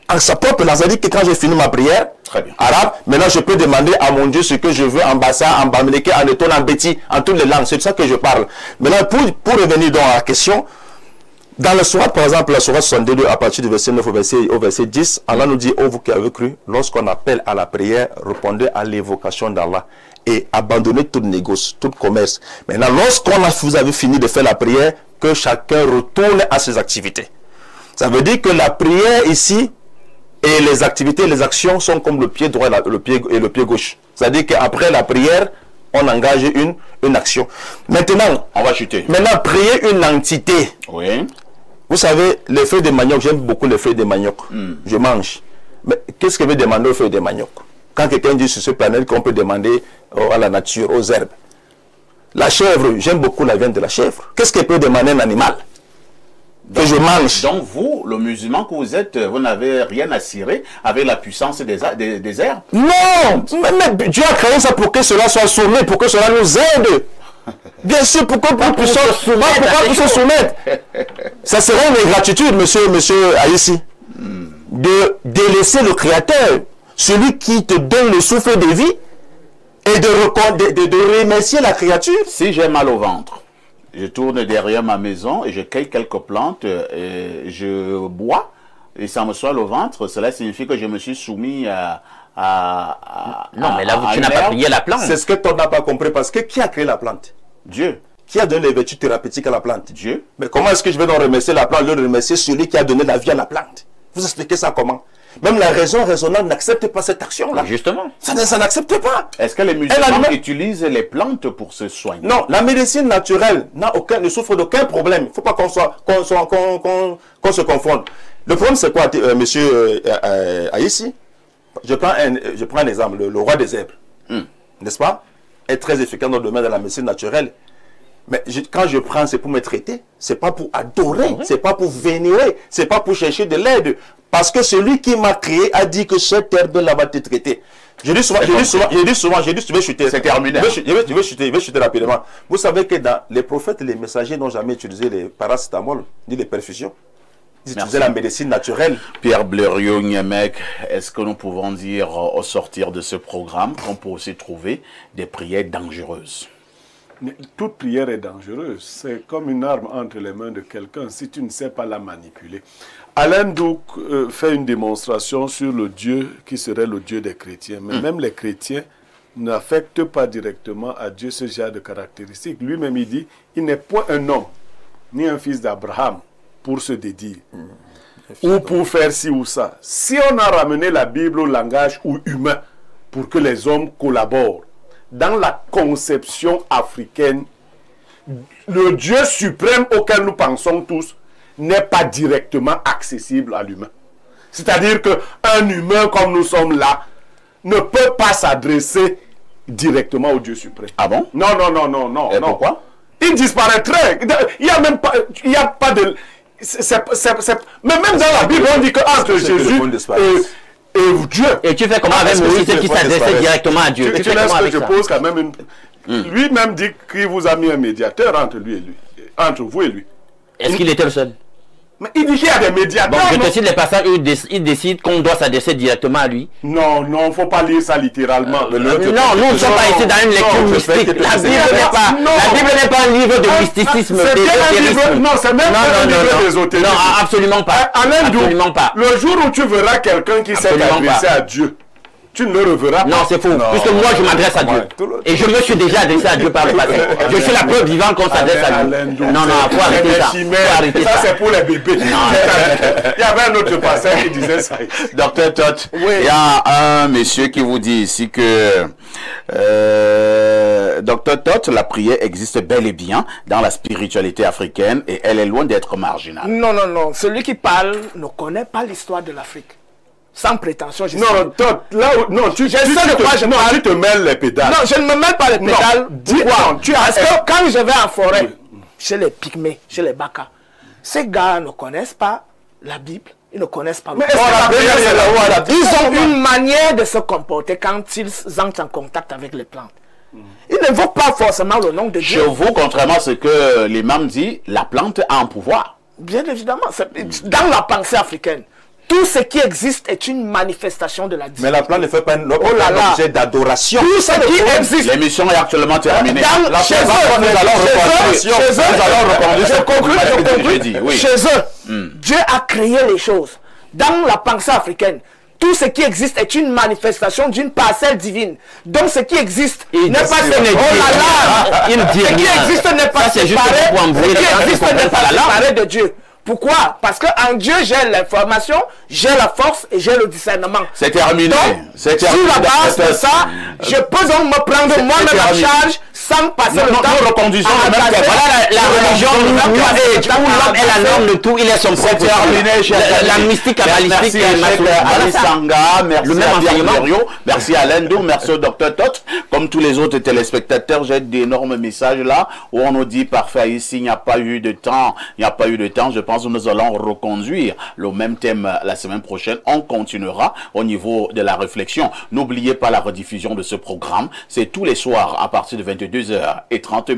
À sa propre langue. C'est-à-dire que quand j'ai fini ma prière arabe, maintenant je peux demander à mon Dieu ce que je veux en bassa, en bamileke, en éton, en béti, en toutes les langues. C'est de ça que je parle. Maintenant, pour revenir donc à la question, dans la sourate, par exemple, la sourate 62, à partir du verset 9 au verset 10, Allah nous dit, oh vous qui avez cru, lorsqu'on appelle à la prière, répondez à l'évocation d'Allah et abandonnez tout négoce, tout commerce. Maintenant, vous avez fini de faire la prière, que chacun retourne à ses activités. Ça veut dire que la prière ici, et les activités, les actions sont comme le pied droit et le pied gauche. C'est-à-dire qu'après la prière, on engage une action. Maintenant, on va chuter. Maintenant, prier une entité. Oui. Vous savez, les feuilles de manioc, j'aime beaucoup les feuilles de manioc. Je mange. Mais qu'est-ce que veut demander aux feuilles de manioc? Quand quelqu'un dit sur ce planète qu'on peut demander à la nature, aux herbes. La chèvre, j'aime beaucoup la viande de la chèvre. Qu'est-ce qu'elle peut demander un animal que je mange? Donc vous, le musulman que vous êtes, vous n'avez rien à cirer avec la puissance des herbes? Non, mais Dieu a créé ça pour que cela soit soumis, pour que cela nous aide. Bien sûr, pourquoi nous puissions se soumettre? Ça serait une ingratitude, monsieur Aïssi, de délaisser le Créateur, celui qui te donne le souffle de vie, et de remercier la créature. Si j'ai mal au ventre, je tourne derrière ma maison et je cueille quelques plantes, et je bois, et ça me soigne le ventre, cela signifie que je me suis soumis non, mais là, tu n'as pas prié la plante. C'est ce que tu n'as pas compris, parce que qui a créé la plante? Dieu. Qui a donné les vertus thérapeutiques à la plante? Dieu. Mais comment est-ce que je vais donc remercier la plante, le remercier celui qui a donné la vie à la plante? Vous expliquez ça comment? Même la raison raisonnable n'accepte pas cette action-là. Justement. Ça n'accepte pas. Est-ce que les musulmans utilisent les plantes pour se soigner? Non, la médecine naturelle ne souffre d'aucun problème. Il ne faut pas qu'on se confonde. Le problème, c'est quoi, monsieur Aïssi? Je prends un exemple, le roi des zèbres. N'est-ce pas? Est très efficace dans le domaine de la médecine naturelle. Mais quand je prends, c'est pour me traiter. C'est pas pour adorer. C'est pas pour vénérer. C'est pas pour chercher de l'aide. Parce que celui qui m'a créé a dit que cette herbe-là va te traiter. Je dis souvent, je vais chuter. C'est terminé. Je vais chuter rapidement. Vous savez que dans les prophètes, les messagers n'ont jamais utilisé les paracétamol, ni les perfusions. Ils utilisaient la médecine naturelle. Pierre Blériot-Niémec, est-ce que nous pouvons dire au sortir de ce programme qu'on peut aussi trouver des prières dangereuses? Toute prière est dangereuse. C'est comme une arme entre les mains de quelqu'un si tu ne sais pas la manipuler. Alain Douk fait une démonstration sur le Dieu qui serait le Dieu des chrétiens. Mais même les chrétiens n'affectent pas directement à Dieu ce genre de caractéristiques. Lui-même, il dit, il n'est point un homme, ni un fils d'Abraham, pour se dédier. Ou pour faire ci ou ça. Si on a ramené la Bible au langage humain pour que les hommes collaborent, dans la conception africaine, le Dieu suprême auquel nous pensons tous n'est pas directement accessible à l'humain. C'est-à-dire qu'un humain comme nous sommes là ne peut pas s'adresser directement au Dieu suprême. Ah bon? Non. Et pourquoi? Il disparaîtrait. Il n'y a même pas, il n'y a pas de... Mais même dans la Bible, on dit que entre Jésus et Dieu. Et tu fais comment avec Moïse qui s'adressait directement à Dieu? Tu laisses que je pose quand même une... Lui-même dit qu'il vous a mis un médiateur entre lui et lui. Entre vous et lui. Est-ce qu'il était le seul? Mais il dit qu'il y a des médiateurs. Bon, je te cite les passages où il décide qu'on doit s'adresser directement à lui. Non, il ne faut pas lire ça littéralement. Non, nous ne sommes pas ici dans une lecture mystique. La Bible n'est pas un livre de mysticisme. Non, c'est même pas un livre d'ésotérisme. Non, absolument pas. Absolument pas. Le jour où tu verras quelqu'un qui s'est adressé à Dieu, tu ne le reverras pas. Non, c'est faux. Puisque moi, je m'adresse à Dieu. Et je me suis déjà adressé à Dieu par le passé. Je suis la preuve vivante qu'on s'adresse à lui. Non, il faut arrêter ça. Ça, c'est pour les bébés. Il y avait un autre passage qui disait ça. Docteur Tot, il y a un monsieur qui vous dit ici que... Docteur Tot, la prière existe bel et bien dans la spiritualité africaine et elle est loin d'être marginale. Non. Celui qui parle ne connaît pas l'histoire de l'Afrique. Sans prétention, je tu te mêles les pédales. Non, je ne me mêle pas les pédales. Dis-moi, parce que quand je vais en forêt, chez les Pygmées, chez les Bakas, ces gars ne connaissent pas la Bible, ils ne connaissent pas le Coran. Ils ont une manière de se comporter quand ils entrent en contact avec les plantes. Ils n'invoquent pas forcément le nom de Dieu. Chez vous, contrairement à ce que l'imam dit, la plante a un pouvoir. Bien évidemment, dans la pensée africaine. Tout ce qui existe est une manifestation de la divinité. Mais la plante ne fait pas un objet d'adoration. Tout ce qui existe. L'émission est actuellement terminée. Chez eux, Dieu a créé les choses. Dans la pensée africaine, tout ce qui existe est une manifestation d'une parcelle divine. Donc ce qui existe n'est pas séparé. Ce qui existe n'est pas séparé de Dieu. Pourquoi? Parce qu'en Dieu, j'ai l'information, j'ai la force et j'ai le discernement. C'est terminé. Sur la base de ça, je peux donc me prendre moi-même en charge sans passer le temps. Nous reconduisons le même thème. Voilà la religion où l'homme est la norme de tout, il est son propre. C'est terminé, la mystique kabbalistique et Ali Sanga, merci à Pierre Blériot, merci à Alain Douk, merci au docteur Tot. Comme tous les autres téléspectateurs, j'ai d'énormes messages là où on nous dit parfait ici, il n'y a pas eu de temps, je pense que nous allons reconduire le même thème la semaine prochaine. On continuera au niveau de la réflexion. N'oubliez pas la rediffusion de ce programme. C'est tous les soirs à partir de 22h30